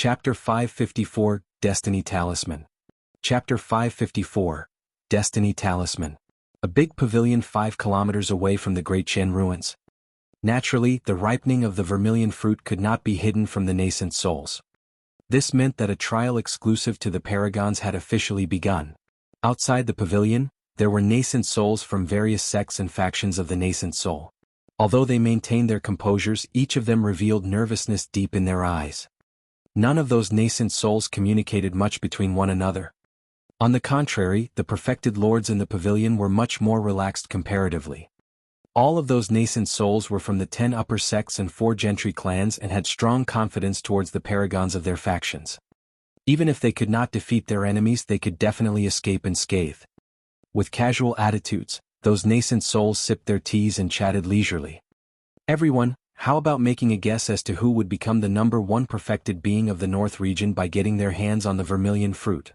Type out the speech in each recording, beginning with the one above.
Chapter 554, Destiny Talisman. Chapter 554, Destiny Talisman. A big pavilion 5 kilometers away from the Great Jian ruins. Naturally, the ripening of the vermilion fruit could not be hidden from the nascent souls. This meant that a trial exclusive to the paragons had officially begun. Outside the pavilion, there were nascent souls from various sects and factions of the nascent soul. Although they maintained their composures, each of them revealed nervousness deep in their eyes. None of those nascent souls communicated much between one another. On the contrary, the perfected lords in the pavilion were much more relaxed comparatively. All of those nascent souls were from the 10 upper sects and 4 gentry clans and had strong confidence towards the paragons of their factions. Even if they could not defeat their enemies, they could definitely escape unscathed. With casual attitudes, those nascent souls sipped their teas and chatted leisurely. "Everyone, how about making a guess as to who would become the number 1 perfected being of the North region by getting their hands on the vermilion fruit?"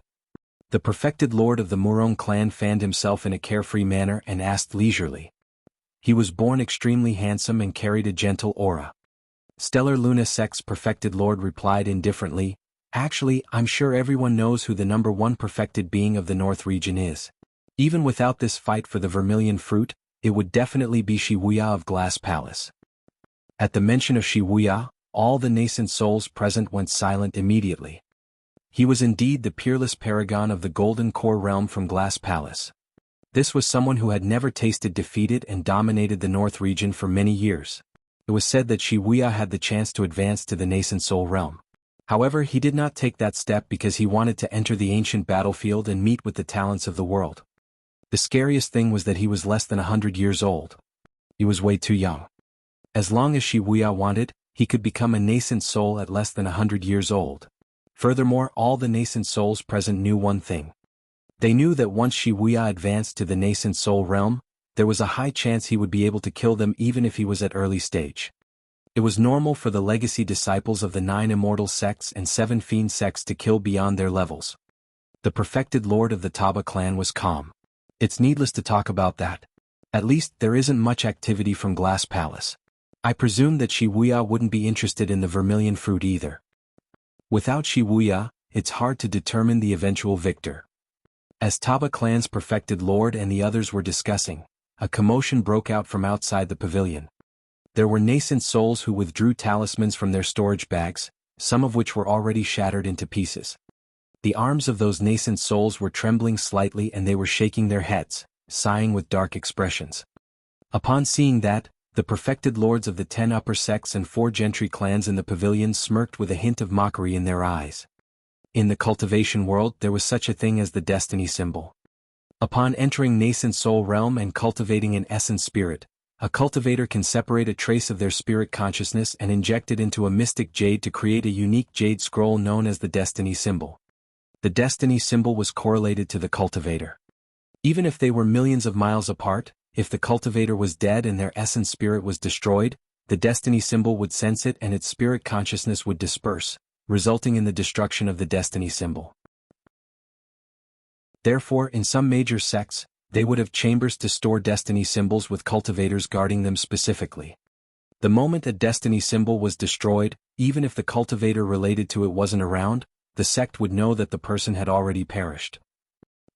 The perfected lord of the Murong clan fanned himself in a carefree manner and asked leisurely. He was born extremely handsome and carried a gentle aura. Stellar Luna Sect's perfected lord replied indifferently, "Actually, I'm sure everyone knows who the number 1 perfected being of the North region is. Even without this fight for the vermilion fruit, it would definitely be Wuya of Glass Palace." At the mention of Wuya, all the nascent souls present went silent immediately. He was indeed the peerless paragon of the Golden Core realm from Glass Palace. This was someone who had never tasted defeated and dominated the North region for many years. It was said that Wuya had the chance to advance to the nascent soul realm. However, he did not take that step because he wanted to enter the ancient battlefield and meet with the talents of the world. The scariest thing was that he was less than 100 years old. He was way too young. As long as Wuya wanted, he could become a nascent soul at less than 100 years old. Furthermore, all the nascent souls present knew one thing. They knew that once Wuya advanced to the nascent soul realm, there was a high chance he would be able to kill them even if he was at early stage. It was normal for the legacy disciples of the 9 immortal sects and 7 fiend sects to kill beyond their levels. The perfected lord of the Taba clan was calm. "It's needless to talk about that. At least there isn't much activity from Glass Palace. I presume that Wuya wouldn't be interested in the vermilion fruit either. Without Wuya, it's hard to determine the eventual victor." As Taba clan's perfected lord and the others were discussing, a commotion broke out from outside the pavilion. There were nascent souls who withdrew talismans from their storage bags, some of which were already shattered into pieces. The arms of those nascent souls were trembling slightly and they were shaking their heads, sighing with dark expressions. Upon seeing that, the perfected lords of the 10 upper sects and 4 gentry clans in the pavilion smirked with a hint of mockery in their eyes. In the cultivation world there was such a thing as the destiny symbol. Upon entering nascent soul realm and cultivating an essence spirit, a cultivator can separate a trace of their spirit consciousness and inject it into a mystic jade to create a unique jade scroll known as the destiny symbol. The destiny symbol was correlated to the cultivator. Even if they were millions of miles apart, if the cultivator was dead and their essence spirit was destroyed, the destiny symbol would sense it and its spirit consciousness would disperse, resulting in the destruction of the destiny symbol. Therefore, in some major sects, they would have chambers to store destiny symbols with cultivators guarding them specifically. The moment a destiny symbol was destroyed, even if the cultivator related to it wasn't around, the sect would know that the person had already perished.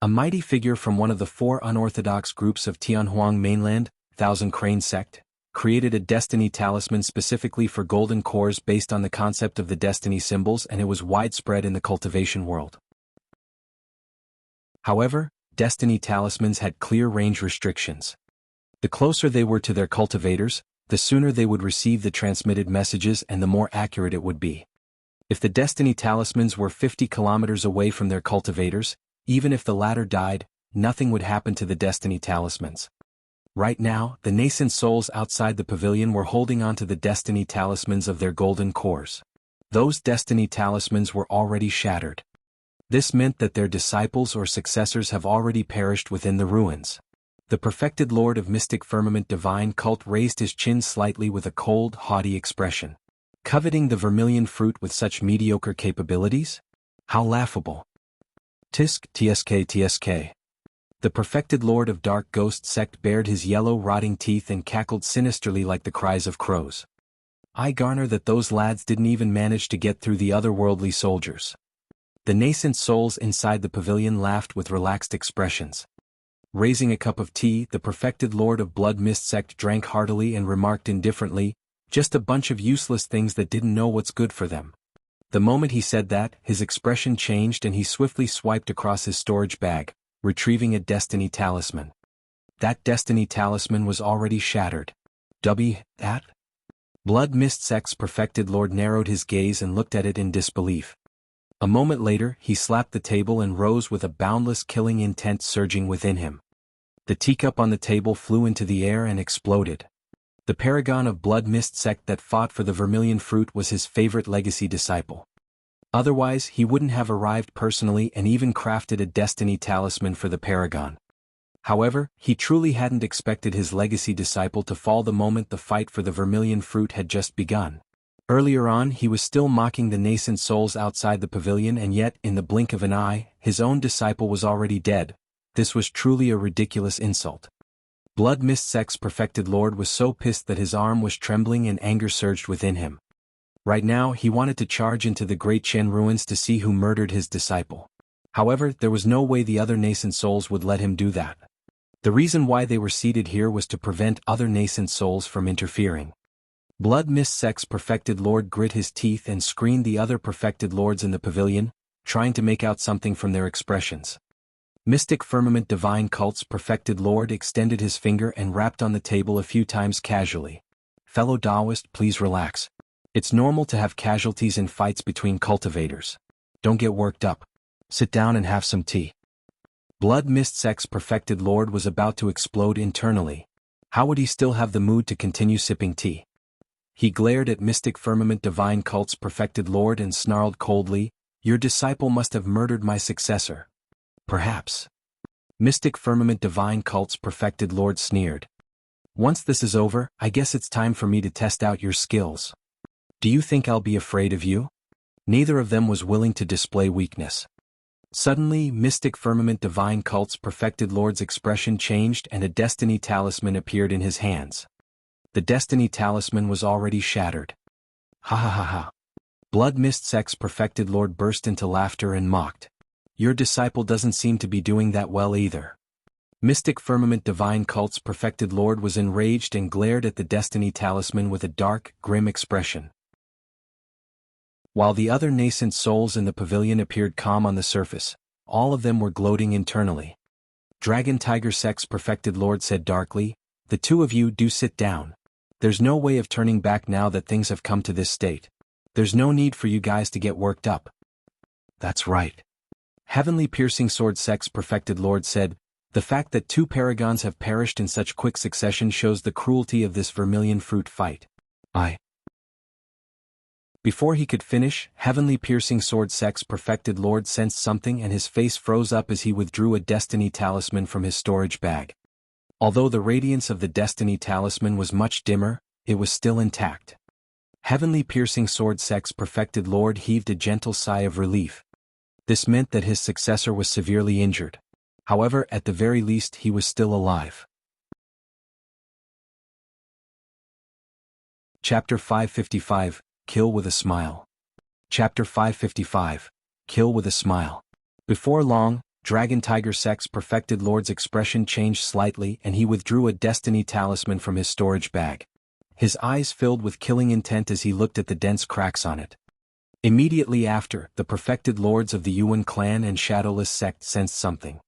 A mighty figure from one of the 4 unorthodox groups of Tianhuang mainland, Thousand Crane sect, created a destiny talisman specifically for golden cores based on the concept of the destiny symbols, and it was widespread in the cultivation world. However, destiny talismans had clear range restrictions. The closer they were to their cultivators, the sooner they would receive the transmitted messages and the more accurate it would be. If the destiny talismans were 50 kilometers away from their cultivators, even if the latter died, nothing would happen to the destiny talismans. Right now, the nascent souls outside the pavilion were holding on to the destiny talismans of their golden cores. Those destiny talismans were already shattered. This meant that their disciples or successors have already perished within the ruins. The perfected lord of mystic firmament divine cult raised his chin slightly with a cold, haughty expression. Coveting the vermilion fruit with such mediocre capabilities? How laughable. Tisk, tsk. The perfected lord of dark ghost sect bared his yellow rotting teeth and cackled sinisterly like the cries of crows. I garner that those lads didn't even manage to get through the otherworldly soldiers. The nascent souls inside the pavilion laughed with relaxed expressions. Raising a cup of tea, the perfected Lord of Blood Mist Sect drank heartily and remarked indifferently, "Just a bunch of useless things that didn't know what's good for them." The moment he said that, his expression changed and he swiftly swiped across his storage bag, retrieving a destiny talisman. That destiny talisman was already shattered. That? Blood Mist Sect's perfected Lord narrowed his gaze and looked at it in disbelief. A moment later, he slapped the table and rose with a boundless killing intent surging within him. The teacup on the table flew into the air and exploded. The paragon of Blood Mist Sect that fought for the vermilion fruit was his favorite legacy disciple. Otherwise, he wouldn't have arrived personally and even crafted a destiny talisman for the paragon. However, he truly hadn't expected his legacy disciple to fall the moment the fight for the vermilion fruit had just begun. Earlier on, he was still mocking the nascent souls outside the pavilion, and yet, in the blink of an eye, his own disciple was already dead. This was truly a ridiculous insult. Blood Mist Sect's perfected Lord was so pissed that his arm was trembling and anger surged within him. Right now, he wanted to charge into the Great Jian ruins to see who murdered his disciple. However, there was no way the other nascent souls would let him do that. The reason why they were seated here was to prevent other nascent souls from interfering. Blood Mist Sect's perfected Lord grit his teeth and screened the other perfected lords in the pavilion, trying to make out something from their expressions. Mystic Firmament Divine Cult's perfected Lord extended his finger and rapped on the table a few times casually. "Fellow Taoist, please relax. It's normal to have casualties in fights between cultivators. Don't get worked up. Sit down and have some tea." Blood Mist Sect's perfected Lord was about to explode internally. How would he still have the mood to continue sipping tea? He glared at Mystic Firmament Divine Cult's perfected Lord and snarled coldly, "Your disciple must have murdered my successor." "Perhaps." Mystic Firmament Divine Cult's perfected Lord sneered. "Once this is over, I guess it's time for me to test out your skills. Do you think I'll be afraid of you?" Neither of them was willing to display weakness. Suddenly, Mystic Firmament Divine Cult's perfected Lord's expression changed and a destiny talisman appeared in his hands. The destiny talisman was already shattered. "Ha ha ha ha." Blood Mist Sect's perfected Lord burst into laughter and mocked. "Your disciple doesn't seem to be doing that well either." Mystic Firmament Divine Cult's perfected Lord was enraged and glared at the destiny talisman with a dark, grim expression. While the other nascent souls in the pavilion appeared calm on the surface, all of them were gloating internally. Dragon Tiger Sect's perfected Lord said darkly, "The two of you do sit down. There's no way of turning back now that things have come to this state. There's no need for you guys to get worked up." "That's right." Heavenly Piercing Sword Sect's perfected Lord said, "The fact that two paragons have perished in such quick succession shows the cruelty of this vermilion fruit fight. Before he could finish, Heavenly Piercing Sword Sect's perfected Lord sensed something and his face froze up as he withdrew a destiny talisman from his storage bag. Although the radiance of the destiny talisman was much dimmer, it was still intact. Heavenly Piercing Sword Sect's perfected Lord heaved a gentle sigh of relief. This meant that his successor was severely injured. However, at the very least he was still alive. Chapter 555, Kill with a Smile. Chapter 555, Kill with a Smile. Before long, Dragon Tiger Sect's perfected Lord's expression changed slightly and he withdrew a destiny talisman from his storage bag. His eyes filled with killing intent as he looked at the dense cracks on it. Immediately after, the perfected lords of the Yuan clan and Shadowless Sect sensed something.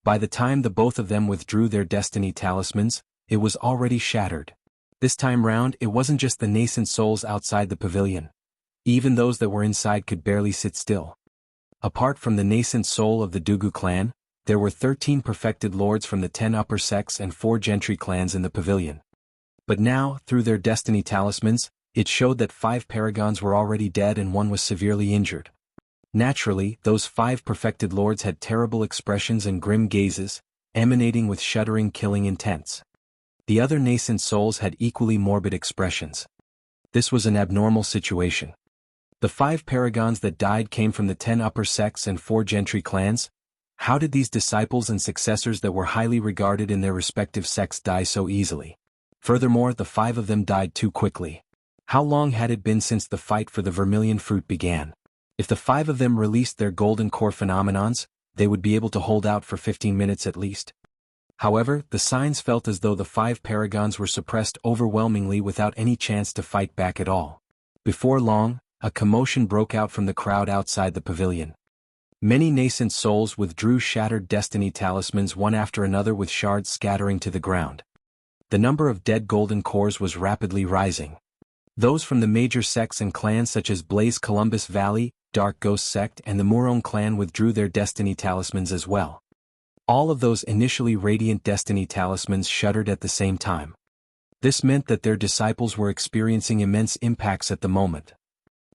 By the time the both of them withdrew their destiny talismans, it was already shattered. This time round, it wasn't just the nascent souls outside the pavilion. Even those that were inside could barely sit still. Apart from the nascent soul of the Dugu clan, there were 13 perfected lords from the 10 upper sects and 4 gentry clans in the pavilion. But now, through their destiny talismans, it showed that 5 paragons were already dead and 1 was severely injured. Naturally, those 5 perfected lords had terrible expressions and grim gazes, emanating with shuddering killing intents. The other nascent souls had equally morbid expressions. This was an abnormal situation. The 5 paragons that died came from the 10 upper sects and 4 gentry clans. How did these disciples and successors that were highly regarded in their respective sects die so easily? Furthermore, the 5 of them died too quickly. How long had it been since the fight for the vermilion fruit began? If the 5 of them released their golden core phenomenons, they would be able to hold out for 15 minutes at least. However, the signs felt as though the 5 paragons were suppressed overwhelmingly without any chance to fight back at all. Before long, a commotion broke out from the crowd outside the pavilion. Many nascent souls withdrew shattered destiny talismans one after another with shards scattering to the ground. The number of dead golden cores was rapidly rising. Those from the major sects and clans such as Blaze Columbus Valley, Dark Ghost Sect and the Murong clan withdrew their destiny talismans as well. All of those initially radiant destiny talismans shuddered at the same time. This meant that their disciples were experiencing immense impacts at the moment.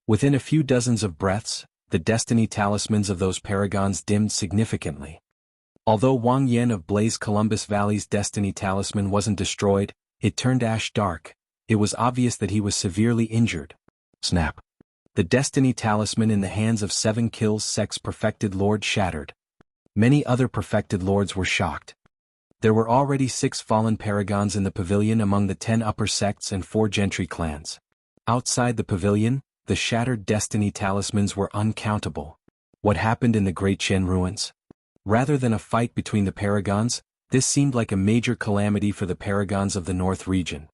Within a few dozens of breaths, the destiny talismans of those paragons dimmed significantly. Although Wang Yan of Blaze Columbus Valley's destiny talisman wasn't destroyed, it turned ash dark. It was obvious that he was severely injured. Snap. The destiny talisman in the hands of 7 Kills Sect's perfected lord shattered. Many other perfected lords were shocked. There were already 6 fallen paragons in the pavilion among the 10 upper sects and 4 gentry clans. Outside the pavilion, the shattered destiny talismans were uncountable. What happened in the Great Qian ruins? Rather than a fight between the paragons, this seemed like a major calamity for the paragons of the North region.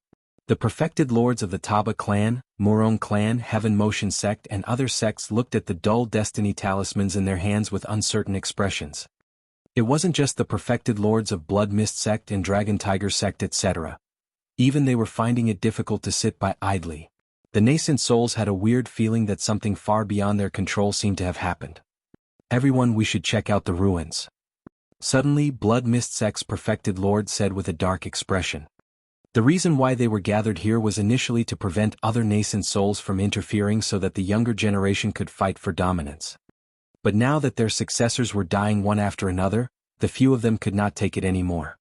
The perfected lords of the Taba clan, Murong clan, Heaven Motion sect and other sects looked at the dull destiny talismans in their hands with uncertain expressions. It wasn't just the perfected lords of Blood Mist sect and Dragon Tiger sect etc. Even they were finding it difficult to sit by idly. The nascent souls had a weird feeling that something far beyond their control seemed to have happened. Everyone, we should check out the ruins. Suddenly, Blood Mist sect's perfected lord said with a dark expression. The reason why they were gathered here was initially to prevent other nascent souls from interfering so that the younger generation could fight for dominance. But now that their successors were dying one after another, the few of them could not take it anymore.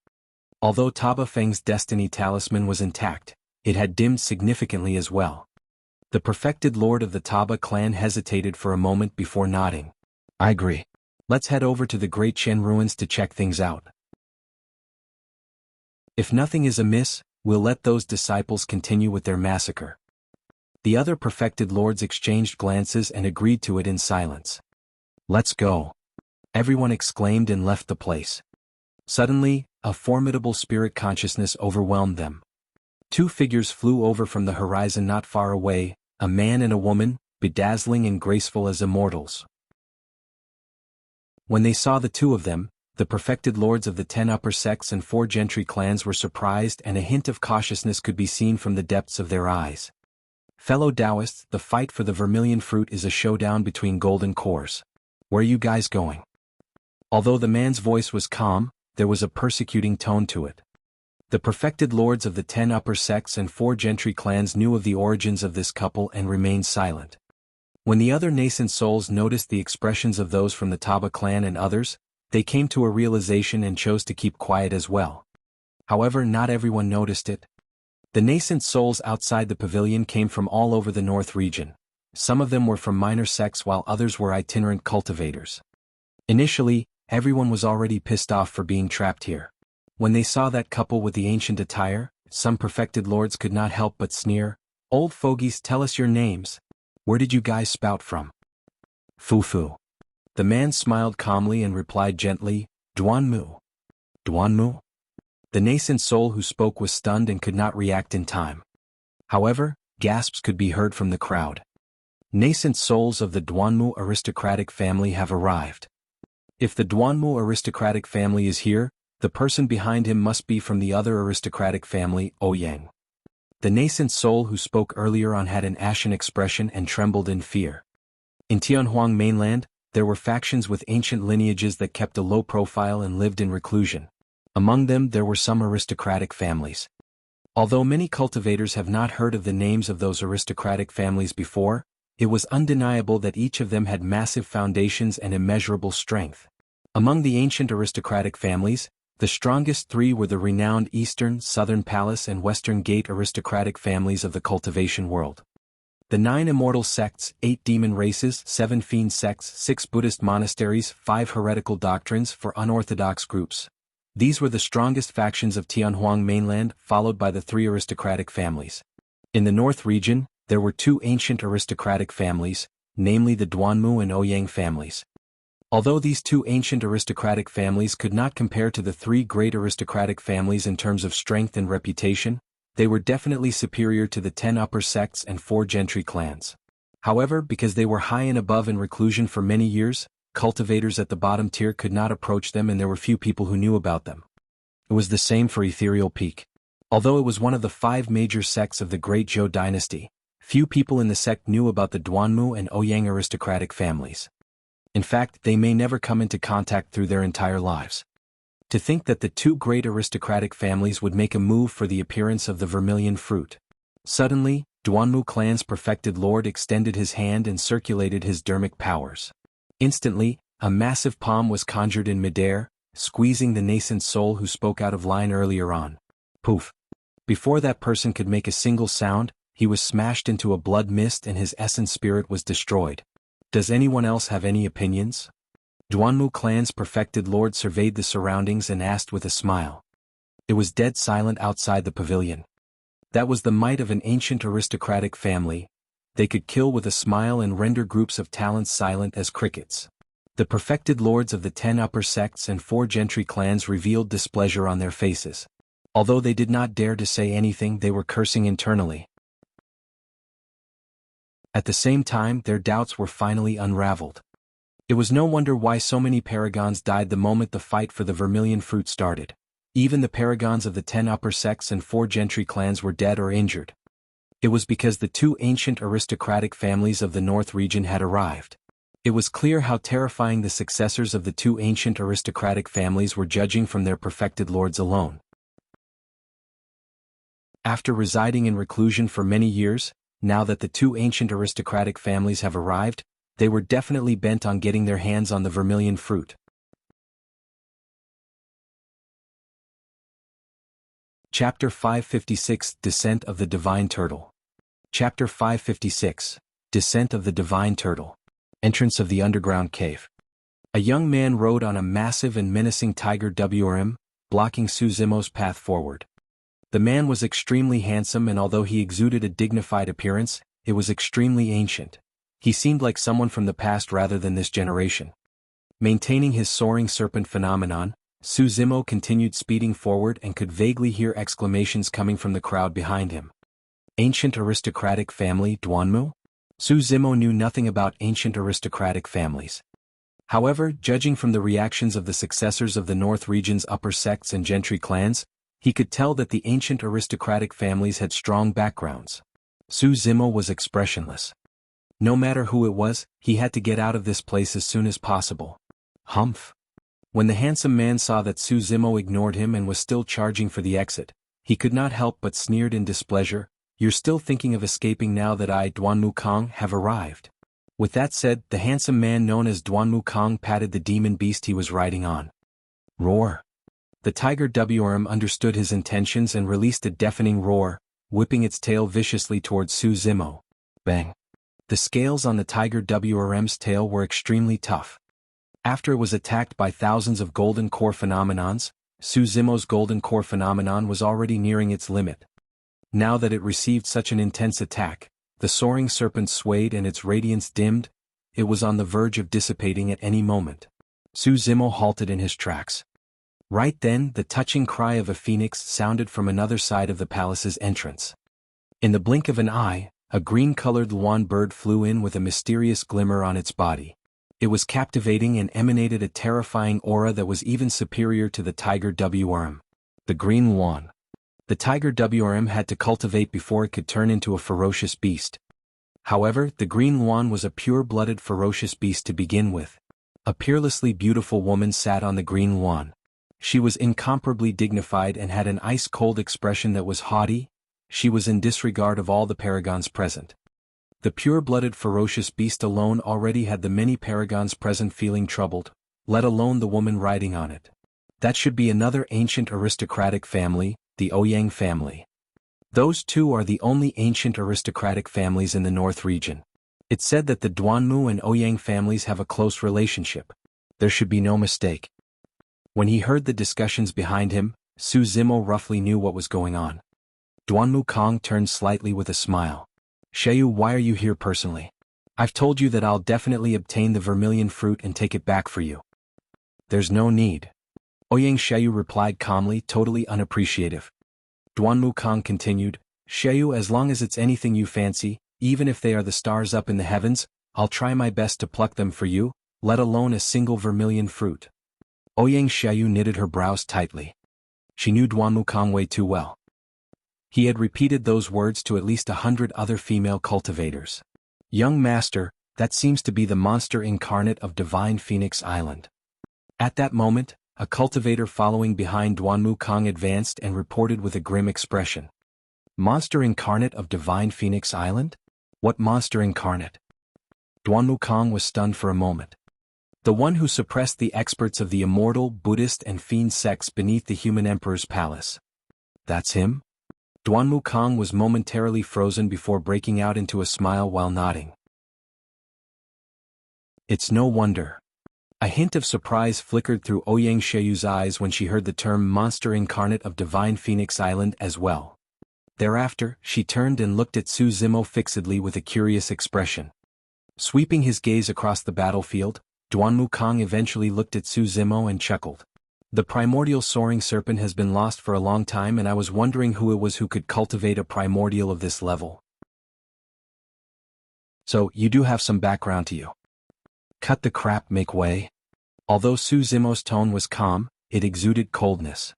Although Taba Feng's destiny talisman was intact, it had dimmed significantly as well. The perfected lord of the Taba clan hesitated for a moment before nodding. I agree. Let's head over to the Great Qian ruins to check things out. If nothing is amiss, we'll let those disciples continue with their massacre. The other perfected lords exchanged glances and agreed to it in silence. Let's go. Everyone exclaimed and left the place. Suddenly, a formidable spirit consciousness overwhelmed them. 2 figures flew over from the horizon not far away, a man and a woman, bedazzling and graceful as immortals. When they saw the 2 of them, the perfected lords of the 10 upper sects and 4 gentry clans were surprised and a hint of cautiousness could be seen from the depths of their eyes. Fellow Taoists, the fight for the vermilion fruit is a showdown between golden cores. Where are you guys going? Although the man's voice was calm, there was a persecuting tone to it. The perfected lords of the 10 upper sects and 4 gentry clans knew of the origins of this couple and remained silent. When the other nascent souls noticed the expressions of those from the Taba clan and others, they came to a realization and chose to keep quiet as well. However, not everyone noticed it. The nascent souls outside the pavilion came from all over the North region. Some of them were from minor sects while others were itinerant cultivators. Initially, everyone was already pissed off for being trapped here. When they saw that couple with the ancient attire, some perfected lords could not help but sneer. Old fogies, tell us your names. Where did you guys spout from? Fufu. The man smiled calmly and replied gently, Duanmu. Duanmu? The nascent soul who spoke was stunned and could not react in time. However, gasps could be heard from the crowd. Nascent souls of the Duanmu aristocratic family have arrived. If the Duanmu aristocratic family is here, the person behind him must be from the other aristocratic family, Ouyang. The nascent soul who spoke earlier on had an ashen expression and trembled in fear. In Tianhuang mainland, there were factions with ancient lineages that kept a low profile and lived in reclusion. Among them there were some aristocratic families. Although many cultivators have not heard of the names of those aristocratic families before, it was undeniable that each of them had massive foundations and immeasurable strength. Among the ancient aristocratic families, the strongest 3 were the renowned Eastern, Southern Palace and Western Gate aristocratic families of the cultivation world. The 9 immortal sects, 8 demon races, 7 fiend sects, 6 Buddhist monasteries, 5 heretical doctrines for unorthodox groups. These were the strongest factions of Tianhuang mainland, followed by the 3 aristocratic families. In the North region, there were two ancient aristocratic families, namely the Duanmu and Ouyang families. Although these two ancient aristocratic families could not compare to the three great aristocratic families in terms of strength and reputation, they were definitely superior to the 10 upper sects and 4 gentry clans. However, because they were high and above in reclusion for many years, cultivators at the bottom tier could not approach them and there were few people who knew about them. It was the same for Ethereal Peak. Although it was one of the 5 major sects of the Great Zhou dynasty, few people in the sect knew about the Duanmu and Ouyang aristocratic families. In fact, they may never come into contact through their entire lives. To think that the two great aristocratic families would make a move for the appearance of the vermilion fruit. Suddenly, Duanmu clan's perfected lord extended his hand and circulated his dermic powers. Instantly, a massive palm was conjured in midair, squeezing the nascent soul who spoke out of line earlier on. Poof! Before that person could make a single sound, he was smashed into a blood mist and his essence spirit was destroyed. Does anyone else have any opinions? Duanmu clan's perfected lord surveyed the surroundings and asked with a smile. It was dead silent outside the pavilion. That was the might of an ancient aristocratic family. They could kill with a smile and render groups of talents silent as crickets. The perfected lords of the 10 upper sects and 4 gentry clans revealed displeasure on their faces. Although they did not dare to say anything, they were cursing internally. At the same time, their doubts were finally unraveled. It was no wonder why so many paragons died the moment the fight for the vermilion fruit started. Even the paragons of the 10 upper sects and 4 gentry clans were dead or injured. It was because the two ancient aristocratic families of the North region had arrived. It was clear how terrifying the successors of the two ancient aristocratic families were, judging from their perfected lords alone. After residing in reclusion for many years, now that the two ancient aristocratic families have arrived, they were definitely bent on getting their hands on the vermilion fruit. Chapter 556 Descent of the Divine Turtle. Chapter 556 Descent of the Divine Turtle. Entrance of the Underground Cave. A young man rode on a massive and menacing tiger WRM, blocking Zimo's path forward. The man was extremely handsome, and although he exuded a dignified appearance, it was extremely ancient. He seemed like someone from the past rather than this generation. Maintaining his soaring serpent phenomenon, Zimo continued speeding forward and could vaguely hear exclamations coming from the crowd behind him. Ancient aristocratic family Duanmu? Zimo knew nothing about ancient aristocratic families. However, judging from the reactions of the successors of the North region's upper sects and gentry clans, he could tell that the ancient aristocratic families had strong backgrounds. Zimo was expressionless. No matter who it was, he had to get out of this place as soon as possible. Humph! When the handsome man saw that Zimo ignored him and was still charging for the exit, he could not help but sneered in displeasure. You're still thinking of escaping now that I, Duanmu Kong, have arrived. With that said, the handsome man known as Duanmu Kong patted the demon beast he was riding on. Roar! The tiger WRM understood his intentions and released a deafening roar, whipping its tail viciously towards Zimo. Bang! The scales on the tiger WRM's tail were extremely tough. After it was attacked by thousands of golden core phenomenons, Zimo's golden core phenomenon was already nearing its limit. Now that it received such an intense attack, the soaring serpent swayed and its radiance dimmed. It was on the verge of dissipating at any moment. Zimo halted in his tracks. Right then, the touching cry of a phoenix sounded from another side of the palace's entrance. In the blink of an eye, a green-colored Luan bird flew in with a mysterious glimmer on its body. It was captivating and emanated a terrifying aura that was even superior to the tiger WRM. The green Luan. The tiger WRM had to cultivate before it could turn into a ferocious beast. However, the green Luan was a pure-blooded ferocious beast to begin with. A peerlessly beautiful woman sat on the green Luan. She was incomparably dignified and had an ice-cold expression that was haughty. She was in disregard of all the paragons present. The pure-blooded ferocious beast alone already had the many paragons present feeling troubled, let alone the woman riding on it. That should be another ancient aristocratic family, the Ouyang family. Those two are the only ancient aristocratic families in the North region. It's said that the Duanmu and Ouyang families have a close relationship. There should be no mistake. When he heard the discussions behind him, Zimo roughly knew what was going on. Duanmu Kong turned slightly with a smile. Xiaoyu, why are you here personally? I've told you that I'll definitely obtain the vermilion fruit and take it back for you. There's no need. Ouyang Xiaoyu replied calmly, totally unappreciative. Duanmu Kang continued, Xiaoyu, as long as it's anything you fancy, even if they are the stars up in the heavens, I'll try my best to pluck them for you, let alone a single vermilion fruit. Ouyang Xiaoyu knitted her brows tightly. She knew Duanmu Kang way too well. He had repeated those words to at least 100 other female cultivators. Young master, that seems to be the monster incarnate of Divine Phoenix Island. At that moment, a cultivator following behind Duanmu Kang advanced and reported with a grim expression. Monster incarnate of Divine Phoenix Island? What monster incarnate? Duanmu Kang was stunned for a moment. The one who suppressed the experts of the immortal, Buddhist and fiend sects beneath the human emperor's palace. That's him? Duanmu Kang was momentarily frozen before breaking out into a smile while nodding. It's no wonder. A hint of surprise flickered through Ouyang Xiaoyu's eyes when she heard the term monster incarnate of Divine Phoenix Island as well. Thereafter, she turned and looked at Zimo fixedly with a curious expression. Sweeping his gaze across the battlefield, Duanmu Kang eventually looked at Zimo and chuckled. The primordial soaring serpent has been lost for a long time, and I was wondering who it was who could cultivate a primordial of this level. So, you do have some background to you. Cut the crap, make way. Although Zimo's tone was calm, it exuded coldness.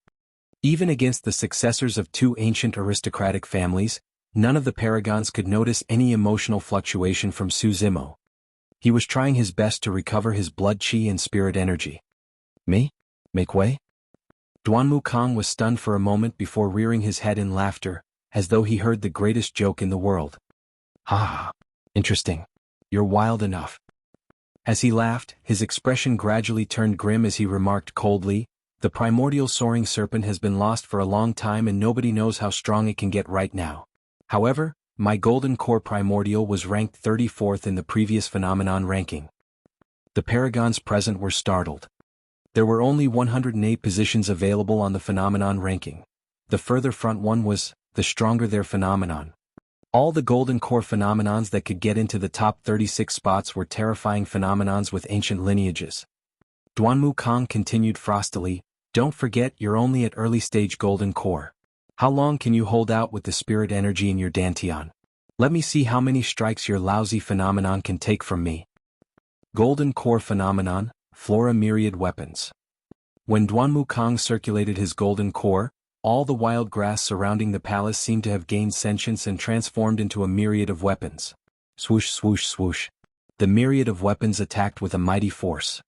Even against the successors of two ancient aristocratic families, none of the paragons could notice any emotional fluctuation from Zimo. He was trying his best to recover his blood qi and spirit energy. Me? Make way? Duanmu Kang was stunned for a moment before rearing his head in laughter, as though he heard the greatest joke in the world. Ha! Interesting. You're wild enough. As he laughed, his expression gradually turned grim as he remarked coldly, the primordial soaring serpent has been lost for a long time and nobody knows how strong it can get right now. However, my golden core primordial was ranked 34th in the previous phenomenon ranking. The paragons present were startled. There were only 108 positions available on the phenomenon ranking. The further front one was, the stronger their phenomenon. All the golden core phenomenons that could get into the top 36 spots were terrifying phenomenons with ancient lineages. Duanmu Kang continued frostily, don't forget you're only at early stage golden core. How long can you hold out with the spirit energy in your dantian? Let me see how many strikes your lousy phenomenon can take from me. Golden core phenomenon, Flora myriad weapons. When Duanmu Kang circulated his golden core, all the wild grass surrounding the palace seemed to have gained sentience and transformed into a myriad of weapons. Swoosh swoosh swoosh. The myriad of weapons attacked with a mighty force.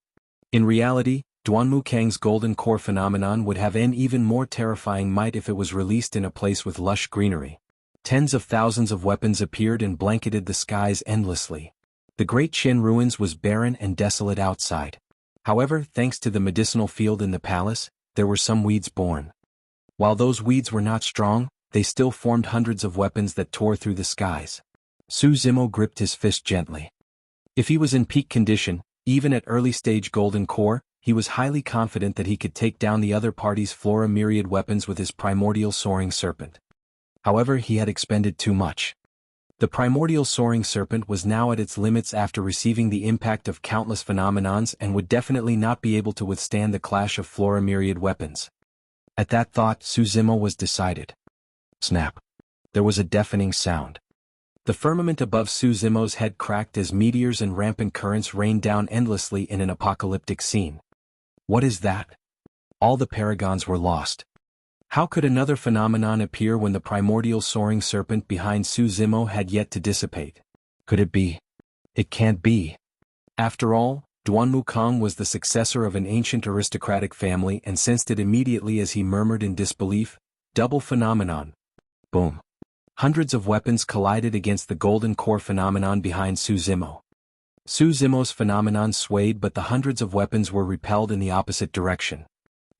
In reality, Duanmu Kang's golden core phenomenon would have an even more terrifying might if it was released in a place with lush greenery. Tens of thousands of weapons appeared and blanketed the skies endlessly. The great Jian ruins was barren and desolate outside. However, thanks to the medicinal field in the palace, there were some weeds born. While those weeds were not strong, they still formed hundreds of weapons that tore through the skies. Zimo gripped his fist gently. If he was in peak condition, even at early stage golden core, he was highly confident that he could take down the other party's flora myriad weapons with his primordial soaring serpent. However, he had expended too much. The primordial soaring serpent was now at its limits after receiving the impact of countless phenomenons and would definitely not be able to withstand the clash of flora myriad weapons. At that thought, Zimo was decided. Snap. There was a deafening sound. The firmament above Zimo's head cracked as meteors and rampant currents rained down endlessly in an apocalyptic scene. What is that? All the paragons were lost. How could another phenomenon appear when the primordial soaring serpent behind Zimo had yet to dissipate? Could it be? It can't be. After all, Duanmu Kang was the successor of an ancient aristocratic family and sensed it immediately as he murmured in disbelief, double phenomenon. Boom. Hundreds of weapons collided against the golden core phenomenon behind Zimo. Zimo's phenomenon swayed, but the hundreds of weapons were repelled in the opposite direction.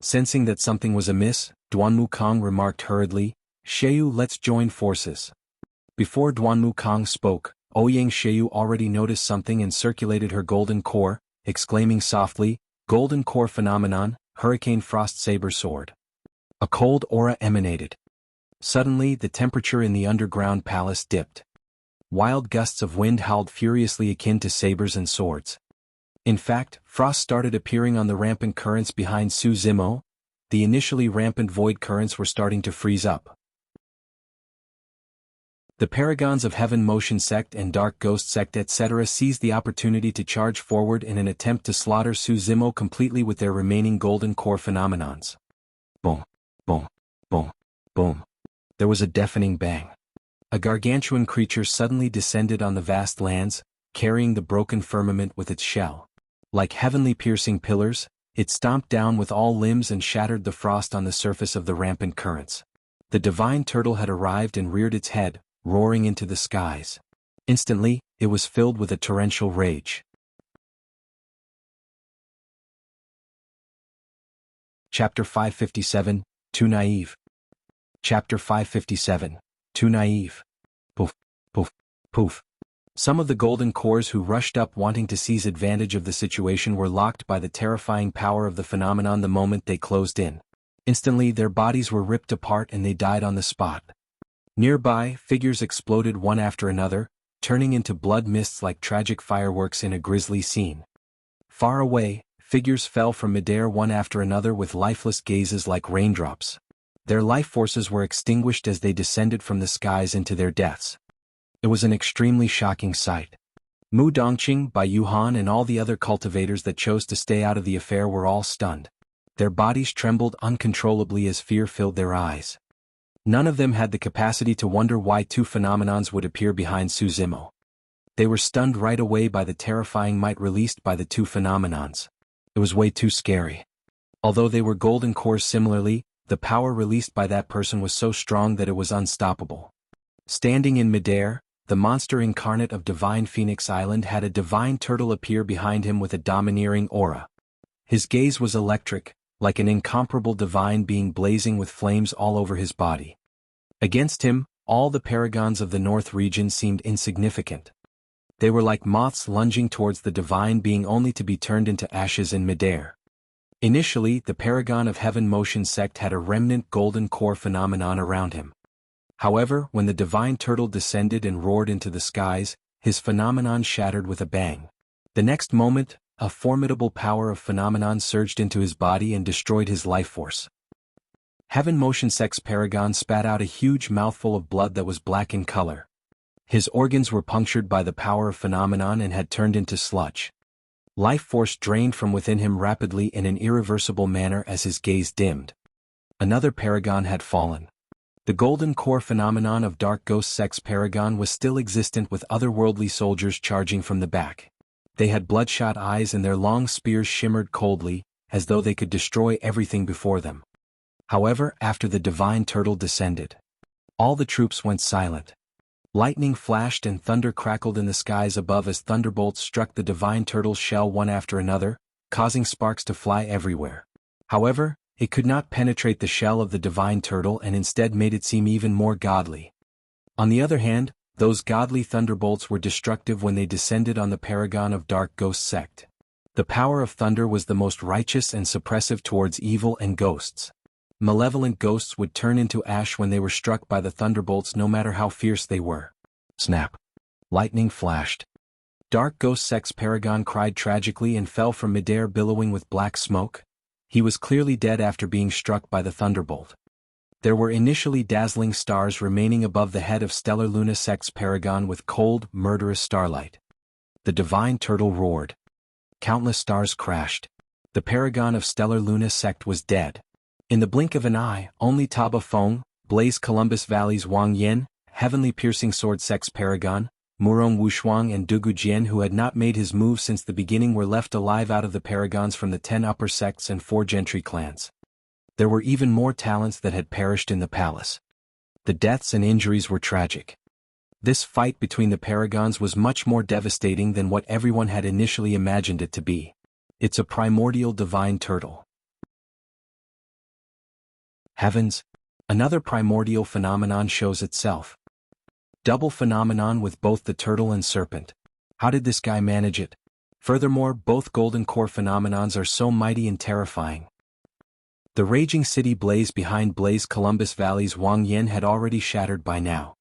Sensing that something was amiss, Duanmu Kang remarked hurriedly, Xiaoyu, let's join forces. Before Duanmu Kang spoke, Ouyang Xiaoyu already noticed something and circulated her golden core, exclaiming softly, golden core phenomenon, hurricane frost saber sword. A cold aura emanated. Suddenly, the temperature in the underground palace dipped. Wild gusts of wind howled furiously akin to sabers and swords. In fact, frost started appearing on the rampant currents behind Zimo. The initially rampant void currents were starting to freeze up. The Paragons of Heaven Motion Sect and Dark Ghost Sect etc. seized the opportunity to charge forward in an attempt to slaughter Zimo completely with their remaining golden core phenomenons. Boom, boom, boom, boom. There was a deafening bang. A gargantuan creature suddenly descended on the vast lands, carrying the broken firmament with its shell. Like heavenly piercing pillars, it stomped down with all limbs and shattered the frost on the surface of the rampant currents. The divine turtle had arrived and reared its head, roaring into the skies. Instantly, it was filled with a torrential rage. Chapter 557, Too Naive. Chapter 557, Too Naive. Poof, poof, poof. Some of the golden cores who rushed up wanting to seize advantage of the situation were locked by the terrifying power of the phenomenon the moment they closed in. Instantly their bodies were ripped apart and they died on the spot. Nearby, figures exploded one after another, turning into blood mists like tragic fireworks in a grisly scene. Far away, figures fell from midair one after another with lifeless gazes like raindrops. Their life forces were extinguished as they descended from the skies into their deaths. It was an extremely shocking sight. Mu Dongqing, Bai Yuhan and all the other cultivators that chose to stay out of the affair were all stunned. Their bodies trembled uncontrollably as fear filled their eyes. None of them had the capacity to wonder why two phenomenons would appear behind Zimo. They were stunned right away by the terrifying might released by the two phenomenons. It was way too scary. Although they were golden cores similarly, the power released by that person was so strong that it was unstoppable. Standing in midair, the monster incarnate of Divine Phoenix Island had a divine turtle appear behind him with a domineering aura. His gaze was electric, like an incomparable divine being blazing with flames all over his body. Against him, all the paragons of the North region seemed insignificant. They were like moths lunging towards the divine being only to be turned into ashes in midair. Initially, the Paragon of Heaven Motion Sect had a remnant golden core phenomenon around him. However, when the divine turtle descended and roared into the skies, his phenomenon shattered with a bang. The next moment, a formidable power of phenomenon surged into his body and destroyed his life force. Heaven Motion Sect's paragon spat out a huge mouthful of blood that was black in color. His organs were punctured by the power of phenomenon and had turned into sludge. Life force drained from within him rapidly in an irreversible manner as his gaze dimmed. Another paragon had fallen. The golden core phenomenon of Dark Ghost Sect's paragon was still existent with otherworldly soldiers charging from the back. They had bloodshot eyes and their long spears shimmered coldly, as though they could destroy everything before them. However, after the divine turtle descended, all the troops went silent. Lightning flashed and thunder crackled in the skies above as thunderbolts struck the divine turtle's shell one after another, causing sparks to fly everywhere. However, it could not penetrate the shell of the divine turtle and instead made it seem even more godly. On the other hand, those godly thunderbolts were destructive when they descended on the paragon of Dark Ghost Sect. The power of thunder was the most righteous and suppressive towards evil and ghosts. Malevolent ghosts would turn into ash when they were struck by the thunderbolts no matter how fierce they were. Snap! Lightning flashed. Dark Ghost Sect's paragon cried tragically and fell from midair billowing with black smoke. He was clearly dead after being struck by the thunderbolt. There were initially dazzling stars remaining above the head of Stellar Luna Sect's paragon with cold, murderous starlight. The divine turtle roared. Countless stars crashed. The paragon of Stellar Luna Sect was dead. In the blink of an eye, only Taba Feng, Blaze Columbus Valley's Wang Yin, Heavenly Piercing Sword Sect's paragon, Murong Wushuang and Dugu Jian who had not made his move since the beginning were left alive out of the paragons from the 10 upper sects and 4 gentry clans. There were even more talents that had perished in the palace. The deaths and injuries were tragic. This fight between the paragons was much more devastating than what everyone had initially imagined it to be. It's a primordial divine turtle. Heavens! Another primordial phenomenon shows itself. Double phenomenon with both the turtle and serpent. How did this guy manage it? Furthermore, both golden core phenomenons are so mighty and terrifying. The raging city blaze behind Blaze Columbus Valley's Wang Yin had already shattered by now.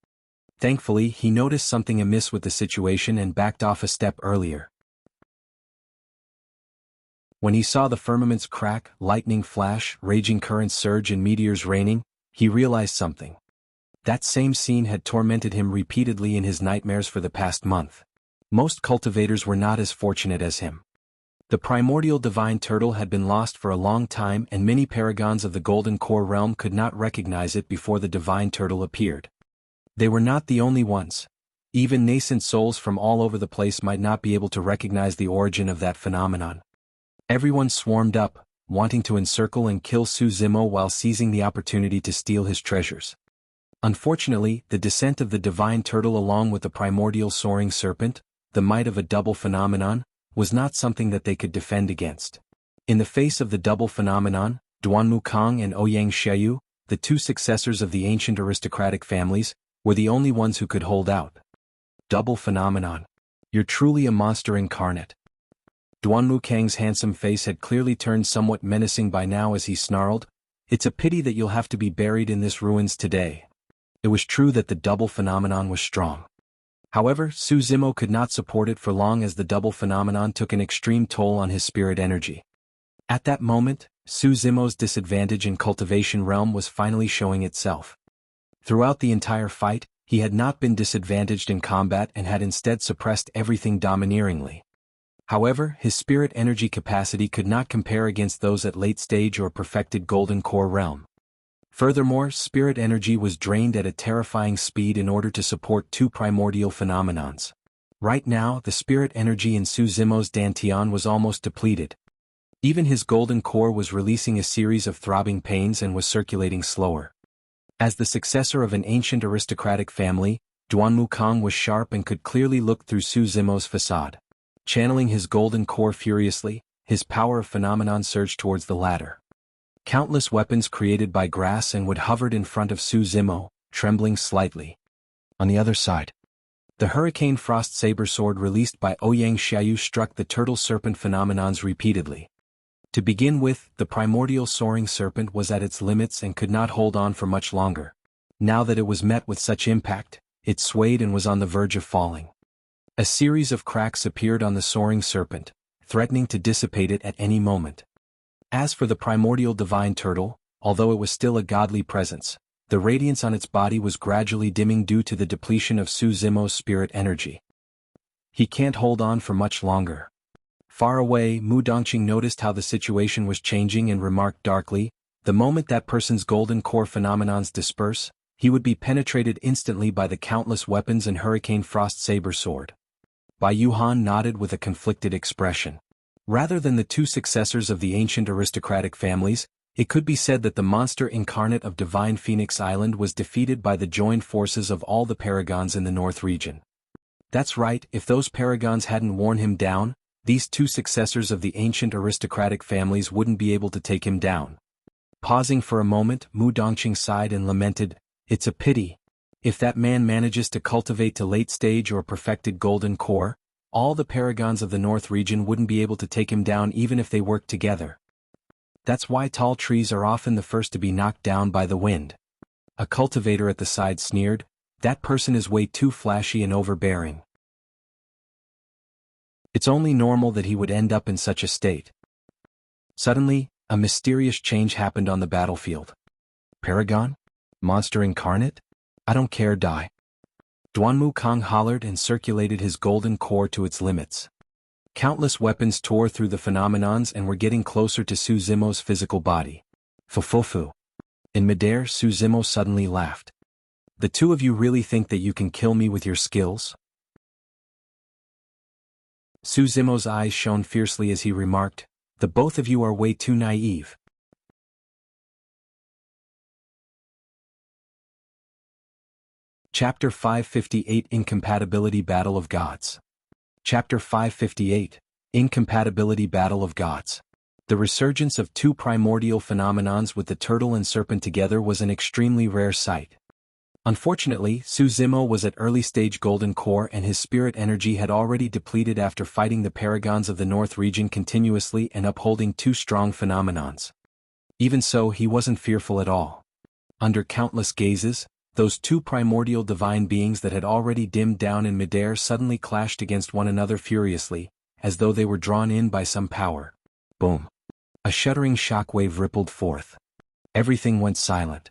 Thankfully, he noticed something amiss with the situation and backed off a step earlier. When he saw the firmaments crack, lightning flash, raging currents surge and meteors raining, he realized something. That same scene had tormented him repeatedly in his nightmares for the past month. Most cultivators were not as fortunate as him. The primordial divine turtle had been lost for a long time and many paragons of the Golden Core realm could not recognize it before the divine turtle appeared. They were not the only ones. Even nascent souls from all over the place might not be able to recognize the origin of that phenomenon. Everyone swarmed up, wanting to encircle and kill Zimo while seizing the opportunity to steal his treasures. Unfortunately, the descent of the divine turtle along with the primordial soaring serpent, the might of a double phenomenon, was not something that they could defend against. In the face of the double phenomenon, Duanmu Kang and Ouyang Xiaoyu, the two successors of the ancient aristocratic families, were the only ones who could hold out. Double phenomenon. You're truly a monster incarnate. Duanmu Kang's handsome face had clearly turned somewhat menacing by now as he snarled, "It's a pity that you'll have to be buried in this ruins today." It was true that the double phenomenon was strong. However, Zimo could not support it for long as the double phenomenon took an extreme toll on his spirit energy. At that moment, Zimo's disadvantage in cultivation realm was finally showing itself. Throughout the entire fight, he had not been disadvantaged in combat and had instead suppressed everything domineeringly. However, his spirit energy capacity could not compare against those at late stage or perfected Golden Core realm. Furthermore, spirit energy was drained at a terrifying speed in order to support two primordial phenomenons. Right now, the spirit energy in Zimo's Dantian was almost depleted. Even his Golden Core was releasing a series of throbbing pains and was circulating slower. As the successor of an ancient aristocratic family, Duanmu Kang was sharp and could clearly look through Zimo's facade. Channeling his Golden Core furiously, his power of phenomenon surged towards the latter. Countless weapons created by grass and wood hovered in front of Zimo, trembling slightly. On the other side, the Hurricane Frost Saber Sword released by Ouyang Xiaoyu struck the turtle serpent phenomenons repeatedly. To begin with, the primordial soaring serpent was at its limits and could not hold on for much longer. Now that it was met with such impact, it swayed and was on the verge of falling. A series of cracks appeared on the soaring serpent, threatening to dissipate it at any moment. As for the primordial divine turtle, although it was still a godly presence, the radiance on its body was gradually dimming due to the depletion of Zimo's spirit energy. He can't hold on for much longer. Far away, Mu Dongqing noticed how the situation was changing and remarked darkly, "The moment that person's Golden Core phenomenons disperse, he would be penetrated instantly by the countless weapons and Hurricane Frost Saber Sword." Bai Yuhan nodded with a conflicted expression. Rather than the two successors of the ancient aristocratic families, it could be said that the monster incarnate of Divine Phoenix Island was defeated by the joined forces of all the paragons in the North region. That's right, if those paragons hadn't worn him down, these two successors of the ancient aristocratic families wouldn't be able to take him down. Pausing for a moment, Mu Dongqing sighed and lamented, "It's a pity. If that man manages to cultivate to late stage or perfected Golden Core, all the paragons of the North region wouldn't be able to take him down even if they worked together. That's why tall trees are often the first to be knocked down by the wind." A cultivator at the side sneered, "That person is way too flashy and overbearing. It's only normal that he would end up in such a state." Suddenly, a mysterious change happened on the battlefield. "Paragon? Monster incarnate? I don't care, die." Duanmu Kang hollered and circulated his Golden Core to its limits. Countless weapons tore through the phenomenons and were getting closer to Zimo's physical body. Fufufu. In midair, Zimo suddenly laughed. "The two of you really think that you can kill me with your skills?" Zimo's eyes shone fiercely as he remarked, "The both of you are way too naive." Chapter 558 Incompatibility Battle of Gods. Chapter 558 Incompatibility Battle of Gods. The resurgence of two primordial phenomenons with the turtle and serpent together was an extremely rare sight. Unfortunately, Zimo was at early-stage Golden Core and his spirit energy had already depleted after fighting the paragons of the North region continuously and upholding two strong phenomenons. Even so, he wasn't fearful at all. Under countless gazes, Those two primordial divine beings that had already dimmed down in midair suddenly clashed against one another furiously, as though they were drawn in by some power. Boom. A shuddering shockwave rippled forth. Everything went silent.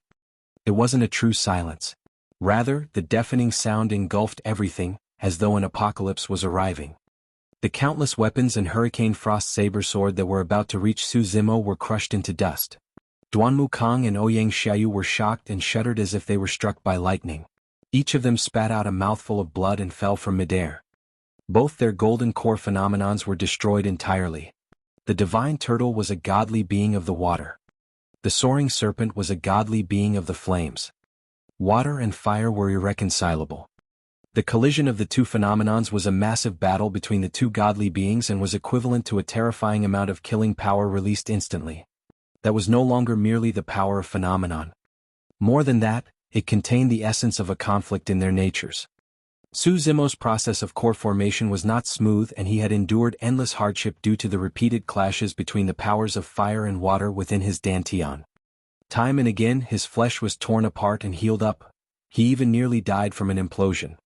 It wasn't a true silence. Rather, the deafening sound engulfed everything, as though an apocalypse was arriving. The countless weapons and Hurricane Frost saber sword that were about to reach Su Zimo were crushed into dust. Duanmu Kang and Ouyang Xiaoyu were shocked and shuddered as if they were struck by lightning. Each of them spat out a mouthful of blood and fell from midair. Both their golden core phenomenons were destroyed entirely. The divine turtle was a godly being of the water. The soaring serpent was a godly being of the flames. Water and fire were irreconcilable. The collision of the two phenomenons was a massive battle between the two godly beings and was equivalent to a terrifying amount of killing power released instantly. That was no longer merely the power of phenomenon. More than that, it contained the essence of a conflict in their natures. Su Zimo's process of core formation was not smooth, and he had endured endless hardship due to the repeated clashes between the powers of fire and water within his dantian. Time and again his flesh was torn apart and healed up. He even nearly died from an implosion.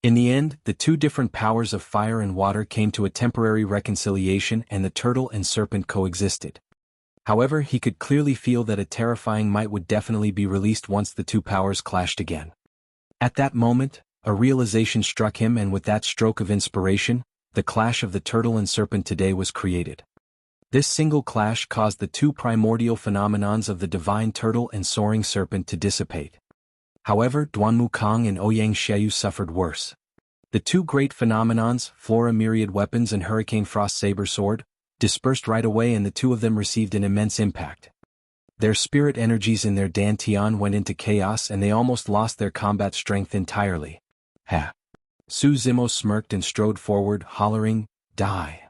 In the end, the two different powers of fire and water came to a temporary reconciliation and the turtle and serpent coexisted. However, he could clearly feel that a terrifying might would definitely be released once the two powers clashed again. At that moment, a realization struck him, and with that stroke of inspiration, the clash of the turtle and serpent today was created. This single clash caused the two primordial phenomenons of the divine turtle and soaring serpent to dissipate. However, Duanmu Kang and Ouyang Xiaoyu suffered worse. The two great phenomenons, Flora Myriad Weapons and Hurricane Frost Saber Sword, dispersed right away, and the two of them received an immense impact. Their spirit energies in their dantian went into chaos, and they almost lost their combat strength entirely. Ha! Su Zimo smirked and strode forward, hollering, "Die!"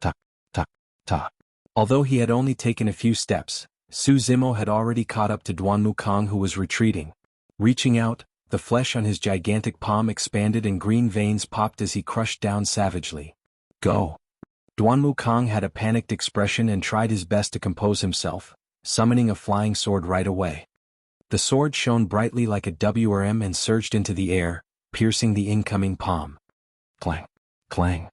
Ta, ta, ta. Although he had only taken a few steps, Su Zimo had already caught up to Duanmu Kang, who was retreating. Reaching out, the flesh on his gigantic palm expanded and green veins popped as he crushed down savagely. Go! Duanmu Kang had a panicked expression and tried his best to compose himself, summoning a flying sword right away. The sword shone brightly like a WRM and surged into the air, piercing the incoming palm. Clang! Clang!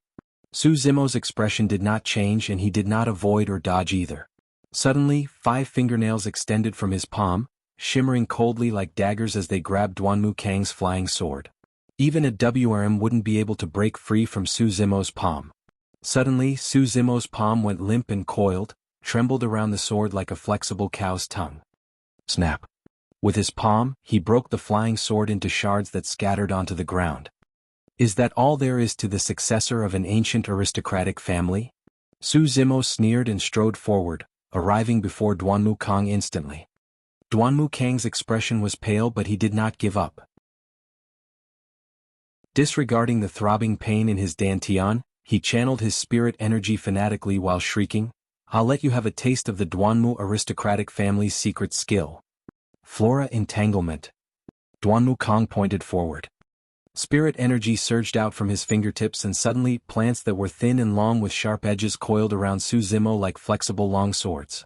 Su Zimo's expression did not change, and he did not avoid or dodge either. Suddenly, 5 fingernails extended from his palm, shimmering coldly like daggers as they grabbed Duanmu Kang's flying sword. Even a WRM wouldn't be able to break free from Su Zimo's palm. Suddenly, Su Zimo's palm went limp and coiled, trembled around the sword like a flexible cow's tongue. Snap! With his palm, he broke the flying sword into shards that scattered onto the ground. Is that all there is to the successor of an ancient aristocratic family? Su Zimo sneered and strode forward, arriving before Duanmu Kang instantly. Duanmu Kang's expression was pale, but he did not give up. Disregarding the throbbing pain in his dantian, he channeled his spirit energy fanatically while shrieking, "I'll let you have a taste of the Duanmu aristocratic family's secret skill. Flora Entanglement." Duanmu Kang pointed forward. Spirit energy surged out from his fingertips, and suddenly, plants that were thin and long with sharp edges coiled around Su Zimo like flexible long swords.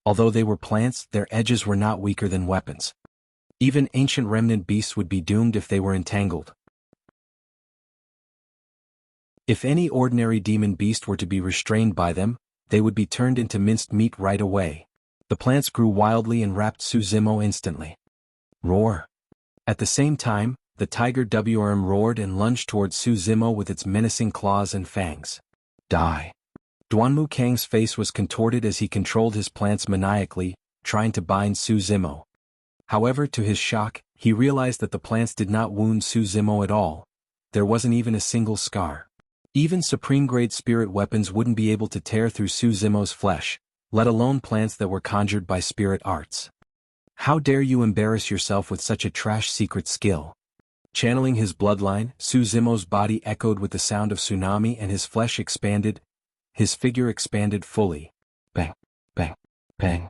Although they were plants, their edges were not weaker than weapons. Even ancient remnant beasts would be doomed if they were entangled. If any ordinary demon beast were to be restrained by them, they would be turned into minced meat right away. The plants grew wildly and wrapped Su Zimo instantly. Roar! At the same time, the tiger WRM roared and lunged towards Su Zimo with its menacing claws and fangs. Die! Duanmu Kang's face was contorted as he controlled his plants maniacally, trying to bind Su Zimo. However, to his shock, he realized that the plants did not wound Su Zimo at all. There wasn't even a single scar. Even supreme-grade spirit weapons wouldn't be able to tear through Su Zimo's flesh, let alone plants that were conjured by spirit arts. How dare you embarrass yourself with such a trash secret skill? Channeling his bloodline, Su Zimo's body echoed with the sound of tsunami, and his flesh expanded. His figure expanded fully. Bang, bang, bang.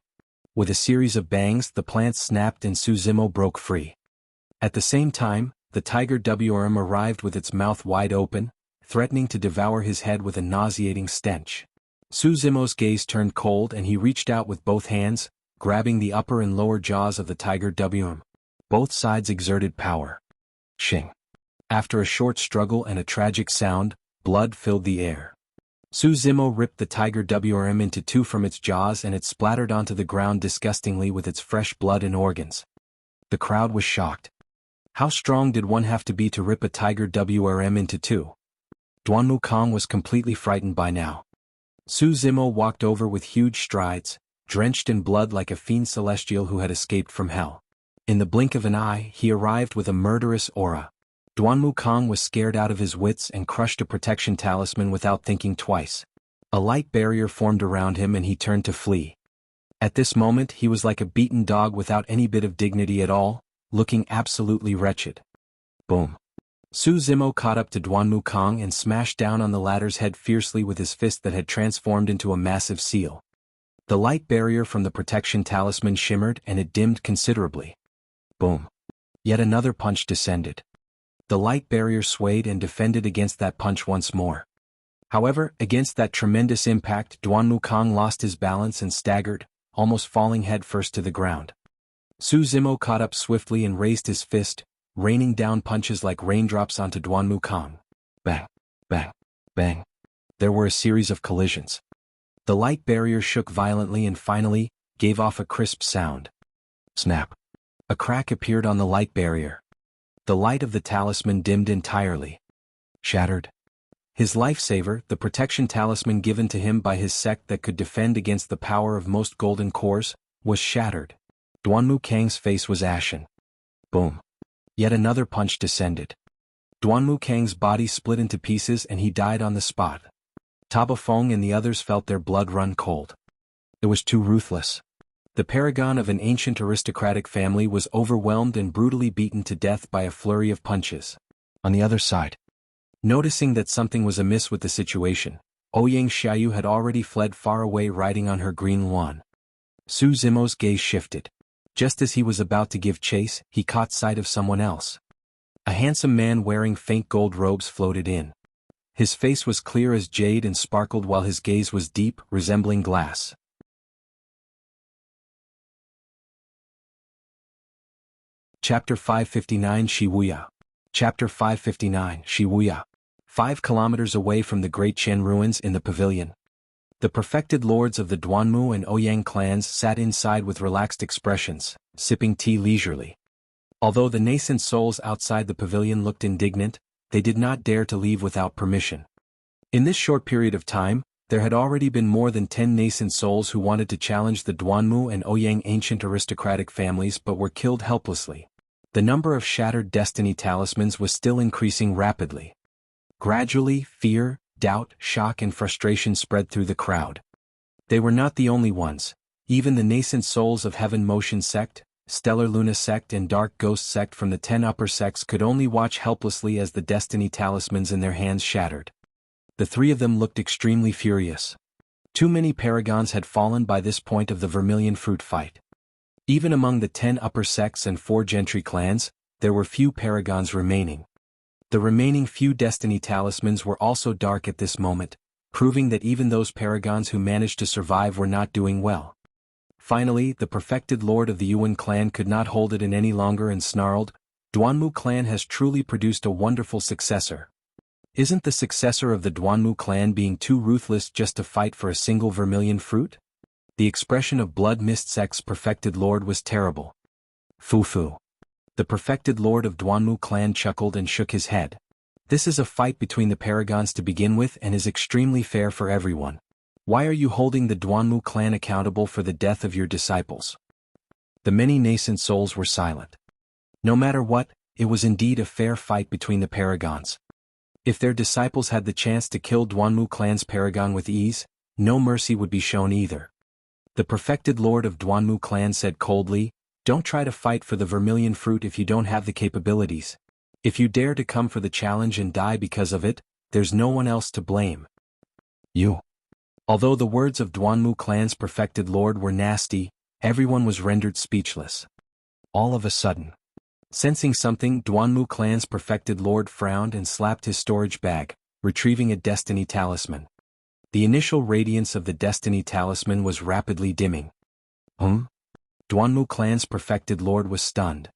With a series of bangs, the plants snapped and Su Zimo broke free. At the same time, the tiger WRM arrived with its mouth wide open, threatening to devour his head with a nauseating stench. Su Zimo's gaze turned cold, and he reached out with both hands, grabbing the upper and lower jaws of the tiger WRM. Both sides exerted power. Shing. After a short struggle and a tragic sound, blood filled the air. Zimo ripped the tiger WRM into two from its jaws and it splattered onto the ground disgustingly with its fresh blood and organs. The crowd was shocked. How strong did one have to be to rip a tiger WRM into two? Duan Wukong was completely frightened by now. Zimo walked over with huge strides, drenched in blood like a fiend celestial who had escaped from hell. In the blink of an eye, he arrived with a murderous aura. Duan Wukong was scared out of his wits and crushed a protection talisman without thinking twice. A light barrier formed around him and he turned to flee. At this moment he was like a beaten dog without any bit of dignity at all, looking absolutely wretched. Boom. Zimo caught up to Duan Wukong and smashed down on the latter's head fiercely with his fist that had transformed into a massive seal. The light barrier from the protection talisman shimmered and it dimmed considerably. Boom. Yet another punch descended. The light barrier swayed and defended against that punch once more. However, against that tremendous impact, Duan Wukong lost his balance and staggered, almost falling headfirst to the ground. Zimo caught up swiftly and raised his fist, raining down punches like raindrops onto Duan Wukong. Bang, bang, bang. There were a series of collisions. The light barrier shook violently and finally, gave off a crisp sound. Snap. A crack appeared on the light barrier. The light of the talisman dimmed entirely. Shattered. His lifesaver, the protection talisman given to him by his sect that could defend against the power of most golden cores, was shattered. Duan Wukong's face was ashen. Boom. Yet another punch descended. Duan Wukong's body split into pieces and he died on the spot. Taba Feng and the others felt their blood run cold. It was too ruthless. The paragon of an ancient aristocratic family was overwhelmed and brutally beaten to death by a flurry of punches. On the other side, noticing that something was amiss with the situation, Ouyang Xiaoyu had already fled far away riding on her green Luan. Zimo's gaze shifted. Just as he was about to give chase, he caught sight of someone else. A handsome man wearing faint gold robes floated in. His face was clear as jade and sparkled while his gaze was deep, resembling glass. Chapter 559 Wuya. Chapter 559 Wuya. 5 kilometers away from the Great Qian ruins in the pavilion. The perfected lords of the Duanmu and Ouyang clans sat inside with relaxed expressions, sipping tea leisurely. Although the nascent souls outside the pavilion looked indignant, they did not dare to leave without permission. In this short period of time, there had already been more than 10 nascent souls who wanted to challenge the Duanmu and Ouyang ancient aristocratic families but were killed helplessly. The number of shattered destiny talismans was still increasing rapidly. Gradually, fear, doubt, shock and frustration spread through the crowd. They were not the only ones. Even the nascent souls of Heaven Motion Sect, Stellar Luna Sect and Dark Ghost Sect from the 10 upper sects could only watch helplessly as the destiny talismans in their hands shattered. The 3 of them looked extremely furious. Too many paragons had fallen by this point of the Vermilion Fruit fight. Even among the 10 upper sects and 4 gentry clans, there were few paragons remaining. The remaining few destiny talismans were also dark at this moment, proving that even those paragons who managed to survive were not doing well. Finally, the perfected lord of the Yuan clan could not hold it in any longer and snarled, "Duanmu clan has truly produced a wonderful successor. Isn't the successor of the Duanmu clan being too ruthless just to fight for a single vermilion fruit?" The expression of Blood Mist Sect's perfected lord was terrible. Fu. The perfected lord of Duanmu clan chuckled and shook his head. This is a fight between the paragons to begin with and is extremely fair for everyone. Why are you holding the Duanmu clan accountable for the death of your disciples? The many nascent souls were silent. No matter what, it was indeed a fair fight between the paragons. If their disciples had the chance to kill Duanmu clan's paragon with ease, no mercy would be shown either. The perfected lord of Duanmu clan said coldly, "Don't try to fight for the vermilion fruit if you don't have the capabilities. If you dare to come for the challenge and die because of it, there's no one else to blame. You." Although the words of Duanmu clan's perfected lord were nasty, everyone was rendered speechless. All of a sudden, sensing something, Duanmu clan's perfected lord frowned and slapped his storage bag, retrieving a destiny talisman. The initial radiance of the destiny talisman was rapidly dimming. Duanmu clan's perfected lord was stunned.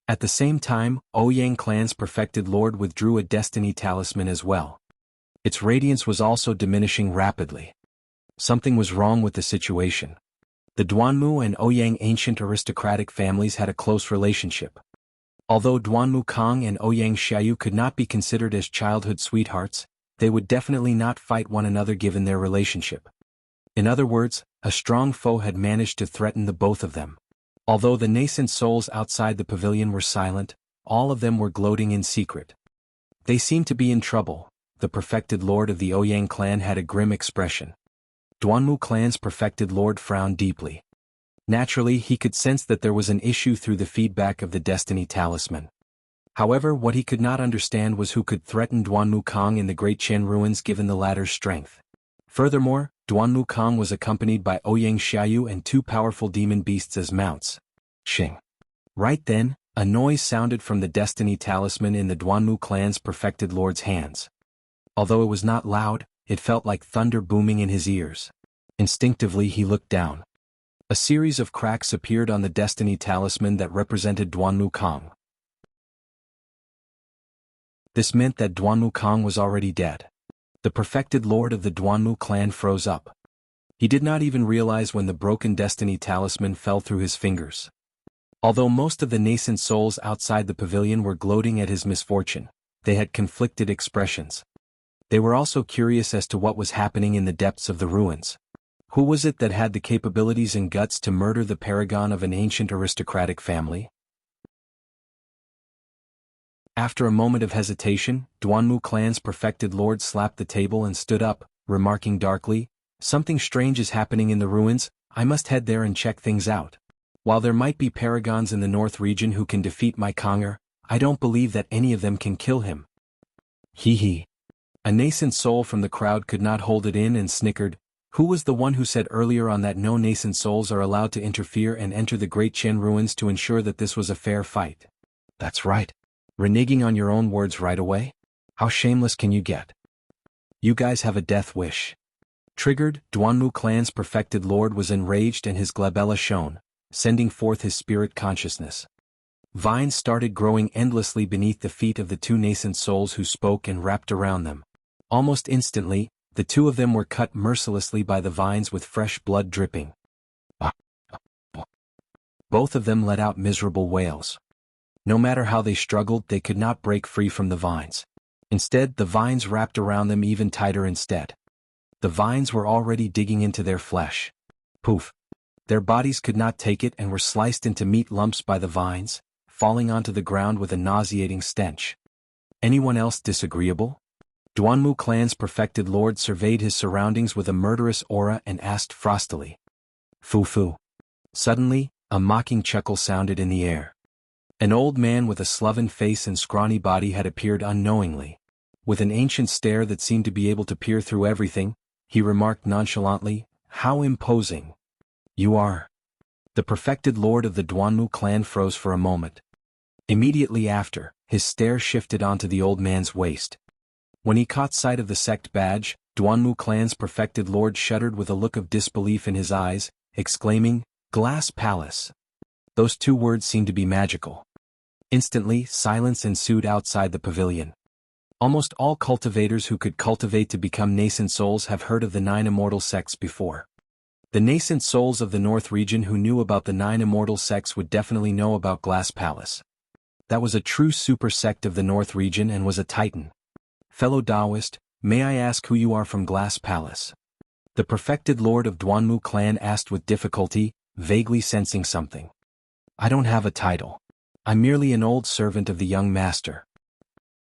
At the same time, Ouyang clan's perfected lord withdrew a destiny talisman as well. Its radiance was also diminishing rapidly. Something was wrong with the situation. The Duanmu and Ouyang ancient aristocratic families had a close relationship. Although Duanmu Kang and Ouyang Xiaoyu could not be considered as childhood sweethearts, they would definitely not fight one another given their relationship. In other words, a strong foe had managed to threaten the both of them. Although the nascent souls outside the pavilion were silent, all of them were gloating in secret. They seemed to be in trouble. The perfected lord of the Ouyang clan had a grim expression. Duanmu clan's perfected lord frowned deeply. Naturally, he could sense that there was an issue through the feedback of the destiny talisman. However, what he could not understand was who could threaten Duanmu Kang in the Great Qian ruins given the latter's strength. Furthermore, Duanmu Kang was accompanied by Ouyang Xiaoyu and two powerful demon beasts as mounts. Xing. Right then, a noise sounded from the destiny talisman in the Duanmu clan's perfected lord's hands. Although it was not loud, it felt like thunder booming in his ears. Instinctively he looked down. A series of cracks appeared on the destiny talisman that represented Duanmu Kang. This meant that Duanmu Kang was already dead. The perfected lord of the Duanmu clan froze up. He did not even realize when the broken destiny talisman fell through his fingers. Although most of the nascent souls outside the pavilion were gloating at his misfortune, they had conflicted expressions. They were also curious as to what was happening in the depths of the ruins. Who was it that had the capabilities and guts to murder the paragon of an ancient aristocratic family? After a moment of hesitation, Duanmu clan's perfected lord slapped the table and stood up, remarking darkly, "Something strange is happening in the ruins, I must head there and check things out. While there might be paragons in the north region who can defeat my Konger, I don't believe that any of them can kill him." Hee hee. A nascent soul from the crowd could not hold it in and snickered. Who was the one who said earlier on that no nascent souls are allowed to interfere and enter the Great Qian ruins to ensure that this was a fair fight? That's right. Reneging on your own words right away? How shameless can you get? You guys have a death wish. Triggered, Duanmu clan's perfected lord was enraged and his glabella shone, sending forth his spirit consciousness. Vines started growing endlessly beneath the feet of the two nascent souls who spoke and wrapped around them. Almost instantly, the two of them were cut mercilessly by the vines with fresh blood dripping. Both of them let out miserable wails. No matter how they struggled, they could not break free from the vines. Instead, the vines wrapped around them even tighter instead. The vines were already digging into their flesh. Poof! Their bodies could not take it and were sliced into meat lumps by the vines, falling onto the ground with a nauseating stench. Anyone else disagreeable? Duanmu clan's perfected lord surveyed his surroundings with a murderous aura and asked frostily. Foo-foo. Suddenly, a mocking chuckle sounded in the air. An old man with a sloven face and scrawny body had appeared unknowingly. With an ancient stare that seemed to be able to peer through everything, he remarked nonchalantly, "How imposing you are." The perfected lord of the Duanmu clan froze for a moment. Immediately after, his stare shifted onto the old man's waist. When he caught sight of the sect badge, Duanmu clan's perfected lord shuddered with a look of disbelief in his eyes, exclaiming, "Glass Palace." Those two words seemed to be magical. Instantly, silence ensued outside the pavilion. Almost all cultivators who could cultivate to become nascent souls have heard of the 9 immortal sects before. The nascent souls of the North region who knew about the 9 immortal sects would definitely know about Glass Palace. That was a true super sect of the North region and was a titan. Fellow Taoist, may I ask who you are from Glass Palace? The perfected lord of Duanmu clan asked with difficulty, vaguely sensing something. I don't have a title. I'm merely an old servant of the young master.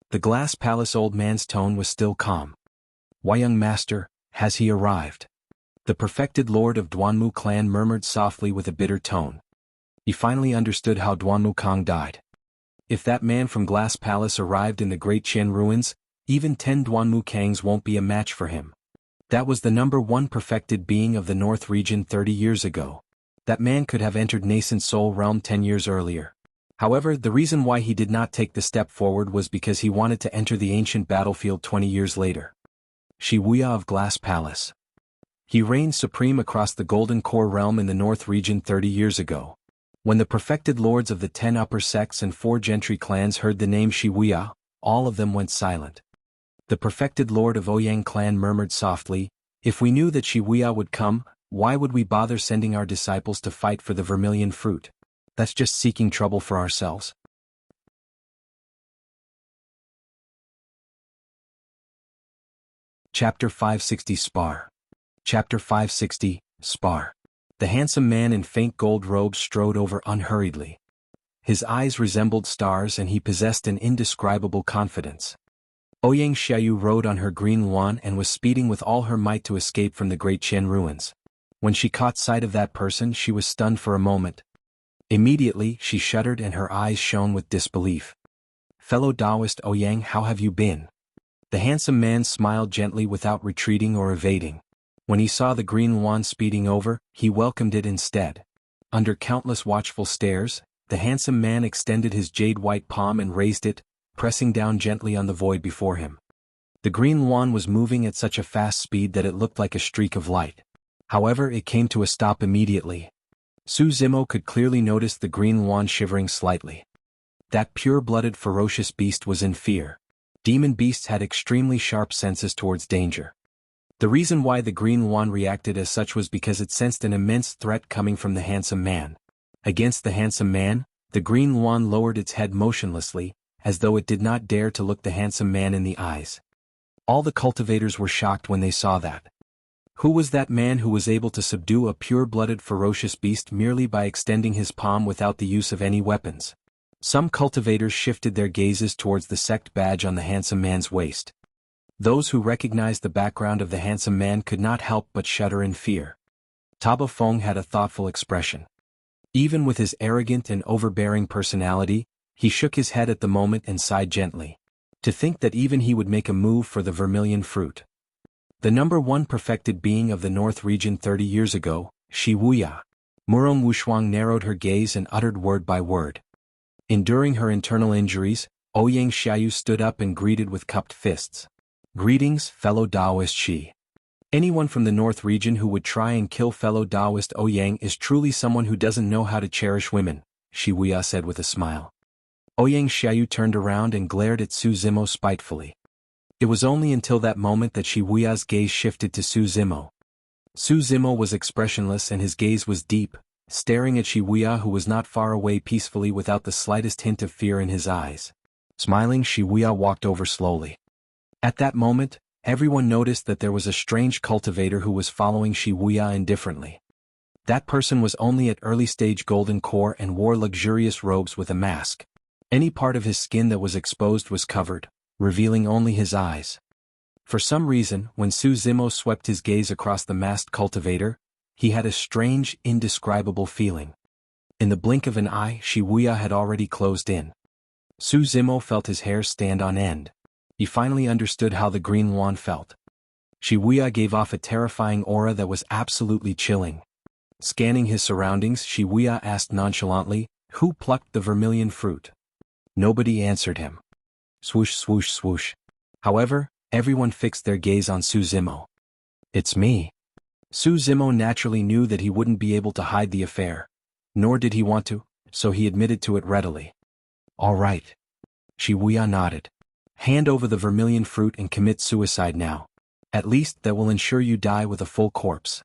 The Glass Palace old man's tone was still calm. Why, young master, has he arrived? The perfected lord of Duanmu clan murmured softly with a bitter tone. He finally understood how Duanmu Kang died. If that man from Glass Palace arrived in the Great Qian ruins, even 10 Duanmu Kangs won't be a match for him. That was the #1 perfected being of the North region 30 years ago. That man could have entered nascent soul realm 10 years earlier. However, the reason why he did not take the step forward was because he wanted to enter the ancient battlefield 20 years later. Wuya of Glass Palace. He reigned supreme across the Golden Core realm in the North region 30 years ago. When the perfected lords of the 10 upper sects and 4 gentry clans heard the name Wuya, all of them went silent. The perfected lord of Ouyang clan murmured softly, "If we knew that Wuya would come, why would we bother sending our disciples to fight for the vermilion fruit? That's just seeking trouble for ourselves." Chapter 560 Spar. Chapter 560, Spar. The handsome man in faint gold robes strode over unhurriedly. His eyes resembled stars and he possessed an indescribable confidence. Ouyang Xiaoyu rode on her green Yuan and was speeding with all her might to escape from the great Qian ruins. When she caught sight of that person she was stunned for a moment. Immediately she shuddered and her eyes shone with disbelief. "Fellow Taoist Ouyang, how have you been?" The handsome man smiled gently without retreating or evading. When he saw the green Yuan speeding over, he welcomed it instead. Under countless watchful stares, the handsome man extended his jade-white palm and raised it, pressing down gently on the void before him. The green Yuan was moving at such a fast speed that it looked like a streak of light. However, it came to a stop immediately. Zimo could clearly notice the green Yuan shivering slightly. That pure-blooded ferocious beast was in fear. Demon beasts had extremely sharp senses towards danger. The reason why the green Yuan reacted as such was because it sensed an immense threat coming from the handsome man. Against the handsome man, the green Yuan lowered its head motionlessly, as though it did not dare to look the handsome man in the eyes. All the cultivators were shocked when they saw that. Who was that man who was able to subdue a pure-blooded ferocious beast merely by extending his palm without the use of any weapons? Some cultivators shifted their gazes towards the sect badge on the handsome man's waist. Those who recognized the background of the handsome man could not help but shudder in fear. Taba Feng had a thoughtful expression. Even with his arrogant and overbearing personality, he shook his head at the moment and sighed gently. To think that even he would make a move for the vermilion fruit. The number 1 perfected being of the North region 30 years ago, Wuya. Murong Wushuang narrowed her gaze and uttered word by word. Enduring her internal injuries, Ouyang Xiaoyu stood up and greeted with cupped fists. "Greetings, fellow Taoist Shi. Anyone from the North region who would try and kill fellow Taoist Ouyang is truly someone who doesn't know how to cherish women," Wuya said with a smile. Ouyang Xiaoyu turned around and glared at Zimo spitefully. It was only until that moment that Wuya's gaze shifted to Zimo. Zimo was expressionless and his gaze was deep, staring at Wuya who was not far away peacefully without the slightest hint of fear in his eyes. Smiling, Wuya walked over slowly. At that moment, everyone noticed that there was a strange cultivator who was following Wuya indifferently. That person was only at early-stage golden core and wore luxurious robes with a mask. Any part of his skin that was exposed was covered, revealing only his eyes. For some reason, when Zimo swept his gaze across the masked cultivator, he had a strange, indescribable feeling. In the blink of an eye, Wuya had already closed in. Zimo felt his hair stand on end. He finally understood how the green Yuan felt. Wuya gave off a terrifying aura that was absolutely chilling. Scanning his surroundings, Wuya asked nonchalantly, "Who plucked the vermilion fruit?" Nobody answered him. Swoosh swoosh swoosh. However, everyone fixed their gaze on Zimo. "It's me." Zimo naturally knew that he wouldn't be able to hide the affair. Nor did he want to, so he admitted to it readily. "All right." Wuya nodded. "Hand over the vermilion fruit and commit suicide now. At least that will ensure you die with a full corpse."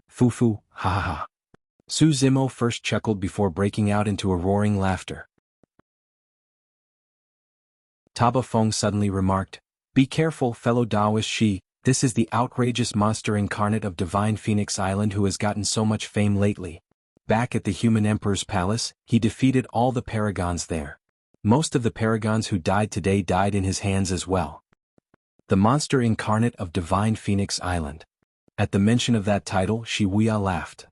"Foo-foo, ha-ha-ha." Zimo first chuckled before breaking out into a roaring laughter. Taba Feng suddenly remarked, "Be careful, fellow Taoist Shi, this is the outrageous monster incarnate of Divine Phoenix Island who has gotten so much fame lately. Back at the Human Emperor's palace, he defeated all the paragons there. Most of the paragons who died today died in his hands as well. The monster incarnate of Divine Phoenix Island." At the mention of that title, Wuya laughed.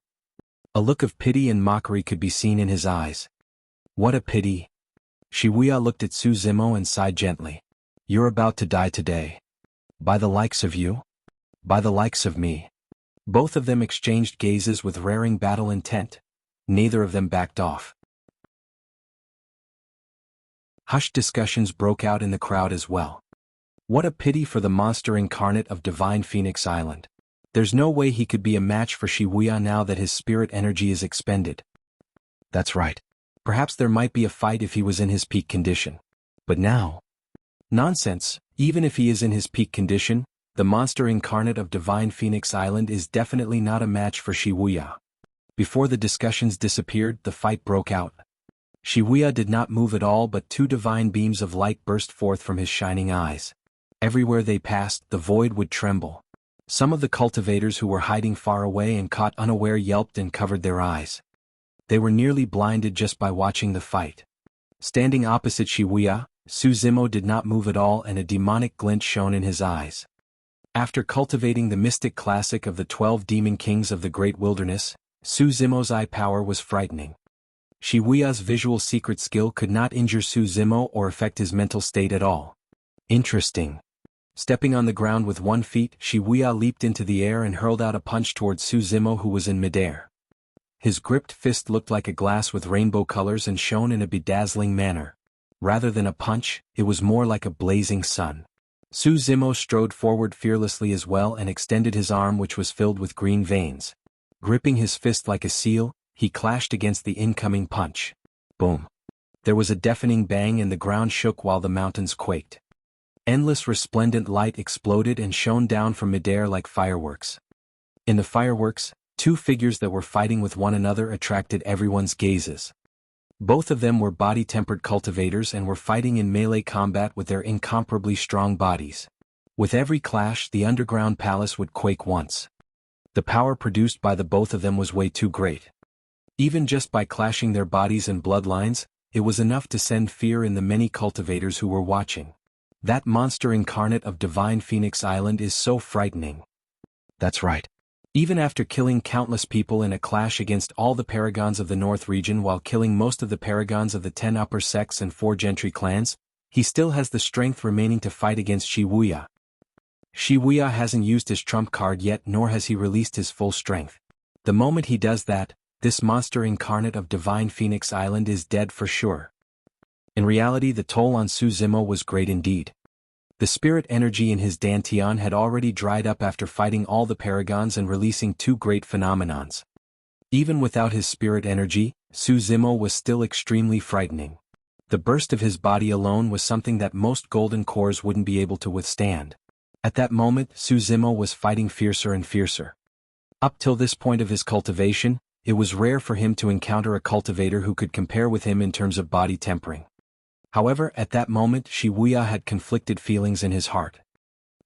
A look of pity and mockery could be seen in his eyes. "What a pity." Wuya looked at Zimo and sighed gently. "You're about to die today. By the likes of you? By the likes of me." Both of them exchanged gazes with raring battle intent. Neither of them backed off. Hushed discussions broke out in the crowd as well. What a pity for the monster incarnate of Divine Phoenix Island. There's no way he could be a match for Wuya now that his spirit energy is expended. That's right. Perhaps there might be a fight if he was in his peak condition. But now? Nonsense, even if he is in his peak condition, the monster incarnate of Divine Phoenix Island is definitely not a match for Wuya. Before the discussions disappeared, the fight broke out. Wuya did not move at all, but two divine beams of light burst forth from his shining eyes. Everywhere they passed, the void would tremble. Some of the cultivators who were hiding far away and caught unaware yelped and covered their eyes. They were nearly blinded just by watching the fight. Standing opposite Wuya, Zimo did not move at all, and a demonic glint shone in his eyes. After cultivating the mystic classic of the 12 demon kings of the great wilderness, Zimo's eye power was frightening. Wuya's visual secret skill could not injure Zimo or affect his mental state at all. Interesting. Stepping on the ground with 1 foot, Wuya leaped into the air and hurled out a punch towards Zimo, who was in midair. His gripped fist looked like a glass with rainbow colors and shone in a bedazzling manner. Rather than a punch, it was more like a blazing sun. Zimo strode forward fearlessly as well and extended his arm, which was filled with green veins. Gripping his fist like a seal, he clashed against the incoming punch. Boom. There was a deafening bang and the ground shook while the mountains quaked. Endless resplendent light exploded and shone down from midair like fireworks. In the fireworks, two figures that were fighting with one another attracted everyone's gazes. Both of them were body-tempered cultivators and were fighting in melee combat with their incomparably strong bodies. With every clash, the underground palace would quake once. The power produced by the both of them was way too great. Even just by clashing their bodies and bloodlines, it was enough to send fear in the many cultivators who were watching. That monster incarnate of Divine Phoenix Island is so frightening. That's right. Even after killing countless people in a clash against all the paragons of the North region while killing most of the paragons of the 10 upper sects and 4 gentry clans, he still has the strength remaining to fight against Wuya. Wuya hasn't used his trump card yet, nor has he released his full strength. The moment he does that, this monster incarnate of Divine Phoenix Island is dead for sure. In reality, the toll on Zimo was great indeed. The spirit energy in his dantian had already dried up after fighting all the paragons and releasing 2 great phenomenons. Even without his spirit energy, Zimo was still extremely frightening. The burst of his body alone was something that most golden cores wouldn't be able to withstand. At that moment, Zimo was fighting fiercer and fiercer. Up till this point of his cultivation, it was rare for him to encounter a cultivator who could compare with him in terms of body tempering. However, at that moment, Wuya had conflicted feelings in his heart.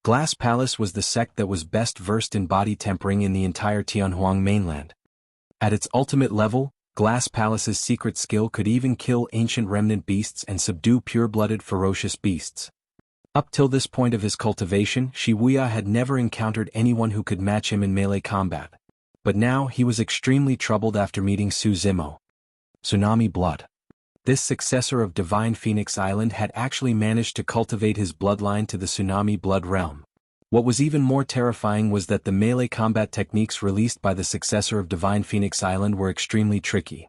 Glass Palace was the sect that was best versed in body tempering in the entire Tianhuang mainland. At its ultimate level, Glass Palace's secret skill could even kill ancient remnant beasts and subdue pure-blooded ferocious beasts. Up till this point of his cultivation, Wuya had never encountered anyone who could match him in melee combat. But now he was extremely troubled after meeting Zimo. Tsunami blood. This successor of Divine Phoenix Island had actually managed to cultivate his bloodline to the Tsunami blood realm. What was even more terrifying was that the melee combat techniques released by the successor of Divine Phoenix Island were extremely tricky.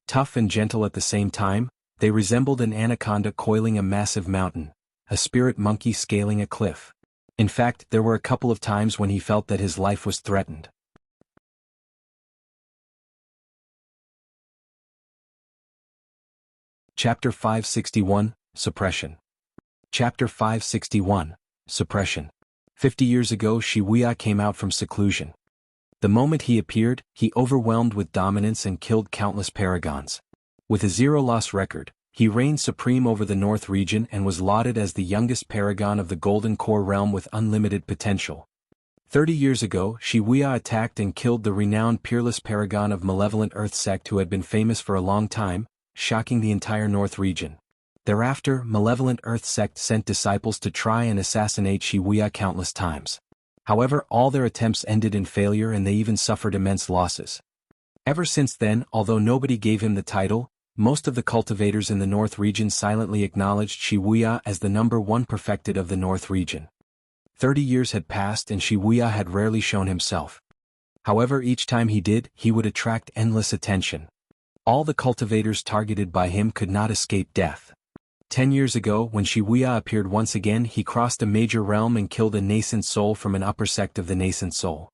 Tough and gentle at the same time, they resembled an anaconda coiling a massive mountain, a spirit monkey scaling a cliff. In fact, there were a couple of times when he felt that his life was threatened. Chapter 561, Suppression. Chapter 561, Suppression. 50 years ago, Wuya came out from seclusion. The moment he appeared, he overwhelmed with dominance and killed countless paragons. With a zero-loss record, he reigned supreme over the North region and was lauded as the youngest paragon of the Golden Core realm with unlimited potential. 30 years ago, Wuya attacked and killed the renowned peerless paragon of Malevolent Earth sect who had been famous for a long time, shocking the entire North region. Thereafter, Malevolent Earth sect sent disciples to try and assassinate Wuya countless times. However, all their attempts ended in failure and they even suffered immense losses. Ever since then, although nobody gave him the title, most of the cultivators in the North region silently acknowledged Wuya as the #1 perfected of the North region. 30 years had passed and Wuya had rarely shown himself. However, each time he did, he would attract endless attention. All the cultivators targeted by him could not escape death. 10 years ago, when Wuya appeared once again, he crossed a major realm and killed a nascent soul from an upper sect of the nascent soul.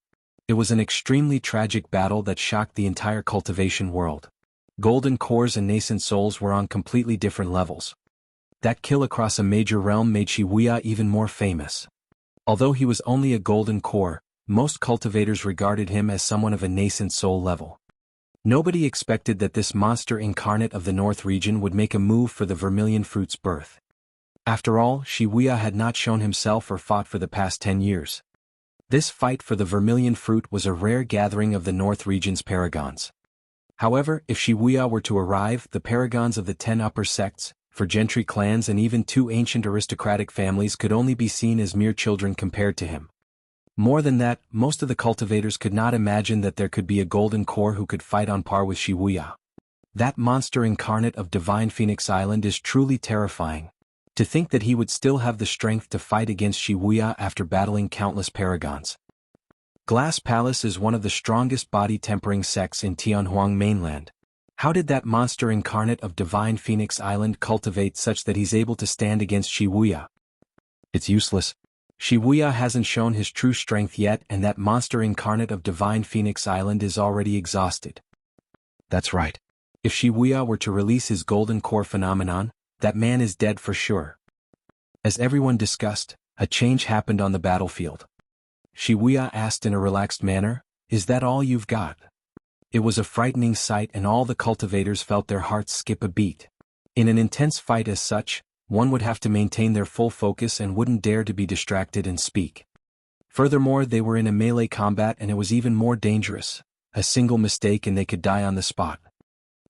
It was an extremely tragic battle that shocked the entire cultivation world. Golden cores and nascent souls were on completely different levels. That kill across a major realm made Wuya even more famous. Although he was only a golden core, most cultivators regarded him as someone of a nascent soul level. Nobody expected that this monster incarnate of the North region would make a move for the vermilion fruit's birth. After all, Wuya had not shown himself or fought for the past 10 years. This fight for the vermilion fruit was a rare gathering of the North region's paragons. However, if Wuya were to arrive, the paragons of the 10 upper sects, for gentry clans and even 2 ancient aristocratic families could only be seen as mere children compared to him. More than that, most of the cultivators could not imagine that there could be a golden core who could fight on par with Wuya. That monster incarnate of Divine Phoenix Island is truly terrifying. To think that he would still have the strength to fight against Wuya after battling countless paragons. Glass Palace is one of the strongest body-tempering sects in Tianhuang mainland. How did that monster incarnate of Divine Phoenix Island cultivate such that he's able to stand against Wuya? It's useless. Wuya hasn't shown his true strength yet, and that monster incarnate of Divine Phoenix Island is already exhausted. That's right. If Wuya were to release his golden core phenomenon, that man is dead for sure. As everyone discussed, a change happened on the battlefield. Wuya asked in a relaxed manner, "Is that all you've got?" It was a frightening sight, and all the cultivators felt their hearts skip a beat. In an intense fight as such, one would have to maintain their full focus and wouldn't dare to be distracted and speak. Furthermore, they were in a melee combat and it was even more dangerous. A single mistake and they could die on the spot.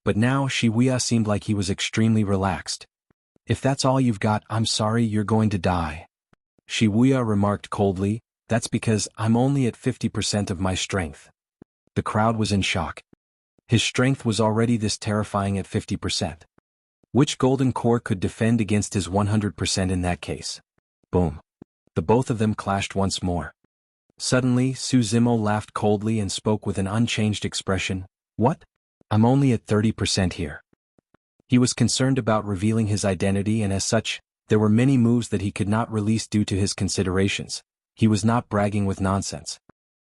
But now Wuya seemed like he was extremely relaxed. "If that's all you've got, I'm sorry, you're going to die." Wuya remarked coldly, "That's because I'm only at 50% of my strength." The crowd was in shock. His strength was already this terrifying at 50%. Which golden core could defend against his 100% in that case? Boom. The both of them clashed once more. Suddenly, Zimo laughed coldly and spoke with an unchanged expression. "What? I'm only at 30% here." He was concerned about revealing his identity, and as such, there were many moves that he could not release due to his considerations. He was not bragging with nonsense.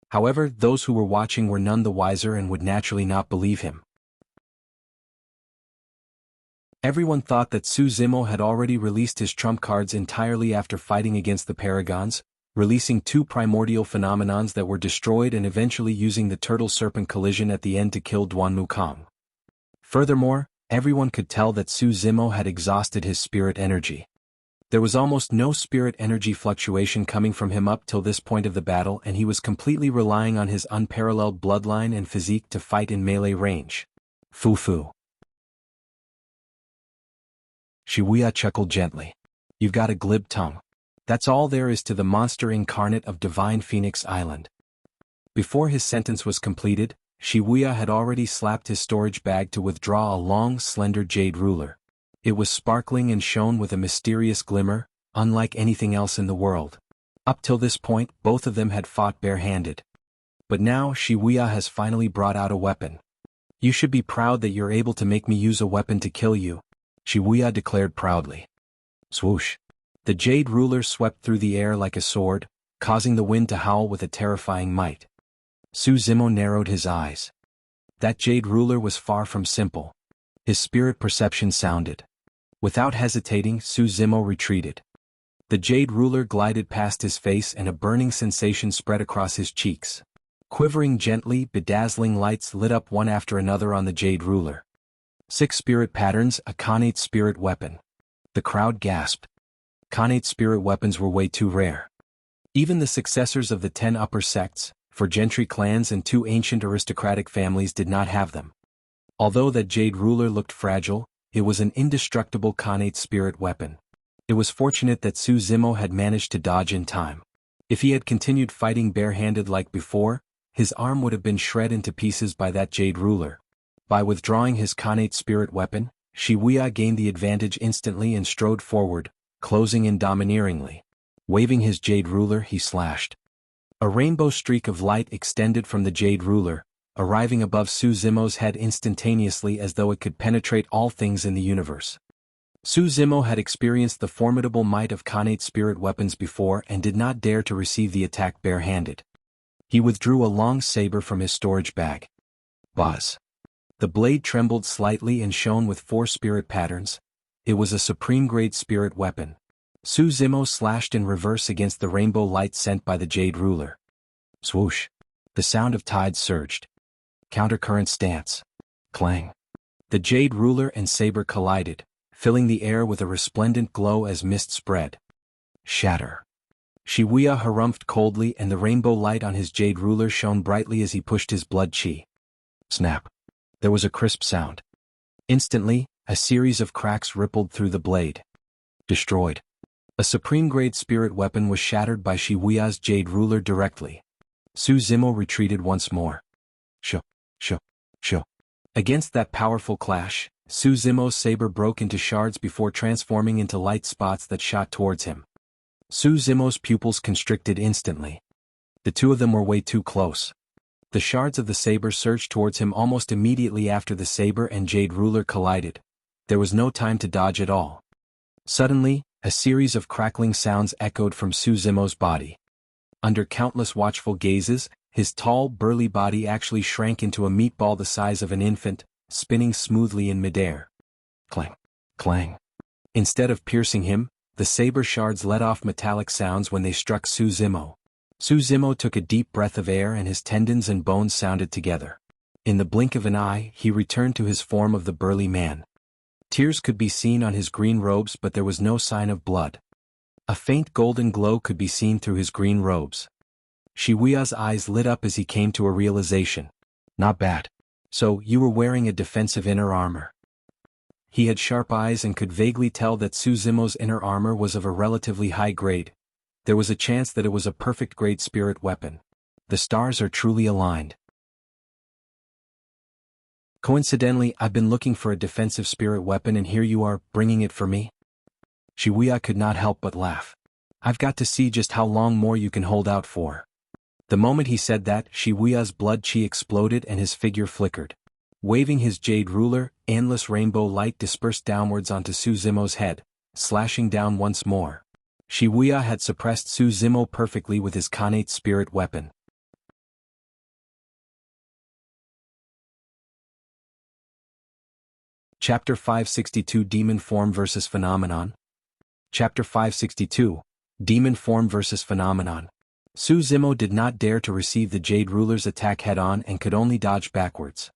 However, those who were watching were none the wiser and would naturally not believe him. Everyone thought that Zimo had already released his trump cards entirely after fighting against the paragons, releasing 2 primordial phenomenons that were destroyed and eventually using the turtle-serpent collision at the end to kill Duanmu Kong. Furthermore, everyone could tell that Zimo had exhausted his spirit energy. There was almost no spirit energy fluctuation coming from him up till this point of the battle, and he was completely relying on his unparalleled bloodline and physique to fight in melee range. Foo-foo. Wuya chuckled gently. "You've got a glib tongue. That's all there is to the monster incarnate of Divine Phoenix Island." Before his sentence was completed, Wuya had already slapped his storage bag to withdraw a long, slender jade ruler. It was sparkling and shone with a mysterious glimmer, unlike anything else in the world. Up till this point, both of them had fought bare-handed. But now Wuya has finally brought out a weapon. "You should be proud that you're able to make me use a weapon to kill you," Wuya declared proudly. Swoosh. The jade ruler swept through the air like a sword, causing the wind to howl with a terrifying might. Zimo narrowed his eyes. That jade ruler was far from simple. His spirit perception sounded. Without hesitating, Zimo retreated. The jade ruler glided past his face and a burning sensation spread across his cheeks. Quivering gently, bedazzling lights lit up one after another on the jade ruler. 6 spirit patterns, a Khanate spirit weapon. The crowd gasped. Khanate spirit weapons were way too rare. Even the successors of the 10 upper sects, for gentry clans and 2 ancient aristocratic families did not have them. Although that jade ruler looked fragile, it was an indestructible Khanate spirit weapon. It was fortunate that Zimo had managed to dodge in time. If he had continued fighting bare-handed like before, his arm would have been shred into pieces by that jade ruler. By withdrawing his Khanate spirit weapon, Wuya gained the advantage instantly and strode forward, closing in domineeringly. Waving his jade ruler, he slashed. A rainbow streak of light extended from the jade ruler, arriving above Zimo's head instantaneously as though it could penetrate all things in the universe. Zimo had experienced the formidable might of Khanate spirit weapons before and did not dare to receive the attack bare-handed. He withdrew a long saber from his storage bag. Buzz. The blade trembled slightly and shone with 4 spirit patterns. It was a supreme-grade spirit weapon. Zimo slashed in reverse against the rainbow light sent by the Jade Ruler. Swoosh. The sound of tides surged. Countercurrent stance. Clang. The Jade Ruler and saber collided, filling the air with a resplendent glow as mist spread. Shatter. Wuya harumphed coldly and the rainbow light on his Jade Ruler shone brightly as he pushed his blood chi. Snap. There was a crisp sound. Instantly, a series of cracks rippled through the blade. Destroyed. A supreme-grade spirit weapon was shattered by Wuya's Jade Ruler directly. Zimo retreated once more. Shoo. Against that powerful clash, Zimo's saber broke into shards before transforming into light spots that shot towards him. Zimo's pupils constricted instantly. The two of them were way too close. The shards of the saber surged towards him almost immediately after the saber and Jade Ruler collided. There was no time to dodge at all. Suddenly, a series of crackling sounds echoed from Zimo's body. Under countless watchful gazes, his tall, burly body actually shrank into a meatball the size of an infant, spinning smoothly in midair. Clang. Clang. Instead of piercing him, the saber shards let off metallic sounds when they struck Zimo. Zimo took a deep breath of air and his tendons and bones sounded together. In the blink of an eye, he returned to his form of the burly man. Tears could be seen on his green robes, but there was no sign of blood. A faint golden glow could be seen through his green robes. Wuya's eyes lit up as he came to a realization. Not bad. So, you were wearing a defensive inner armor. He had sharp eyes and could vaguely tell that Zimo's inner armor was of a relatively high grade. There was a chance that it was a perfect grade spirit weapon. The stars are truly aligned. Coincidentally, I've been looking for a defensive spirit weapon and here you are, bringing it for me? Wuya could not help but laugh. I've got to see just how long more you can hold out for. The moment he said that, Wuya's blood chi exploded and his figure flickered. Waving his Jade Ruler, endless rainbow light dispersed downwards onto Zimo's head, slashing down once more. Wuya had suppressed Zimo perfectly with his connate spirit weapon. Chapter 562 Demon Form vs. Phenomenon. Chapter 562 Demon Form vs. Phenomenon. Zimo did not dare to receive the Jade Ruler's attack head-on and could only dodge backwards.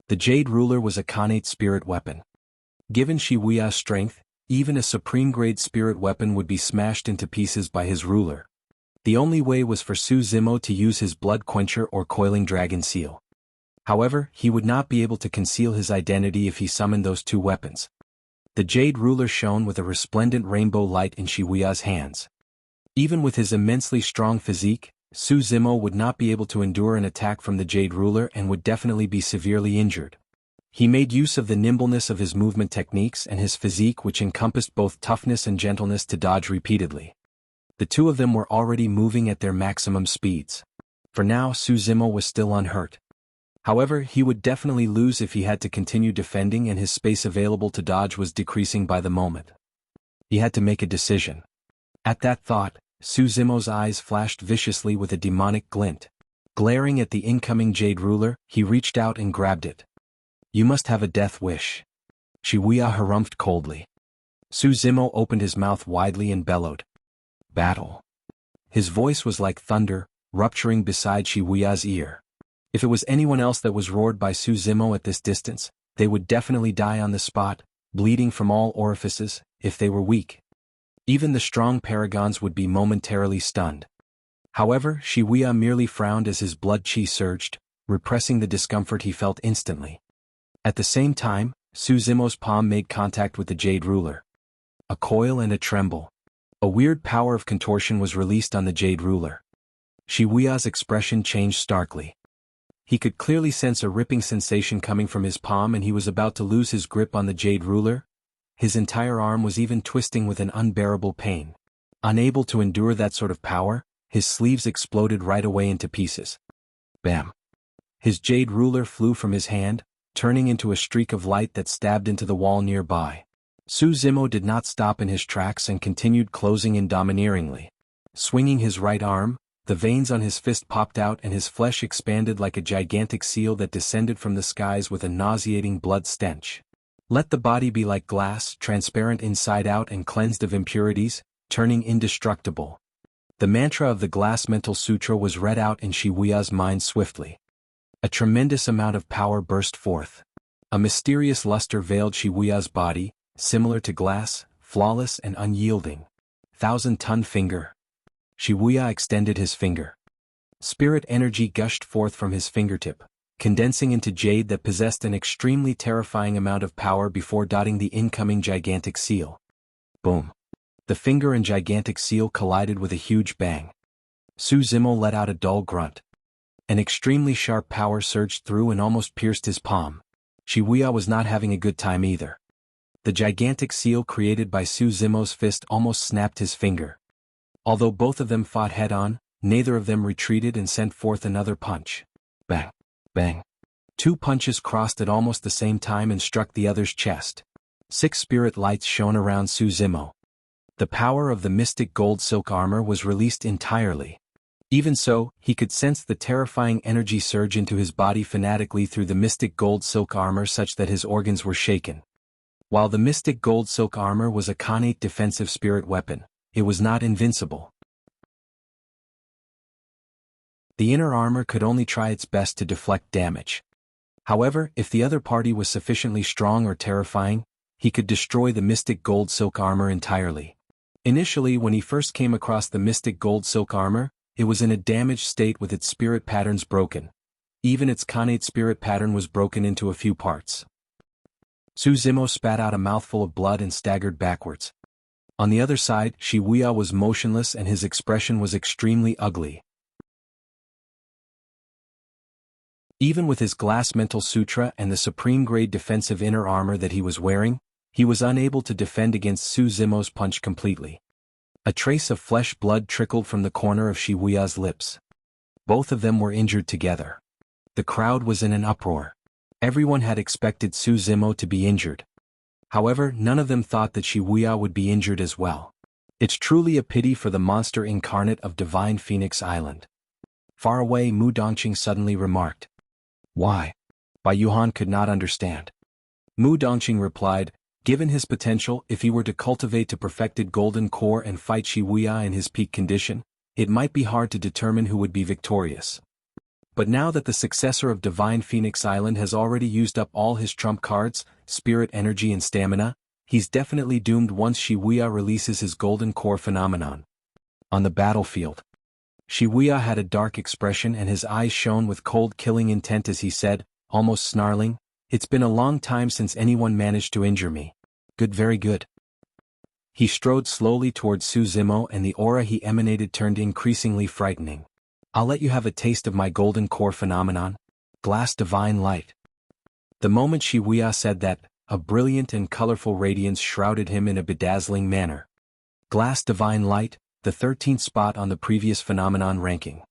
The Jade Ruler was a connate spirit weapon. Given Wuya's strength, even a supreme-grade spirit weapon would be smashed into pieces by his ruler. The only way was for Zimo to use his Blood Quencher or Coiling Dragon Seal. However, he would not be able to conceal his identity if he summoned those two weapons. The Jade Ruler shone with a resplendent rainbow light in Wuya's hands. Even with his immensely strong physique, Zimo would not be able to endure an attack from the Jade Ruler and would definitely be severely injured. He made use of the nimbleness of his movement techniques and his physique, which encompassed both toughness and gentleness, to dodge repeatedly. The two of them were already moving at their maximum speeds. For now, Zimo was still unhurt. However, he would definitely lose if he had to continue defending and his space available to dodge was decreasing by the moment. He had to make a decision. At that thought, Zimo's eyes flashed viciously with a demonic glint. Glaring at the incoming Jade Ruler, he reached out and grabbed it. You must have a death wish. Wuya harumphed coldly. Zimo opened his mouth widely and bellowed. Battle. His voice was like thunder, rupturing beside Wuya's ear. If it was anyone else that was roared by Zimo at this distance, they would definitely die on the spot, bleeding from all orifices, if they were weak. Even the strong paragons would be momentarily stunned. However, Wuya merely frowned as his blood chi surged, repressing the discomfort he felt instantly. At the same time, Zimo's palm made contact with the Jade Ruler. A coil and a tremble. A weird power of contortion was released on the Jade Ruler. Wuya's expression changed starkly. He could clearly sense a ripping sensation coming from his palm and he was about to lose his grip on the Jade Ruler. His entire arm was even twisting with an unbearable pain. Unable to endure that sort of power, his sleeves exploded right away into pieces. Bam! His Jade Ruler flew from his hand, turning into a streak of light that stabbed into the wall nearby. Zimo did not stop in his tracks and continued closing in domineeringly. Swinging his right arm, The veins on his fist popped out and his flesh expanded like a gigantic seal that descended from the skies with a nauseating blood stench. Let the body be like glass, transparent inside out and cleansed of impurities, turning indestructible. The mantra of the glass mental sutra was read out in Wuya's mind swiftly. A tremendous amount of power burst forth. A mysterious luster veiled Wuya's body, similar to glass, flawless and unyielding. 1,000-ton finger. Wuya extended his finger. Spirit energy gushed forth from his fingertip, condensing into jade that possessed an extremely terrifying amount of power before dotting the incoming gigantic seal. Boom. The finger and gigantic seal collided with a huge bang. Zimo let out a dull grunt. An extremely sharp power surged through and almost pierced his palm. Wuya was not having a good time either. The gigantic seal created by Zimo's fist almost snapped his finger. Although both of them fought head-on, neither of them retreated and sent forth another punch. Bang! Bang! 2 punches crossed at almost the same time and struck the other's chest. 6 spirit lights shone around Zimo. The power of the mystic gold silk armor was released entirely. Even so, he could sense the terrifying energy surge into his body fanatically through the mystic gold silk armor such that his organs were shaken. While the mystic gold silk armor was a connate defensive spirit weapon, it was not invincible. The inner armor could only try its best to deflect damage. However, if the other party was sufficiently strong or terrifying, he could destroy the mystic gold silk armor entirely. Initially, when he first came across the mystic gold silk armor, it was in a damaged state with its spirit patterns broken. Even its connate spirit pattern was broken into a few parts. Zimo spat out a mouthful of blood and staggered backwards. On the other side, Wuya was motionless and his expression was extremely ugly. Even with his glass mental sutra and the supreme-grade defensive inner armor that he was wearing, he was unable to defend against Zimo's punch completely. A trace of flesh blood trickled from the corner of Wuya's lips. Both of them were injured together. The crowd was in an uproar. Everyone had expected Zimo to be injured. However, none of them thought that Wuya would be injured as well. It's truly a pity for the monster incarnate of Divine Phoenix Island. Far away, Mu Dongqing suddenly remarked. Why? Bai Yuhan could not understand. Mu Dongqing replied, given his potential, if he were to cultivate to perfected golden core and fight Wuya in his peak condition, it might be hard to determine who would be victorious. But now that the successor of Divine Phoenix Island has already used up all his trump cards, spirit energy and stamina, he's definitely doomed once Wuya releases his golden core phenomenon. On the battlefield, Wuya had a dark expression and his eyes shone with cold killing intent as he said, almost snarling, it's been a long time since anyone managed to injure me. Good, very good. He strode slowly towards Zimo and the aura he emanated turned increasingly frightening. I'll let you have a taste of my golden core phenomenon. Glass divine light. The moment Wuya said that, a brilliant and colorful radiance shrouded him in a bedazzling manner. Glass divine light, the 13th spot on the previous phenomenon ranking.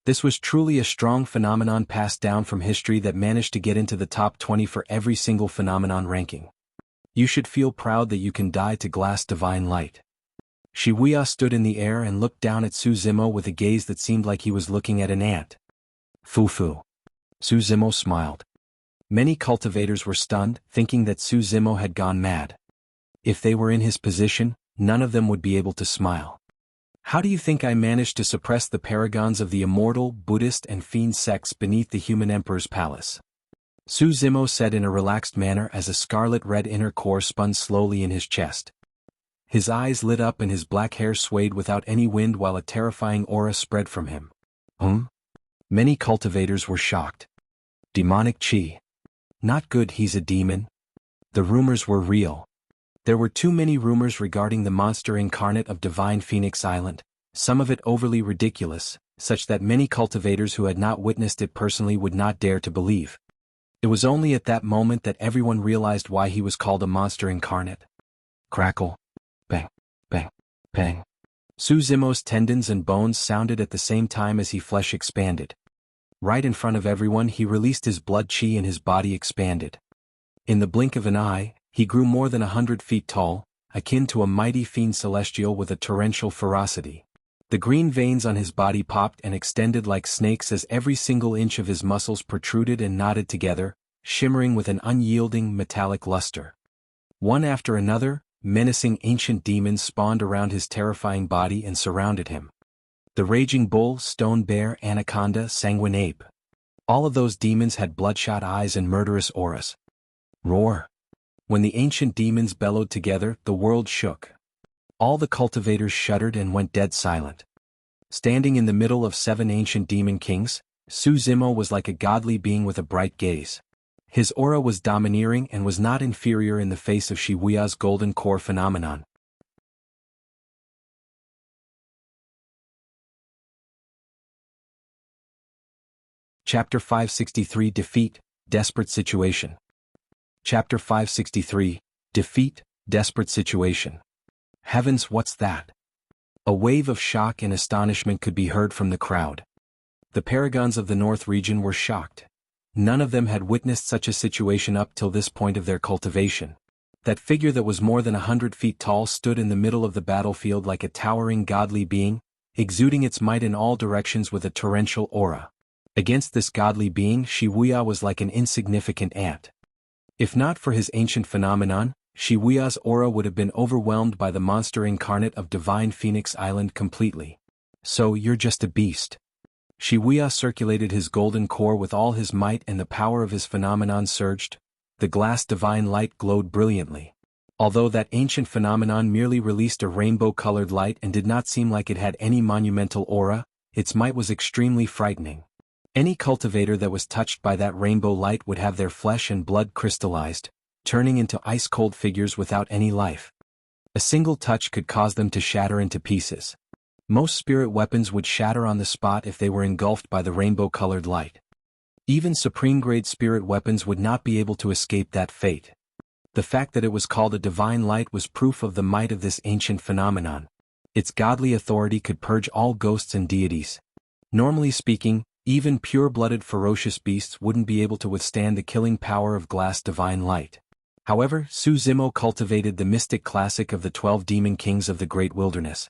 This was truly a strong phenomenon passed down from history that managed to get into the top 20 for every single phenomenon ranking. You should feel proud that you can die to glass divine light. Wuya stood in the air and looked down at Zimo with a gaze that seemed like he was looking at an ant. Fu. Zimo smiled. Many cultivators were stunned, thinking that Zimo had gone mad. If they were in his position, none of them would be able to smile. How do you think I managed to suppress the paragons of the immortal, Buddhist and fiend sects beneath the human emperor's palace? Zimo said in a relaxed manner as a scarlet-red inner core spun slowly in his chest. His eyes lit up and his black hair swayed without any wind while a terrifying aura spread from him. Many cultivators were shocked. Demonic chi. Not good, he's a demon. The rumors were real. There were too many rumors regarding the monster incarnate of Divine Phoenix Island, some of it overly ridiculous, such that many cultivators who had not witnessed it personally would not dare to believe. It was only at that moment that everyone realized why he was called a monster incarnate. Crackle. Bang. Bang. Bang. Zimo's tendons and bones sounded at the same time as his flesh expanded. Right in front of everyone he released his blood chi and his body expanded. In the blink of an eye, he grew more than 100 feet tall, akin to a mighty fiend celestial with a torrential ferocity. The green veins on his body popped and extended like snakes as every single inch of his muscles protruded and knotted together, shimmering with an unyielding metallic luster. One after another, menacing ancient demons spawned around his terrifying body and surrounded him. The raging bull, stone bear, anaconda, sanguine ape. All of those demons had bloodshot eyes and murderous auras. Roar! When the ancient demons bellowed together, the world shook. All the cultivators shuddered and went dead silent. Standing in the middle of 7 ancient demon kings, Zimo was like a godly being with a bright gaze. His aura was domineering and was not inferior in the face of Wuya's golden core phenomenon. Chapter 563 Defeat, Desperate Situation. Chapter 563 Defeat, Desperate Situation. Heavens, what's that? A wave of shock and astonishment could be heard from the crowd. The paragons of the North region were shocked. None of them had witnessed such a situation up till this point of their cultivation. That figure that was more than 100 feet tall stood in the middle of the battlefield like a towering godly being, exuding its might in all directions with a torrential aura. Against this godly being, Wuya was like an insignificant ant. If not for his ancient phenomenon, Wuya's aura would have been overwhelmed by the monster incarnate of Divine Phoenix Island completely. So you're just a beast. Wuya circulated his golden core with all his might and the power of his phenomenon surged. The glass divine light glowed brilliantly. Although that ancient phenomenon merely released a rainbow-colored light and did not seem like it had any monumental aura, its might was extremely frightening. Any cultivator that was touched by that rainbow light would have their flesh and blood crystallized, turning into ice-cold figures without any life. A single touch could cause them to shatter into pieces. Most spirit weapons would shatter on the spot if they were engulfed by the rainbow-colored light. Even supreme-grade spirit weapons would not be able to escape that fate. The fact that it was called a divine light was proof of the might of this ancient phenomenon. Its godly authority could purge all ghosts and deities. Normally speaking, even pure-blooded ferocious beasts wouldn't be able to withstand the killing power of glass divine light. However, Zimo cultivated the mystic classic of the 12 demon kings of the great wilderness.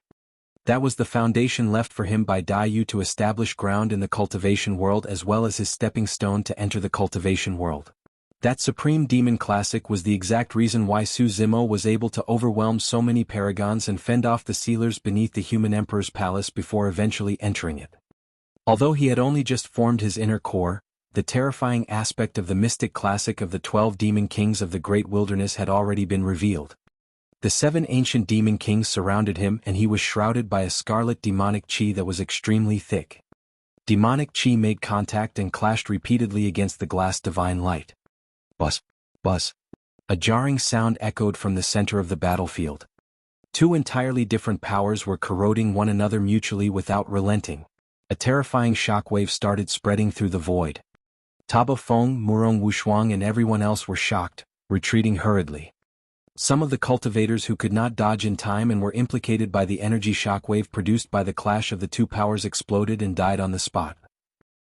That was the foundation left for him by Dugu to establish ground in the cultivation world as well as his stepping stone to enter the cultivation world. That supreme demon classic was the exact reason why Zimo was able to overwhelm so many paragons and fend off the sealers beneath the human emperor's palace before eventually entering it. Although he had only just formed his inner core, the terrifying aspect of the mystic classic of the 12 demon kings of the great wilderness had already been revealed. The 7 ancient demon kings surrounded him and he was shrouded by a scarlet demonic chi that was extremely thick. Demonic chi made contact and clashed repeatedly against the glass divine light. Buzz, buzz. A jarring sound echoed from the center of the battlefield. 2 entirely different powers were corroding one another mutually without relenting. A terrifying shockwave started spreading through the void. Taba Feng, Murong Wushuang and everyone else were shocked, retreating hurriedly. Some of the cultivators who could not dodge in time and were implicated by the energy shockwave produced by the clash of the 2 powers exploded and died on the spot.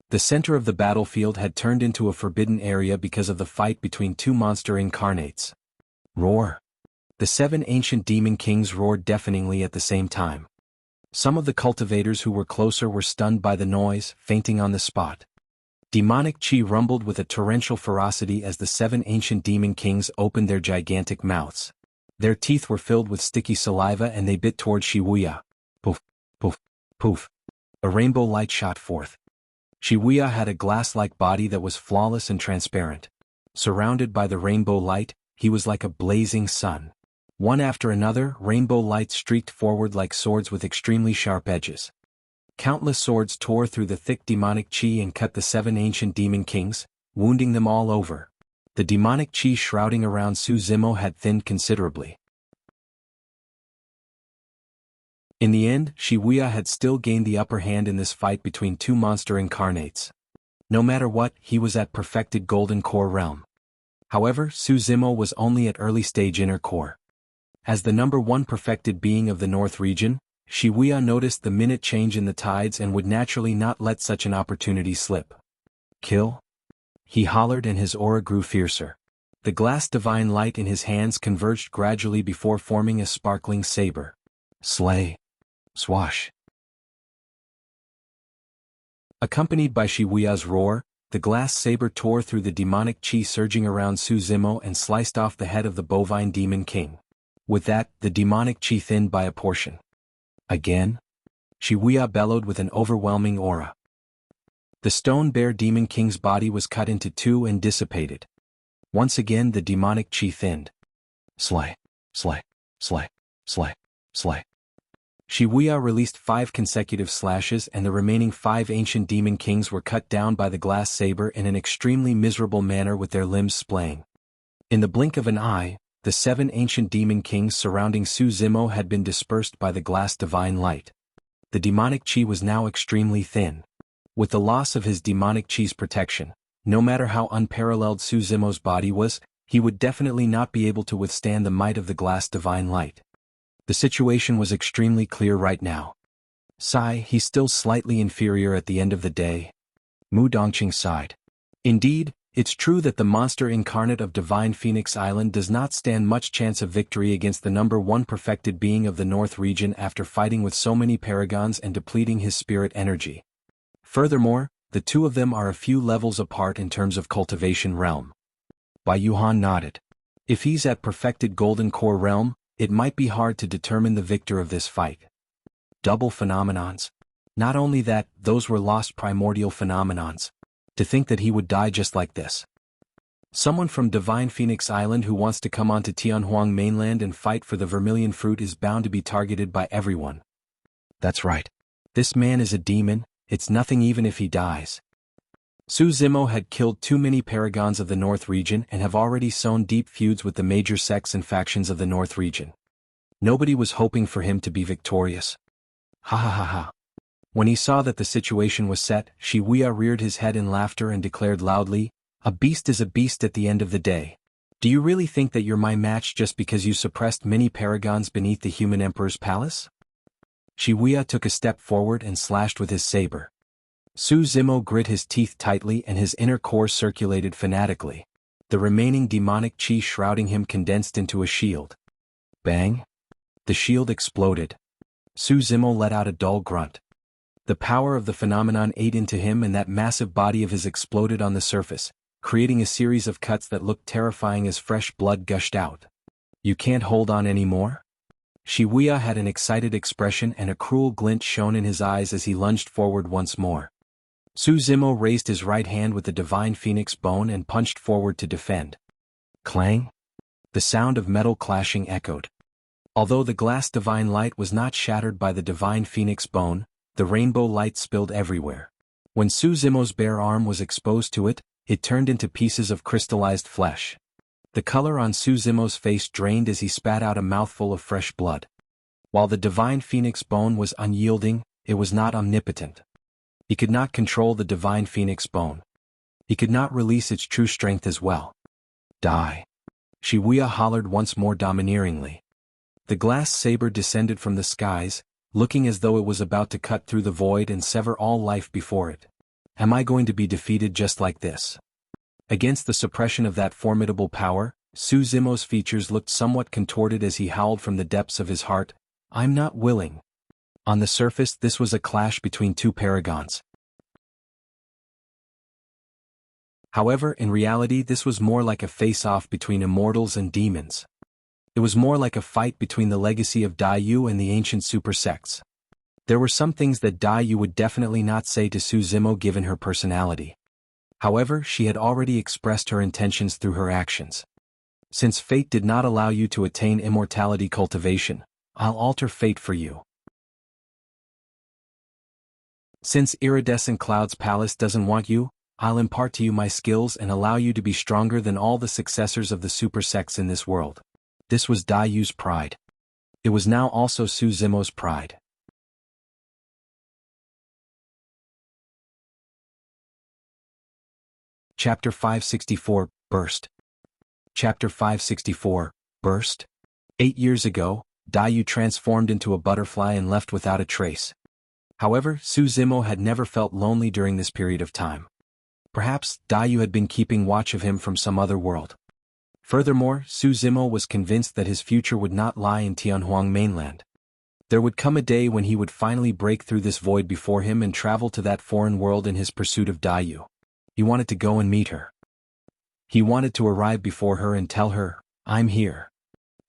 The center of the battlefield had turned into a forbidden area because of the fight between 2 monster incarnates. Roar! The 7 ancient demon kings roared deafeningly at the same time. Some of the cultivators who were closer were stunned by the noise, fainting on the spot. Demonic chi rumbled with a torrential ferocity as the 7 ancient demon kings opened their gigantic mouths. Their teeth were filled with sticky saliva and they bit toward Wuya. Poof, poof, poof. A rainbow light shot forth. Wuya had a glass-like body that was flawless and transparent. Surrounded by the rainbow light, he was like a blazing sun. One after another, rainbow lights streaked forward like swords with extremely sharp edges. Countless swords tore through the thick demonic chi and cut the 7 ancient demon kings, wounding them all over. The demonic chi shrouding around Zimo had thinned considerably. In the end, Wuya had still gained the upper hand in this fight between 2 monster incarnates. No matter what, he was at perfected golden core realm. However, Zimo was only at early stage inner core. As the number 1 perfected being of the North region, Wuya noticed the minute change in the tides and would naturally not let such an opportunity slip. Kill? He hollered and his aura grew fiercer. The glass divine light in his hands converged gradually before forming a sparkling saber. Slay. Swash. Accompanied by Wuya's roar, the glass saber tore through the demonic chi surging around Zimo and sliced off the head of the bovine demon king. With that, the demonic chi thinned by a portion. Again? Wuya bellowed with an overwhelming aura. The stone bear demon king's body was cut into two and dissipated. Once again the demonic chi thinned. Slay, slay, slay, slay, slay. Wuya released 5 consecutive slashes and the remaining 5 ancient demon kings were cut down by the glass saber in an extremely miserable manner with their limbs splaying. In the blink of an eye, the 7 ancient demon kings surrounding Zimo had been dispersed by the glass divine light. The demonic chi was now extremely thin. With the loss of his demonic chi's protection, no matter how unparalleled Zimo's body was, he would definitely not be able to withstand the might of the glass divine light. The situation was extremely clear right now. Sigh, he's still slightly inferior at the end of the day. Mu Dongqing sighed. Indeed, it's true that the monster incarnate of Divine Phoenix Island does not stand much chance of victory against the number 1 perfected being of the North region after fighting with so many paragons and depleting his spirit energy. Furthermore, the two of them are a few levels apart in terms of cultivation realm. Bai Yuhan nodded. If he's at perfected golden core realm, it might be hard to determine the victor of this fight. Double phenomenons. Not only that, those were lost primordial phenomenons. To think that he would die just like this. Someone from Divine Phoenix Island who wants to come onto Tianhuang mainland and fight for the vermilion fruit is bound to be targeted by everyone. That's right. This man is a demon, it's nothing even if he dies. Zimo had killed too many paragons of the North region and have already sown deep feuds with the major sects and factions of the North region. Nobody was hoping for him to be victorious. Ha ha ha ha. When he saw that the situation was set, Wuya reared his head in laughter and declared loudly, "A beast is a beast at the end of the day. Do you really think that you're my match just because you suppressed many paragons beneath the human emperor's palace?" Wuya took a step forward and slashed with his saber. Zimo grit his teeth tightly and his inner core circulated fanatically. The remaining demonic chi shrouding him condensed into a shield. Bang! The shield exploded. Zimo let out a dull grunt. The power of the phenomenon ate into him and that massive body of his exploded on the surface, creating a series of cuts that looked terrifying as fresh blood gushed out. You can't hold on anymore? Wuya had an excited expression and a cruel glint shone in his eyes as he lunged forward once more. Zimo raised his right hand with the divine phoenix bone and punched forward to defend. Clang! The sound of metal clashing echoed. Although the glass divine light was not shattered by the divine phoenix bone, the rainbow light spilled everywhere. When Zimo's bare arm was exposed to it, it turned into pieces of crystallized flesh. The color on Zimo's face drained as he spat out a mouthful of fresh blood. While the divine phoenix bone was unyielding, it was not omnipotent. He could not control the divine phoenix bone. He could not release its true strength as well. Die! Wuya hollered once more domineeringly. The glass saber descended from the skies, looking as though it was about to cut through the void and sever all life before it. Am I going to be defeated just like this? Against the suppression of that formidable power, Zimo's features looked somewhat contorted as he howled from the depths of his heart, "I'm not willing." On the surface, this was a clash between two paragons. However, in reality this was more like a face-off between immortals and demons. It was more like a fight between the legacy of Dayu and the ancient super sects. There were some things that Dayu would definitely not say to Zimo given her personality. However, she had already expressed her intentions through her actions. Since fate did not allow you to attain immortality cultivation, I'll alter fate for you. Since Iridescent Cloud's palace doesn't want you, I'll impart to you my skills and allow you to be stronger than all the successors of the super sects in this world. This was Dayu's pride. It was now also Zimo's pride. Chapter 564, Burst. Chapter 564, Burst. 8 years ago, Dayu transformed into a butterfly and left without a trace. However, Zimo had never felt lonely during this period of time. Perhaps, Dayu had been keeping watch of him from some other world. Furthermore, Zimo was convinced that his future would not lie in Tianhuang mainland. There would come a day when he would finally break through this void before him and travel to that foreign world in his pursuit of Dayu. He wanted to go and meet her. He wanted to arrive before her and tell her, "I'm here."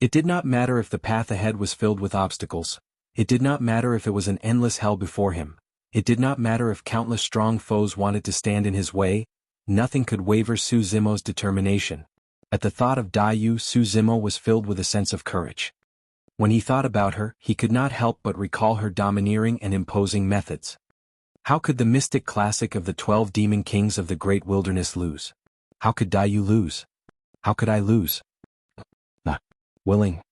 It did not matter if the path ahead was filled with obstacles. It did not matter if it was an endless hell before him. It did not matter if countless strong foes wanted to stand in his way. Nothing could waver Su Zimo's determination. At the thought of Dayu, Su Zimo was filled with a sense of courage. When he thought about her, he could not help but recall her domineering and imposing methods. How could the mystic classic of the 12 demon kings of the great wilderness lose? How could Dayu lose? How could I lose? Not willing.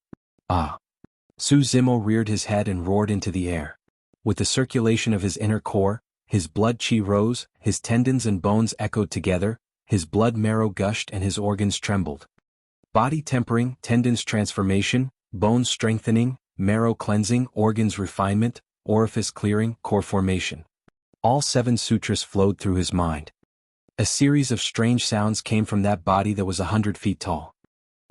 Su Zimo reared his head and roared into the air. With the circulation of his inner core, his blood chi rose, his tendons and bones echoed together, his blood marrow gushed and his organs trembled. Body tempering, tendons transformation, bones strengthening, marrow cleansing, organs refinement, orifice clearing, core formation. All 7 sutras flowed through his mind. A series of strange sounds came from that body that was 100 feet tall.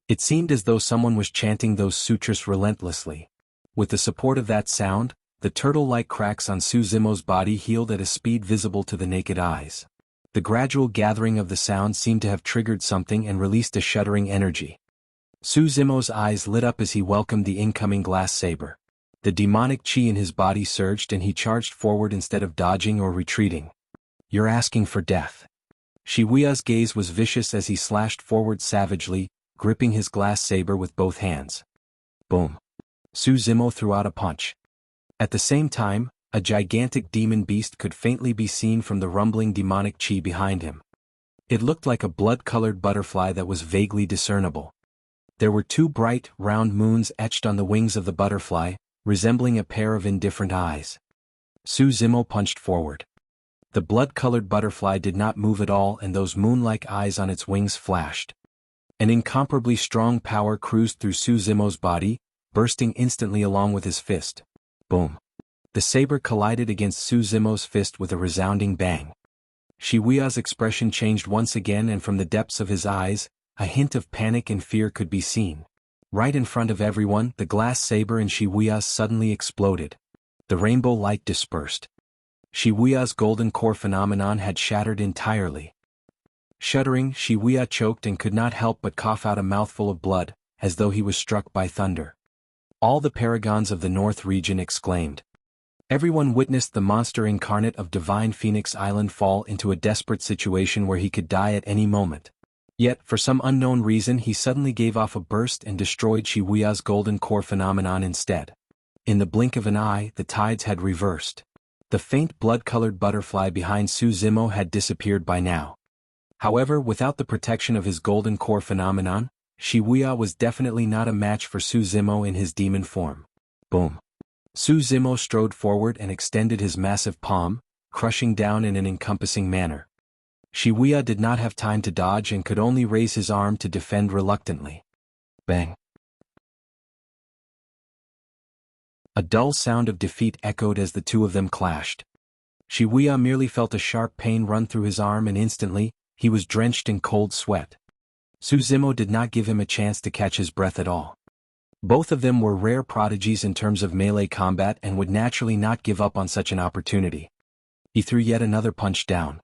It seemed as though someone was chanting those sutras relentlessly. With the support of that sound, the turtle-like cracks on Su Zimo's body healed at a speed visible to the naked eyes. The gradual gathering of the sound seemed to have triggered something and released a shuddering energy. Su Zimo's eyes lit up as he welcomed the incoming glass saber. The demonic chi in his body surged and he charged forward instead of dodging or retreating. "You're asking for death." Wuya's gaze was vicious as he slashed forward savagely, gripping his glass saber with both hands. Boom. Su Zimo threw out a punch. At the same time, a gigantic demon beast could faintly be seen from the rumbling demonic chi behind him. It looked like a blood-colored butterfly that was vaguely discernible. There were 2 bright, round moons etched on the wings of the butterfly, resembling a pair of indifferent eyes. Su Zimo punched forward. The blood-colored butterfly did not move at all and those moon-like eyes on its wings flashed. An incomparably strong power cruised through Su Zimo's body, bursting instantly along with his fist. Boom. The saber collided against Su Zimo's fist with a resounding bang. Wuya's expression changed once again and from the depths of his eyes, a hint of panic and fear could be seen. Right in front of everyone, the glass saber in Wuya suddenly exploded. The rainbow light dispersed. Wuya's golden core phenomenon had shattered entirely. Shuddering, Wuya choked and could not help but cough out a mouthful of blood, as though he was struck by thunder. All the paragons of the North region exclaimed. Everyone witnessed the monster incarnate of Divine Phoenix Island fall into a desperate situation where he could die at any moment. Yet, for some unknown reason he suddenly gave off a burst and destroyed Wuya's golden core phenomenon instead. In the blink of an eye, the tides had reversed. The faint blood-colored butterfly behind Su Zimo had disappeared by now. However, without the protection of his golden core phenomenon, Wuya was definitely not a match for Su Zimo in his demon form. Boom. Su Zimo strode forward and extended his massive palm, crushing down in an encompassing manner. Wuya did not have time to dodge and could only raise his arm to defend reluctantly. Bang. A dull sound of defeat echoed as the 2 of them clashed. Wuya merely felt a sharp pain run through his arm and instantly, he was drenched in cold sweat. Su Zimo did not give him a chance to catch his breath at all. Both of them were rare prodigies in terms of melee combat and would naturally not give up on such an opportunity. He threw yet another punch down.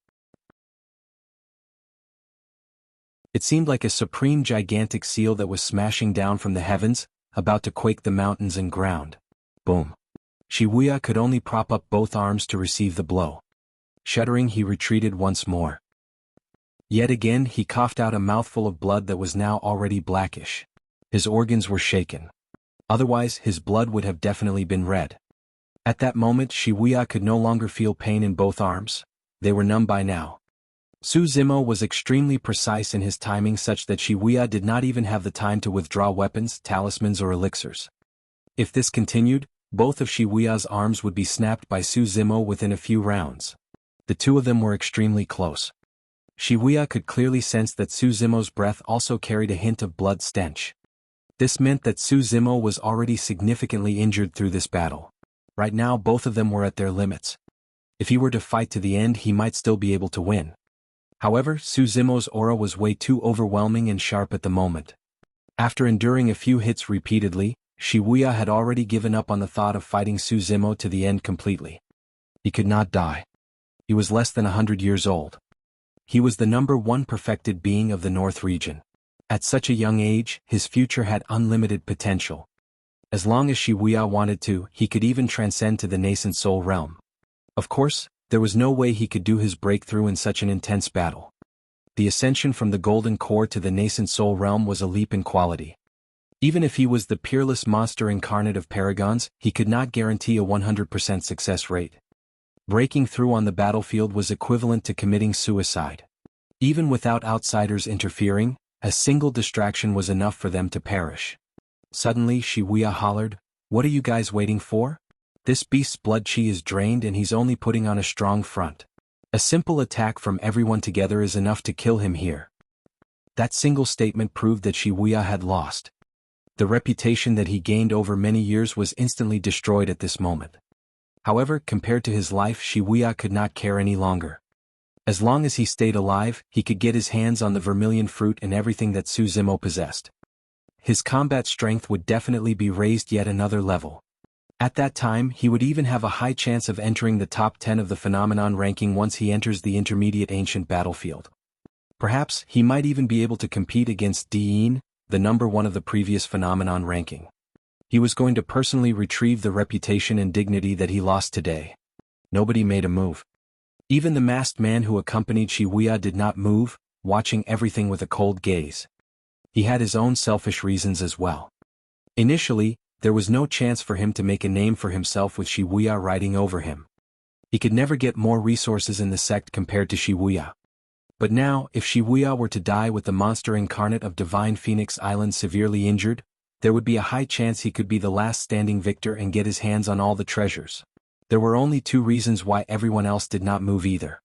It seemed like a supreme gigantic seal that was smashing down from the heavens, about to quake the mountains and ground. Boom. Wuya could only prop up both arms to receive the blow. Shuddering, he retreated once more. Yet again he coughed out a mouthful of blood that was now already blackish. His organs were shaken. Otherwise his blood would have definitely been red. At that moment Wuya could no longer feel pain in both arms. They were numb by now. Su Zimo was extremely precise in his timing such that Wuya did not even have the time to withdraw weapons, talismans or elixirs. If this continued, both of Wuya's arms would be snapped by Su Zimo within a few rounds. The 2 of them were extremely close. Wuya could clearly sense that Su Zimo's breath also carried a hint of blood stench. This meant that Su Zimo was already significantly injured through this battle. Right now both of them were at their limits. If he were to fight to the end he might still be able to win. However, Su Zimo's aura was way too overwhelming and sharp at the moment. After enduring a few hits repeatedly, Wuya had already given up on the thought of fighting Zimo to the end completely. He could not die. He was less than 100 years old. He was the #1 perfected being of the North region. At such a young age, his future had unlimited potential. As long as Wuya wanted to, he could even transcend to the Nascent Soul realm. Of course, there was no way he could do his breakthrough in such an intense battle. The ascension from the Golden Core to the Nascent Soul realm was a leap in quality. Even if he was the peerless monster incarnate of paragons, he could not guarantee a 100% success rate. Breaking through on the battlefield was equivalent to committing suicide. Even without outsiders interfering, a single distraction was enough for them to perish. Suddenly Wuya hollered, "What are you guys waiting for? This beast's blood chi is drained and he's only putting on a strong front. A simple attack from everyone together is enough to kill him here." That single statement proved that Wuya had lost. The reputation that he gained over many years was instantly destroyed at this moment. However, compared to his life, Wuya could not care any longer. As long as he stayed alive, he could get his hands on the vermilion fruit and everything that Zimo possessed. His combat strength would definitely be raised yet another level. At that time, he would even have a high chance of entering the top 10 of the phenomenon ranking once he enters the intermediate ancient battlefield. Perhaps, he might even be able to compete against Jian, the #1 of the previous phenomenon ranking. He was going to personally retrieve the reputation and dignity that he lost today. Nobody made a move. Even the masked man who accompanied Wuya did not move, watching everything with a cold gaze. He had his own selfish reasons as well. Initially, there was no chance for him to make a name for himself with Wuya riding over him. He could never get more resources in the sect compared to Wuya. But now, if Wuya were to die with the monster incarnate of Divine Phoenix Island severely injured, there would be a high chance he could be the last standing victor and get his hands on all the treasures. There were only 2 reasons why everyone else did not move either.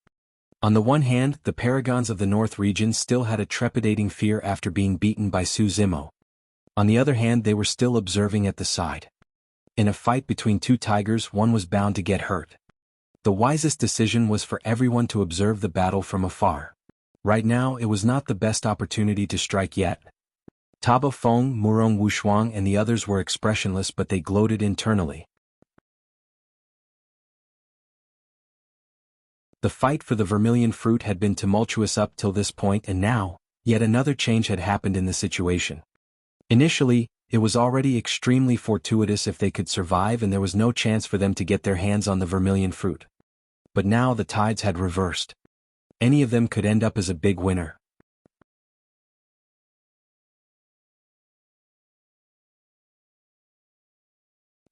On the one hand, the paragons of the North region still had a trepidating fear after being beaten by Zimo. On the other hand, they were still observing at the side. In a fight between 2 tigers, one was bound to get hurt. The wisest decision was for everyone to observe the battle from afar. Right now, it was not the best opportunity to strike yet. Taba Feng, Murong Wushuang and the others were expressionless, but they gloated internally. The fight for the vermilion fruit had been tumultuous up till this point, and now, yet another change had happened in the situation. Initially, it was already extremely fortuitous if they could survive, and there was no chance for them to get their hands on the vermilion fruit. But now the tides had reversed. Any of them could end up as a big winner.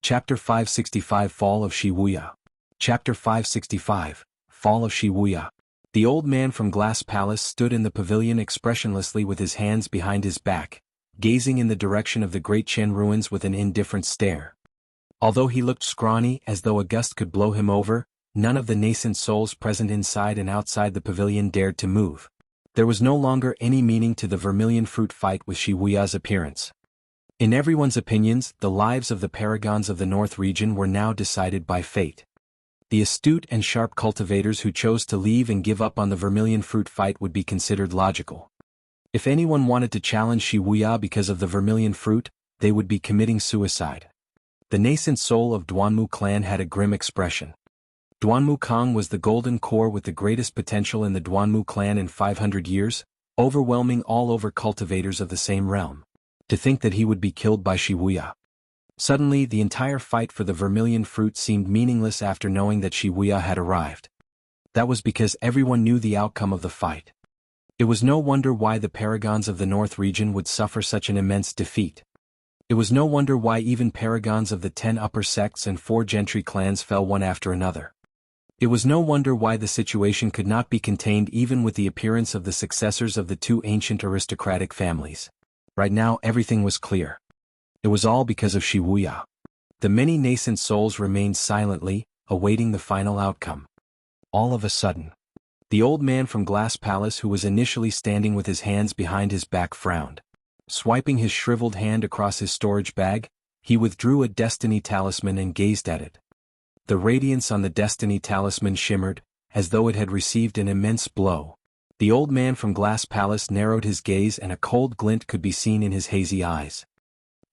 Chapter 565 Fall of Wuya. Chapter 565 Fall of Wuya. The old man from Glass Palace stood in the pavilion expressionlessly with his hands behind his back, gazing in the direction of the Great Chen ruins with an indifferent stare. Although he looked scrawny as though a gust could blow him over, none of the nascent souls present inside and outside the pavilion dared to move. There was no longer any meaning to the vermilion fruit fight with Wuya's appearance. In everyone's opinions, the lives of the paragons of the North region were now decided by fate. The astute and sharp cultivators who chose to leave and give up on the vermilion fruit fight would be considered logical. If anyone wanted to challenge Wuya because of the vermilion fruit, they would be committing suicide. The nascent soul of Duanmu clan had a grim expression. Duanmu Kong was the golden core with the greatest potential in the Duanmu clan in 500 years, overwhelming all over cultivators of the same realm. To think that he would be killed by Wuya. Suddenly, the entire fight for the vermilion fruit seemed meaningless after knowing that Wuya had arrived. That was because everyone knew the outcome of the fight. It was no wonder why the paragons of the North region would suffer such an immense defeat. It was no wonder why even paragons of the 10 upper sects and 4 gentry clans fell one after another. It was no wonder why the situation could not be contained even with the appearance of the successors of the 2 ancient aristocratic families. Right now everything was clear. It was all because of Wuya. The many nascent souls remained silently, awaiting the final outcome. All of a sudden, the old man from Glass Palace, who was initially standing with his hands behind his back, frowned. Swiping his shriveled hand across his storage bag, he withdrew a destiny talisman and gazed at it. The radiance on the destiny talisman shimmered, as though it had received an immense blow. The old man from Glass Palace narrowed his gaze and a cold glint could be seen in his hazy eyes.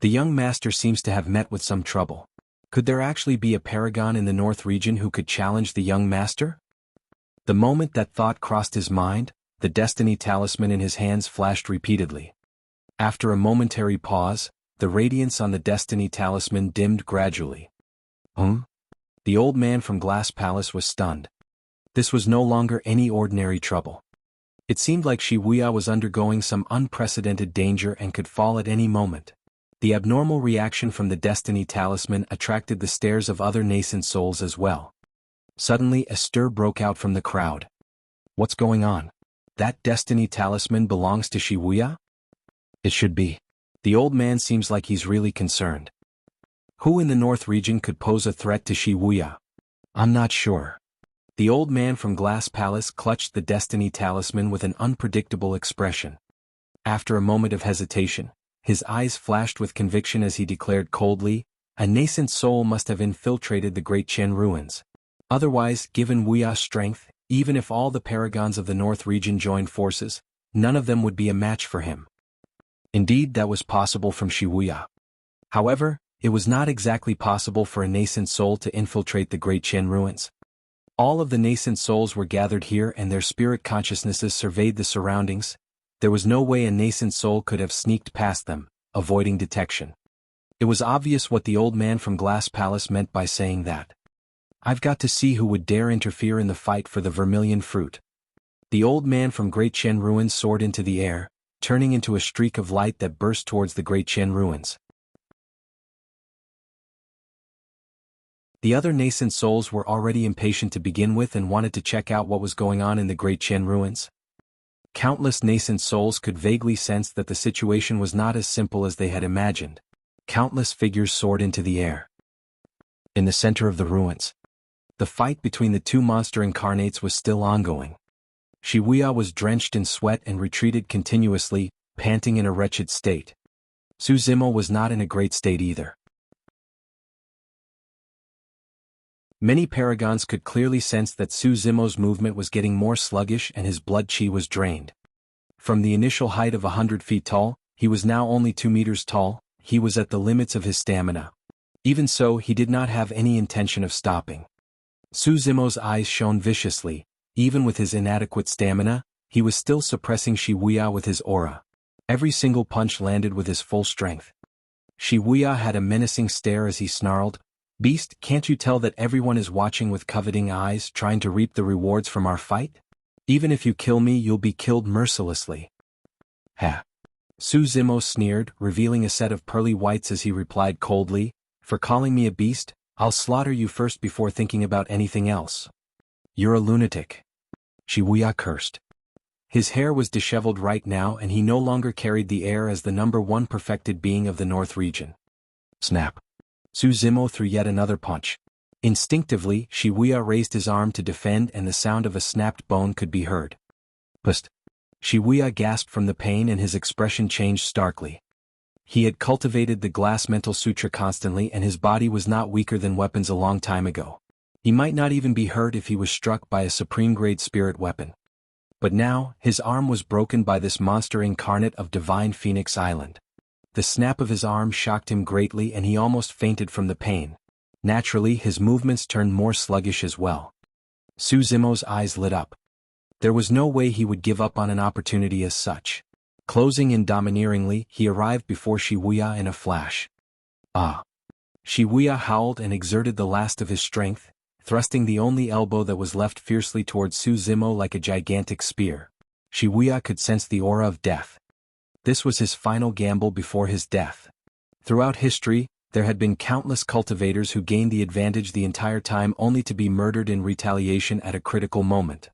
The young master seems to have met with some trouble. Could there actually be a paragon in the North region who could challenge the young master? The moment that thought crossed his mind, the destiny talisman in his hands flashed repeatedly. After a momentary pause, the radiance on the destiny talisman dimmed gradually. The old man from Glass Palace was stunned. This was no longer any ordinary trouble. It seemed like Wuya was undergoing some unprecedented danger and could fall at any moment. The abnormal reaction from the destiny talisman attracted the stares of other nascent souls as well. Suddenly a stir broke out from the crowd. What's going on? That destiny talisman belongs to Wuya? It should be. The old man seems like he's really concerned. Who in the North region could pose a threat to Wuya? I'm not sure. The old man from Glass Palace clutched the destiny talisman with an unpredictable expression. After a moment of hesitation, his eyes flashed with conviction as he declared coldly, a nascent soul must have infiltrated the great Jian ruins. Otherwise, given Wuya's strength, even if all the paragons of the North region joined forces, none of them would be a match for him. Indeed, that was possible from Wuya. However, it was not exactly possible for a nascent soul to infiltrate the great Jian ruins. All of the nascent souls were gathered here and their spirit consciousnesses surveyed the surroundings. There was no way a nascent soul could have sneaked past them, avoiding detection. It was obvious what the old man from Glass Palace meant by saying that. I've got to see who would dare interfere in the fight for the vermilion fruit. The old man from Great Jian ruins soared into the air, turning into a streak of light that burst towards the Great Jian ruins. The other nascent souls were already impatient to begin with and wanted to check out what was going on in the Great Jian ruins. Countless nascent souls could vaguely sense that the situation was not as simple as they had imagined. Countless figures soared into the air. In the center of the ruins, the fight between the two monster incarnates was still ongoing. Wuya was drenched in sweat and retreated continuously, panting in a wretched state. Zimo was not in a great state either. Many paragons could clearly sense that Zimo's movement was getting more sluggish and his blood chi was drained. From the initial height of 100 feet tall, he was now only 2 meters tall. He was at the limits of his stamina. Even so, he did not have any intention of stopping. Zimo's eyes shone viciously. Even with his inadequate stamina, he was still suppressing Wuya with his aura. Every single punch landed with his full strength. Wuya had a menacing stare as he snarled, "Beast, can't you tell that everyone is watching with coveting eyes, trying to reap the rewards from our fight? Even if you kill me, you'll be killed mercilessly." Ha! Zimo sneered, revealing a set of pearly whites as he replied coldly, "For calling me a beast, I'll slaughter you first before thinking about anything else. You're a lunatic." Wuya cursed. His hair was disheveled right now and he no longer carried the air as the #1 perfected being of the North region. Snap! Zimo threw yet another punch. Instinctively, Wuya raised his arm to defend and the sound of a snapped bone could be heard. Pust! Wuya gasped from the pain and his expression changed starkly. He had cultivated the glass mental sutra constantly and his body was not weaker than weapons a long time ago. He might not even be hurt if he was struck by a supreme-grade spirit weapon. But now, his arm was broken by this monster incarnate of Divine Phoenix Island. The snap of his arm shocked him greatly and he almost fainted from the pain. Naturally, his movements turned more sluggish as well. Zimo's eyes lit up. There was no way he would give up on an opportunity as such. Closing in domineeringly, he arrived before Wuya in a flash. Ah! Wuya howled and exerted the last of his strength, thrusting the only elbow that was left fiercely towards Zimo like a gigantic spear. Wuya could sense the aura of death. This was his final gamble before his death. Throughout history, there had been countless cultivators who gained the advantage the entire time only to be murdered in retaliation at a critical moment.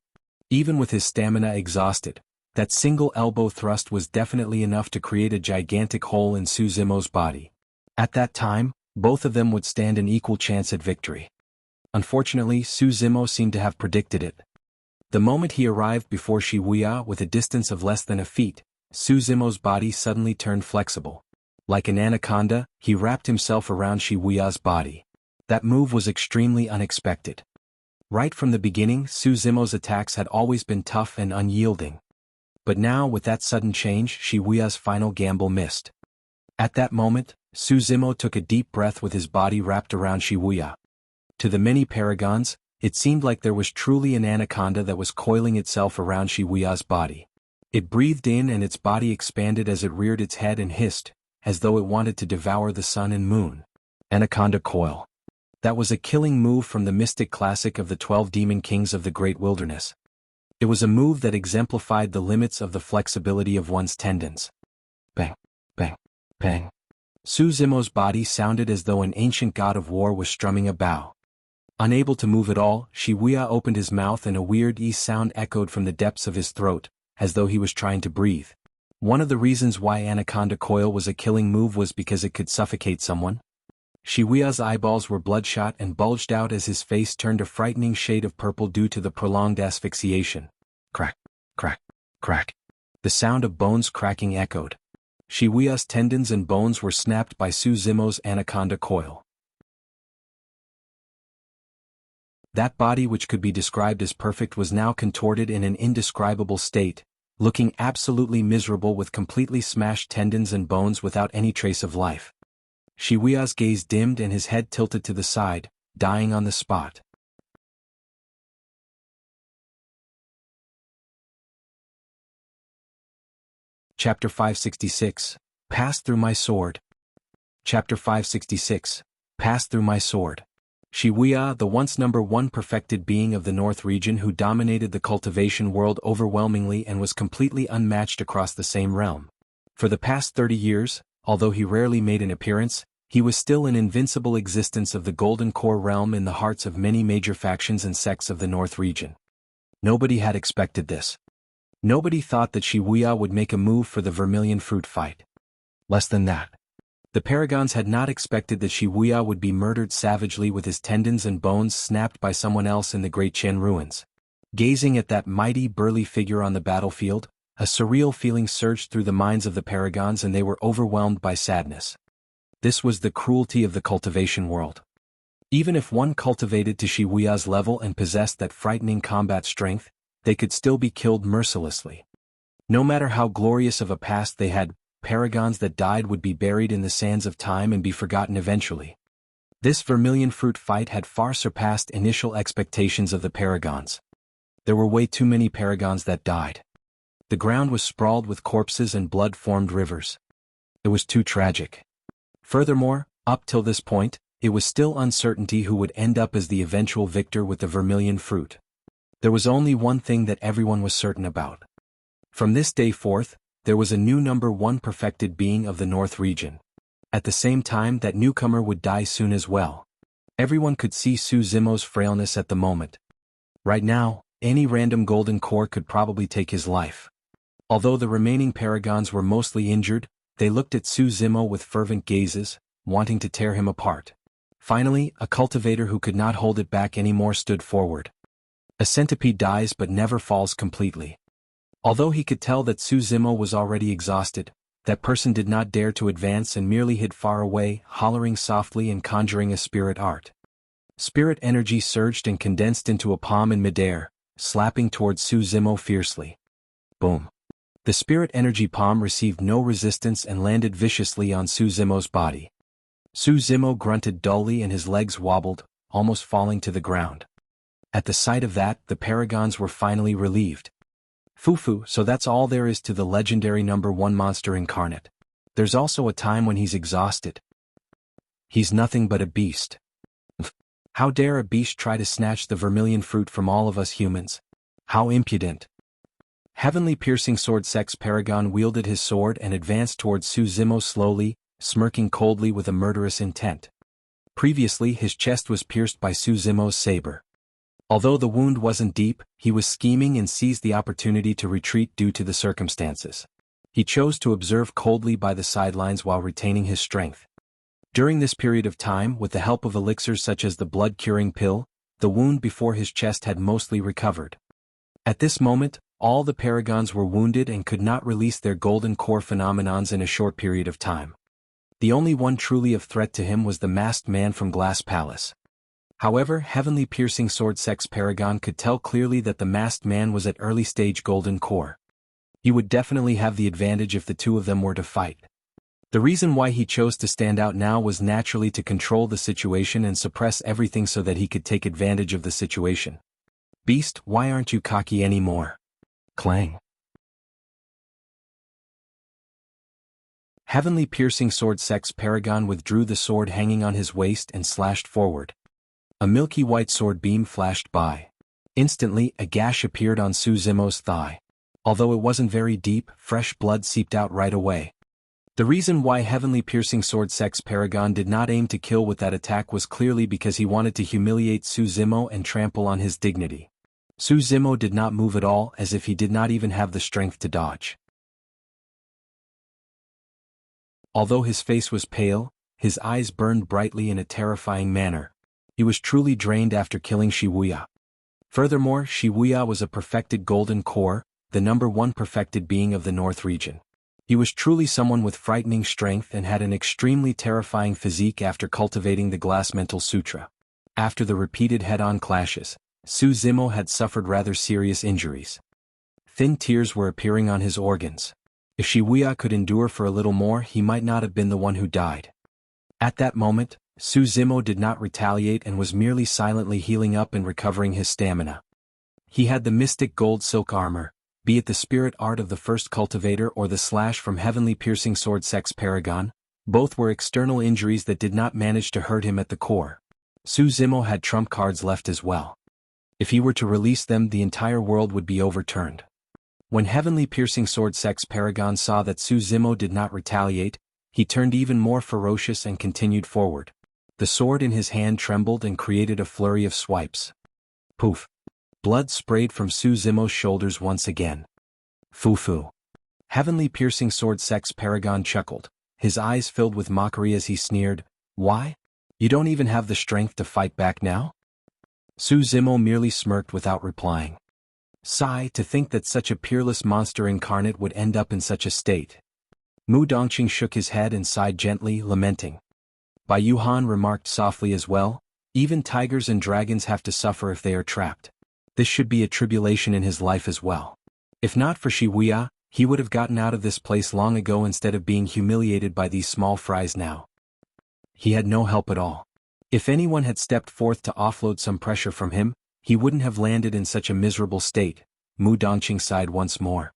Even with his stamina exhausted, that single elbow thrust was definitely enough to create a gigantic hole in Zimo's body. At that time, both of them would stand an equal chance at victory. Unfortunately, Zimo seemed to have predicted it. The moment he arrived before Wuya with a distance of less than a feet, Zimo's body suddenly turned flexible. Like an anaconda, he wrapped himself around Wuya's body. That move was extremely unexpected. Right from the beginning, Zimo's attacks had always been tough and unyielding. But now with that sudden change, Wuya's final gamble missed. At that moment, Zimo took a deep breath with his body wrapped around Wuya. To the many paragons, it seemed like there was truly an anaconda that was coiling itself around Wuya's body. It breathed in and its body expanded as it reared its head and hissed, as though it wanted to devour the sun and moon. Anaconda coil. That was a killing move from the mystic classic of the 12 demon kings of the great wilderness. It was a move that exemplified the limits of the flexibility of one's tendons. Bang, bang, bang. Zimo's body sounded as though an ancient god of war was strumming a bow. Unable to move at all, Wuya opened his mouth and a weird sound echoed from the depths of his throat, as though he was trying to breathe. One of the reasons why Anaconda Coil was a killing move was because it could suffocate someone. Wuya's eyeballs were bloodshot and bulged out as his face turned a frightening shade of purple due to the prolonged asphyxiation. Crack, crack, crack. The sound of bones cracking echoed. Wuya's tendons and bones were snapped by Zimo's Anaconda Coil. That body which could be described as perfect was now contorted in an indescribable state, looking absolutely miserable with completely smashed tendons and bones without any trace of life. Wuya's gaze dimmed and his head tilted to the side, dying on the spot. Chapter 566, Pass Through My Sword. Chapter 566, Pass Through My Sword. Wuya, the once #1 perfected being of the North region who dominated the cultivation world overwhelmingly and was completely unmatched across the same realm. For the past 30 years, although he rarely made an appearance, he was still an invincible existence of the Golden Core realm in the hearts of many major factions and sects of the North region. Nobody had expected this. Nobody thought that Wuya would make a move for the Vermilion Fruit fight. Less than that. The Paragons had not expected that Wuya would be murdered savagely with his tendons and bones snapped by someone else in the Great Jian ruins. Gazing at that mighty burly figure on the battlefield, a surreal feeling surged through the minds of the Paragons and they were overwhelmed by sadness. This was the cruelty of the cultivation world. Even if one cultivated to Wuya's level and possessed that frightening combat strength, they could still be killed mercilessly. No matter how glorious of a past they had, Paragons that died would be buried in the sands of time and be forgotten eventually. This Vermilion Fruit fight had far surpassed initial expectations of the Paragons. There were way too many Paragons that died. The ground was sprawled with corpses and blood-formed rivers. It was too tragic. Furthermore, up till this point, it was still uncertainty who would end up as the eventual victor with the Vermilion Fruit. There was only one thing that everyone was certain about. From this day forth, there was a new #1 perfected being of the North region. At the same time, that newcomer would die soon as well. Everyone could see Zimo's frailness at the moment. Right now, any random golden core could probably take his life. Although the remaining Paragons were mostly injured, they looked at Zimo with fervent gazes, wanting to tear him apart. Finally, a cultivator who could not hold it back anymore stood forward. A centipede dies but never falls completely. Although he could tell that Zimo was already exhausted, that person did not dare to advance and merely hid far away, hollering softly and conjuring a spirit art. Spirit energy surged and condensed into a palm in midair, slapping towards Zimo fiercely. Boom. The spirit energy palm received no resistance and landed viciously on Zimo's body. Zimo grunted dully and his legs wobbled, almost falling to the ground. At the sight of that, the Paragons were finally relieved. Fufu, so that's all there is to the legendary #1 monster incarnate. There's also a time when he's exhausted. He's nothing but a beast. How dare a beast try to snatch the Vermilion Fruit from all of us humans? How impudent. Heavenly Piercing Sword Sex Paragon wielded his sword and advanced towards Zimo slowly, smirking coldly with a murderous intent. Previously his chest was pierced by Zimo's saber. Although the wound wasn't deep, he was scheming and seized the opportunity to retreat due to the circumstances. He chose to observe coldly by the sidelines while retaining his strength. During this period of time, with the help of elixirs such as the blood-curing pill, the wound before his chest had mostly recovered. At this moment, all the Paragons were wounded and could not release their golden core phenomenons in a short period of time. The only one truly of threat to him was the masked man from Glass Palace. However, Heavenly Piercing Sword Sex Paragon could tell clearly that the masked man was at early stage golden core. He would definitely have the advantage if the two of them were to fight. The reason why he chose to stand out now was naturally to control the situation and suppress everything so that he could take advantage of the situation. Beast, why aren't you cocky anymore? Clang. Heavenly piercing sword sex paragon withdrew the sword hanging on his waist and slashed forward. A milky white sword beam flashed by. Instantly, a gash appeared on Zimo's thigh. Although it wasn't very deep, fresh blood seeped out right away. The reason why Heavenly Piercing Sword Sex Paragon did not aim to kill with that attack was clearly because he wanted to humiliate Zimo and trample on his dignity. Zimo did not move at all, as if he did not even have the strength to dodge. Although his face was pale, his eyes burned brightly in a terrifying manner. He was truly drained after killing Wuya. Furthermore, Wuya was a perfected golden core, the #1 perfected being of the North region. He was truly someone with frightening strength and had an extremely terrifying physique after cultivating the Glass Mental Sutra. After the repeated head-on clashes, Zimo had suffered rather serious injuries. Thin tears were appearing on his organs. If Wuya could endure for a little more, he might not have been the one who died. At that moment, Zimo did not retaliate and was merely silently healing up and recovering his stamina. He had the mystic gold silk armor, be it the spirit art of the first cultivator or the slash from Heavenly Piercing Sword Sex Paragon, both were external injuries that did not manage to hurt him at the core. Zimo had trump cards left as well. If he were to release them, the entire world would be overturned. When Heavenly Piercing Sword Sex Paragon saw that Zimo did not retaliate, he turned even more ferocious and continued forward. The sword in his hand trembled and created a flurry of swipes. Poof! Blood sprayed from Zimo's shoulders once again. Foo-foo. Heavenly Piercing Sword Sex Paragon chuckled, his eyes filled with mockery as he sneered, "Why? You don't even have the strength to fight back now?" Zimo merely smirked without replying. Sigh, to think that such a peerless monster incarnate would end up in such a state. Mu Dongqing shook his head and sighed gently, lamenting. Bai Yuhan remarked softly as well, even tigers and dragons have to suffer if they are trapped. This should be a tribulation in his life as well. If not for Wuya, he would have gotten out of this place long ago instead of being humiliated by these small fries now. He had no help at all. If anyone had stepped forth to offload some pressure from him, he wouldn't have landed in such a miserable state. Mu Dongqing sighed once more.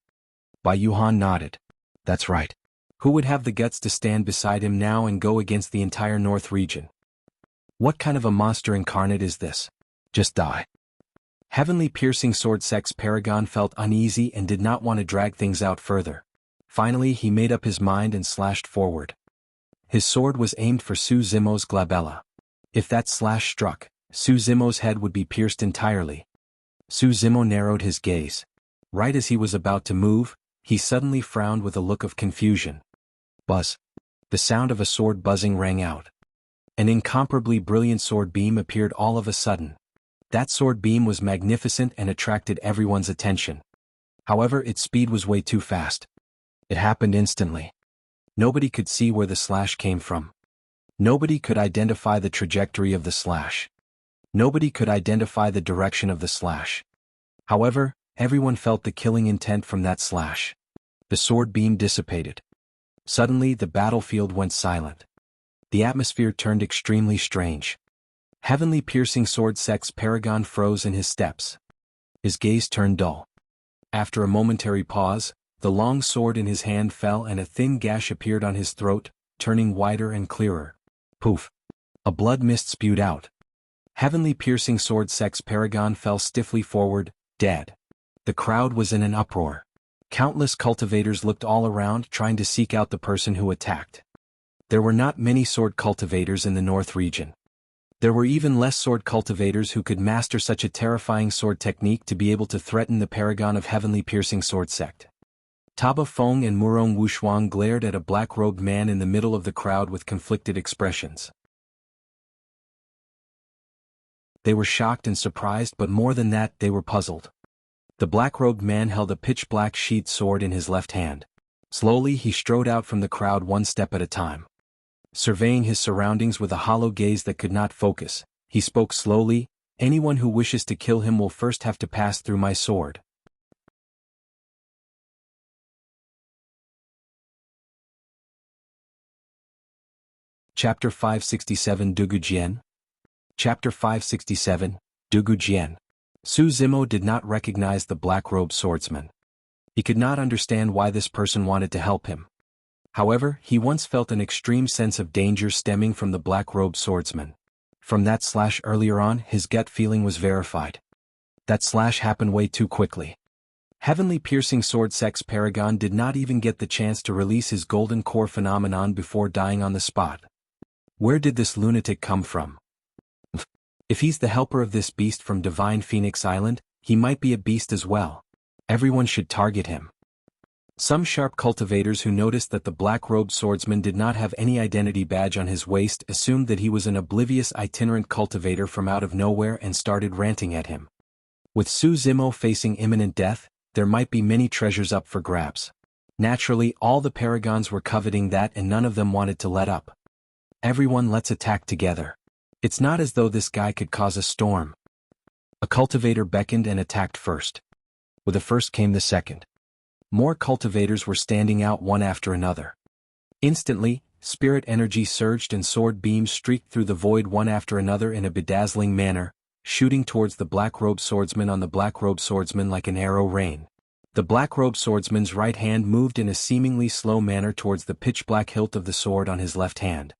Bai Yuhan nodded. That's right. Who would have the guts to stand beside him now and go against the entire North region? What kind of a monster incarnate is this? Just die. Heavenly Piercing Sword Sex Paragon felt uneasy and did not want to drag things out further. Finally, he made up his mind and slashed forward. His sword was aimed for Zimo's glabella. If that slash struck, Zimo's head would be pierced entirely. Zimo narrowed his gaze. Right as he was about to move, he suddenly frowned with a look of confusion. Buzz. The sound of a sword buzzing rang out. An incomparably brilliant sword beam appeared all of a sudden. That sword beam was magnificent and attracted everyone's attention. However, its speed was way too fast. It happened instantly. Nobody could see where the slash came from. Nobody could identify the trajectory of the slash. Nobody could identify the direction of the slash. However, everyone felt the killing intent from that slash. The sword beam dissipated. Suddenly, the battlefield went silent. The atmosphere turned extremely strange. Heavenly Piercing Sword Sex Paragon froze in his steps. His gaze turned dull. After a momentary pause, the long sword in his hand fell and a thin gash appeared on his throat, turning wider and clearer. Poof! A blood mist spewed out. Heavenly Piercing Sword Sex Paragon fell stiffly forward, dead. The crowd was in an uproar. Countless cultivators looked all around trying to seek out the person who attacked. There were not many sword cultivators in the North region. There were even less sword cultivators who could master such a terrifying sword technique to be able to threaten the paragon of Heavenly Piercing Sword Sect. Taba Feng and Murong Wushuang glared at a black-robed man in the middle of the crowd with conflicted expressions. They were shocked and surprised, but more than that, they were puzzled. The black-robed man held a pitch-black sheathed sword in his left hand. Slowly, he strode out from the crowd one step at a time. Surveying his surroundings with a hollow gaze that could not focus, he spoke slowly, "Anyone who wishes to kill him will first have to pass through my sword." Chapter 567 Dugu Jian. Chapter 567, Dugu Jian. Zimo did not recognize the black-robed swordsman. He could not understand why this person wanted to help him. However, he once felt an extreme sense of danger stemming from the black-robed swordsman. From that slash earlier on, his gut feeling was verified. That slash happened way too quickly. Heavenly piercing sword sex paragon did not even get the chance to release his golden core phenomenon before dying on the spot. Where did this lunatic come from? If he's the helper of this beast from Divine Phoenix Island, he might be a beast as well. Everyone should target him. Some sharp cultivators who noticed that the black-robed swordsman did not have any identity badge on his waist assumed that he was an oblivious itinerant cultivator from out of nowhere and started ranting at him. With Zimo facing imminent death, there might be many treasures up for grabs. Naturally, all the paragons were coveting that and none of them wanted to let up. Everyone, let's attack together. It's not as though this guy could cause a storm. A cultivator beckoned and attacked first. With the first came the second. More cultivators were standing out one after another. Instantly, spirit energy surged and sword beams streaked through the void one after another in a bedazzling manner, shooting towards the black-robed swordsman on the black-robed swordsman like an arrow rain. The black-robed swordsman's right hand moved in a seemingly slow manner towards the pitch-black hilt of the sword on his left hand.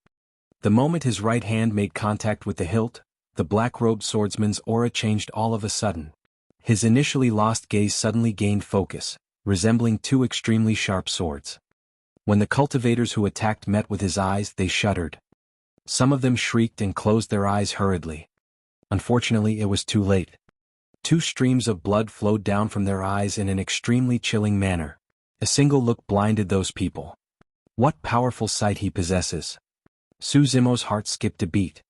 The moment his right hand made contact with the hilt, the black-robed swordsman's aura changed all of a sudden. His initially lost gaze suddenly gained focus, resembling two extremely sharp swords. When the cultivators who attacked met with his eyes, they shuddered. Some of them shrieked and closed their eyes hurriedly. Unfortunately, it was too late. Two streams of blood flowed down from their eyes in an extremely chilling manner. A single look blinded those people. What powerful sight he possesses. Zimo's heart skipped a beat.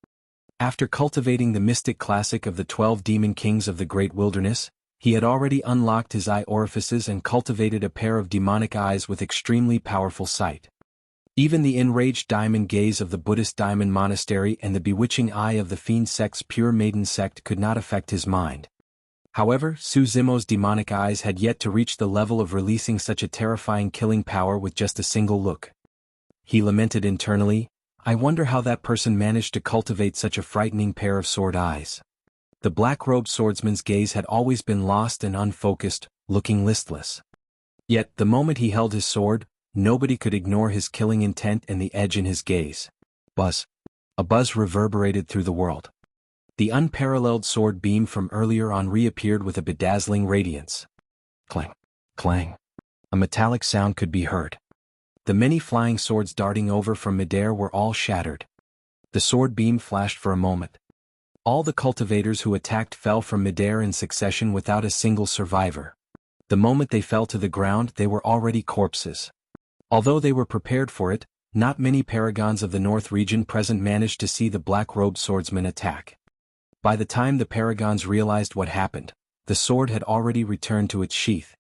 After cultivating the mystic classic of the 12 demon kings of the great wilderness, he had already unlocked his eye orifices and cultivated a pair of demonic eyes with extremely powerful sight. Even the enraged diamond gaze of the Buddhist diamond monastery and the bewitching eye of the fiend sect's pure maiden sect could not affect his mind. However, Zimo's demonic eyes had yet to reach the level of releasing such a terrifying killing power with just a single look. He lamented internally, I wonder how that person managed to cultivate such a frightening pair of sword eyes. The black-robed swordsman's gaze had always been lost and unfocused, looking listless. Yet, the moment he held his sword, nobody could ignore his killing intent and the edge in his gaze. Buzz. A buzz reverberated through the world. The unparalleled sword beam from earlier on reappeared with a bedazzling radiance. Clang. Clang. A metallic sound could be heard. The many flying swords darting over from midair were all shattered. The sword beam flashed for a moment. All the cultivators who attacked fell from midair in succession without a single survivor. The moment they fell to the ground, they were already corpses. Although they were prepared for it, not many paragons of the North region present managed to see the black-robed swordsman attack. By the time the paragons realized what happened, the sword had already returned to its sheath.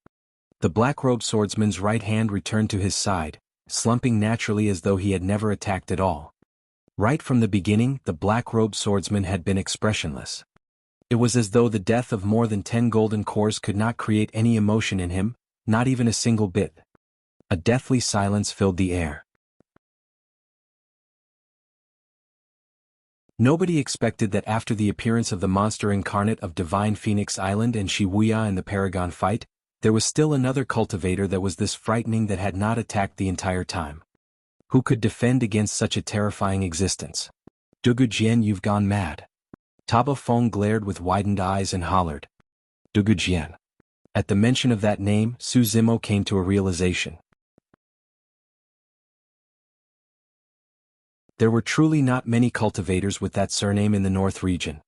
The black-robed swordsman's right hand returned to his side, slumping naturally as though he had never attacked at all. Right from the beginning, the black-robed swordsman had been expressionless. It was as though the death of more than 10 golden cores could not create any emotion in him, not even a single bit. A deathly silence filled the air. Nobody expected that after the appearance of the monster incarnate of Divine Phoenix Island and Wuya in the Paragon fight, there was still another cultivator that was this frightening that had not attacked the entire time. Who could defend against such a terrifying existence? Dugu Jian, you've gone mad. Taba Feng glared with widened eyes and hollered. Dugu Jian. At the mention of that name, Zimo came to a realization. There were truly not many cultivators with that surname in the North region.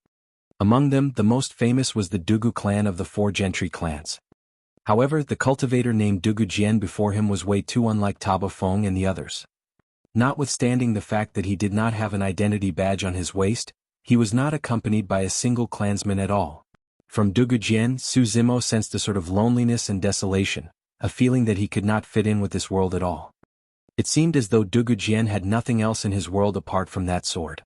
Among them, the most famous was the Dugu clan of the 4 gentry clans. However, the cultivator named Dugu Jian before him was way too unlike Taba Feng and the others. Notwithstanding the fact that he did not have an identity badge on his waist, he was not accompanied by a single clansman at all. From Dugu Jian, Zimo sensed a sort of loneliness and desolation, a feeling that he could not fit in with this world at all. It seemed as though Dugu Jian had nothing else in his world apart from that sword.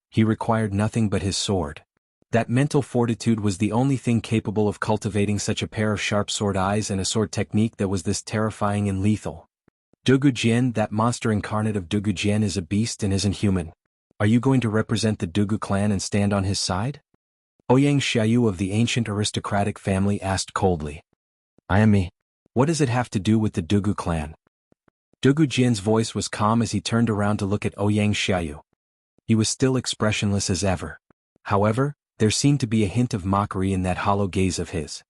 He required nothing but his sword. That mental fortitude was the only thing capable of cultivating such a pair of sharp sword eyes and a sword technique that was this terrifying and lethal. Dugu Jian, that monster incarnate of Dugu Jian is a beast and isn't human. Are you going to represent the Dugu clan and stand on his side? Ouyang Xiaoyu of the ancient aristocratic family asked coldly. I am me. What does it have to do with the Dugu clan? Dugu Jian's voice was calm as he turned around to look at Ouyang Xiaoyu. He was still expressionless as ever. However, there seemed to be a hint of mockery in that hollow gaze of his.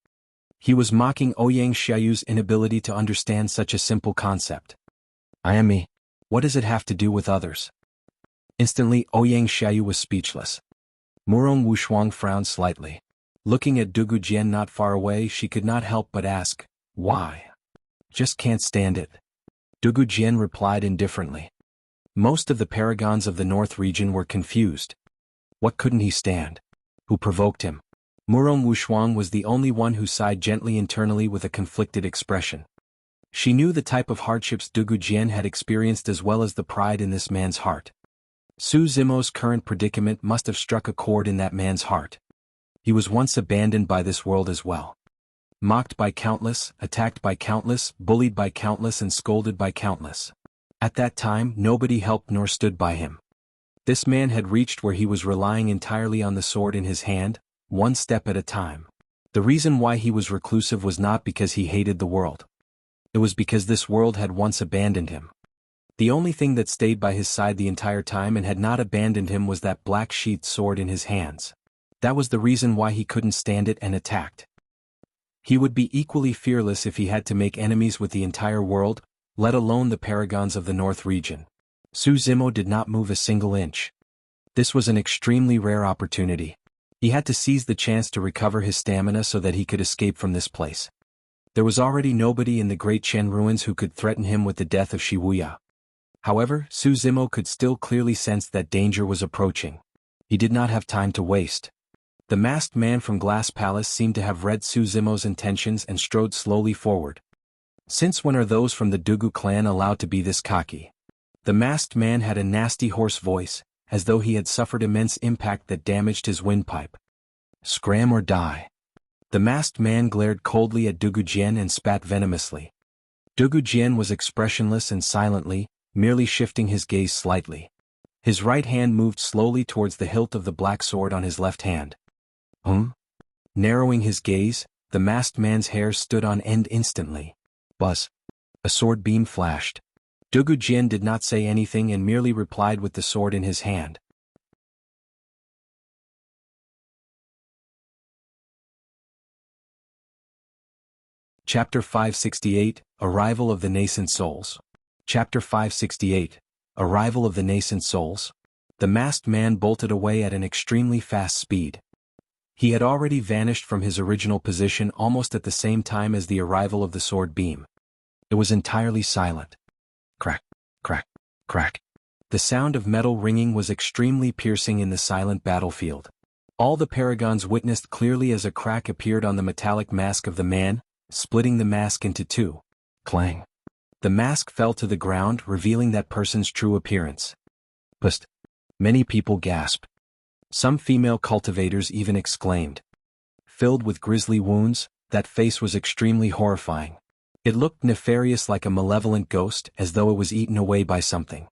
He was mocking Ouyang Xiaoyu's inability to understand such a simple concept. I am me. What does it have to do with others? Instantly, Ouyang Xiaoyu was speechless. Murong Wushuang frowned slightly. Looking at Dugu Jian not far away, she could not help but ask, why? Just can't stand it. Dugu Jian replied indifferently. Most of the paragons of the North region were confused. What couldn't he stand? Who provoked him? Murong Wushuang was the only one who sighed gently internally with a conflicted expression. She knew the type of hardships Dugu Jian had experienced as well as the pride in this man's heart. Zimo's current predicament must have struck a chord in that man's heart. He was once abandoned by this world as well. Mocked by countless, attacked by countless, bullied by countless and scolded by countless. At that time, nobody helped nor stood by him. This man had reached where he was relying entirely on the sword in his hand, one step at a time. The reason why he was reclusive was not because he hated the world. It was because this world had once abandoned him. The only thing that stayed by his side the entire time and had not abandoned him was that black-sheathed sword in his hands. That was the reason why he couldn't stand it and attacked. He would be equally fearless if he had to make enemies with the entire world, let alone the paragons of the North region. Zimo did not move a single inch. This was an extremely rare opportunity. He had to seize the chance to recover his stamina so that he could escape from this place. There was already nobody in the Great Chen ruins who could threaten him with the death of Wuya. However, Zimo could still clearly sense that danger was approaching. He did not have time to waste. The masked man from Glass Palace seemed to have read Zimo's intentions and strode slowly forward. Since when are those from the Dugu clan allowed to be this cocky? The masked man had a nasty hoarse voice, as though he had suffered immense impact that damaged his windpipe. Scram or die. The masked man glared coldly at Dugu Jian and spat venomously. Dugu Jian was expressionless and silently, merely shifting his gaze slightly. His right hand moved slowly towards the hilt of the black sword on his left hand. Narrowing his gaze, the masked man's hair stood on end instantly. Buzz. A sword beam flashed. Dugu Jian did not say anything and merely replied with the sword in his hand. Chapter 568, Arrival of the Nascent Souls. Chapter 568, Arrival of the Nascent Souls. The masked man bolted away at an extremely fast speed. He had already vanished from his original position almost at the same time as the arrival of the sword beam. It was entirely silent. Crack, crack, crack. The sound of metal ringing was extremely piercing in the silent battlefield. All the paragons witnessed clearly as a crack appeared on the metallic mask of the man, splitting the mask into two. Clang. The mask fell to the ground, revealing that person's true appearance. Pust. Many people gasped. Some female cultivators even exclaimed. Filled with grisly wounds, that face was extremely horrifying. It looked nefarious like a malevolent ghost, as though it was eaten away by something.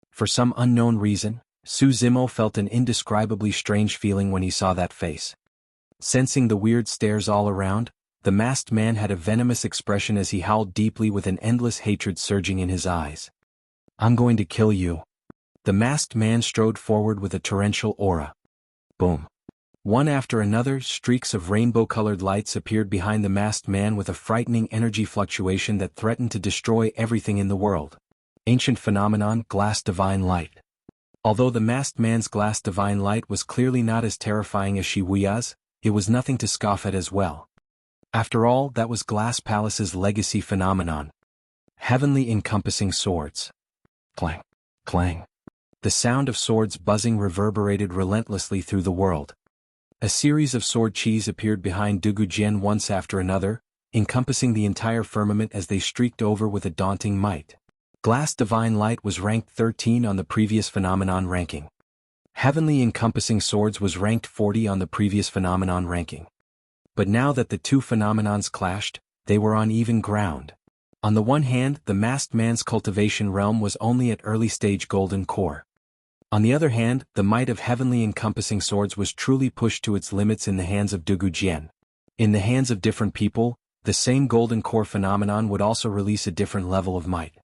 For some unknown reason, Zimo felt an indescribably strange feeling when he saw that face. Sensing the weird stares all around, the masked man had a venomous expression as he howled deeply with an endless hatred surging in his eyes. I'm going to kill you. The masked man strode forward with a torrential aura. Boom. One after another, streaks of rainbow-colored lights appeared behind the masked man with a frightening energy fluctuation that threatened to destroy everything in the world. Ancient phenomenon, glass divine light. Although the masked man's glass divine light was clearly not as terrifying as Wuya's, it was nothing to scoff at as well. After all, that was Glass Palace's legacy phenomenon. Heavenly encompassing swords. Clang, clang. The sound of swords buzzing reverberated relentlessly through the world. A series of sword cheese appeared behind Dugu Jian once after another, encompassing the entire firmament as they streaked over with a daunting might. Glass divine light was ranked 13 on the previous phenomenon ranking. Heavenly encompassing swords was ranked 40 on the previous phenomenon ranking. But now that the two phenomenons clashed, they were on even ground. On the one hand, the masked man's cultivation realm was only at early-stage golden core. On the other hand, the might of heavenly encompassing swords was truly pushed to its limits in the hands of Dugu Jian. In the hands of different people, the same golden core phenomenon would also release a different level of might.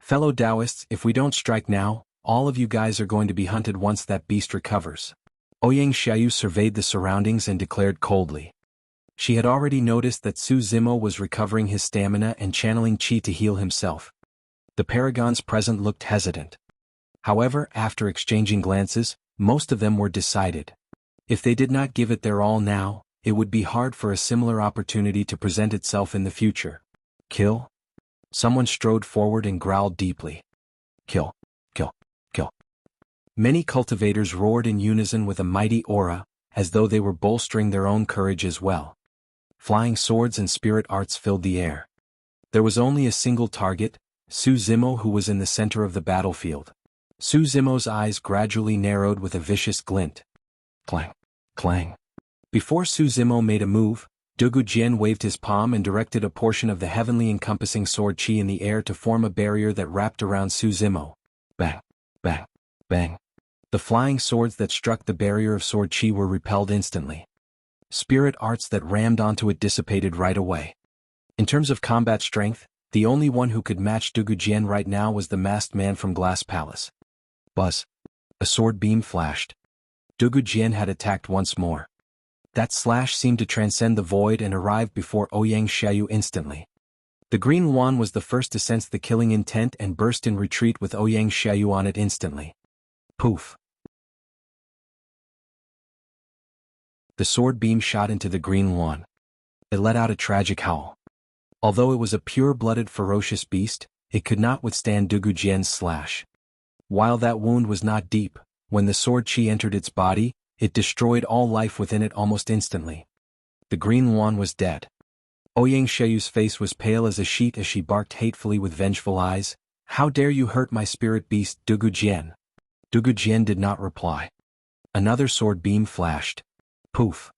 Fellow Taoists, if we don't strike now, all of you guys are going to be hunted once that beast recovers. Ouyang Xiaoyu surveyed the surroundings and declared coldly. She had already noticed that Su Zimo was recovering his stamina and channeling qi to heal himself. The paragons present looked hesitant. However, after exchanging glances, most of them were decided. If they did not give it their all now, it would be hard for a similar opportunity to present itself in the future. Kill? Someone strode forward and growled deeply. Kill, kill, kill. Many cultivators roared in unison with a mighty aura, as though they were bolstering their own courage as well. Flying swords and spirit arts filled the air. There was only a single target, Su Zimo, who was in the center of the battlefield. Su Zimo's eyes gradually narrowed with a vicious glint. Clang, clang. Before Su Zimo made a move, Dugu Jian waved his palm and directed a portion of the heavenly encompassing sword qi in the air to form a barrier that wrapped around Su Zimo. Bang, bang, bang. The flying swords that struck the barrier of sword qi were repelled instantly. Spirit arts that rammed onto it dissipated right away. In terms of combat strength, the only one who could match Dugu Jian right now was the masked man from Glass Palace. Buzz. A sword beam flashed. Dugu Jian had attacked once more. That slash seemed to transcend the void and arrived before Ouyang Xiaoyu instantly. The green wand was the first to sense the killing intent and burst in retreat with Ouyang Xiaoyu on it instantly. Poof. The sword beam shot into the green wand. It let out a tragic howl. Although it was a pure-blooded ferocious beast, it could not withstand Dugu Jian's slash. While that wound was not deep, when the sword qi entered its body, it destroyed all life within it almost instantly. The green wand was dead. Ouyang Xiaoyu's face was pale as a sheet as she barked hatefully with vengeful eyes. How dare you hurt my spirit beast, Dugu Jian? Dugu Jian did not reply. Another sword beam flashed. Poof.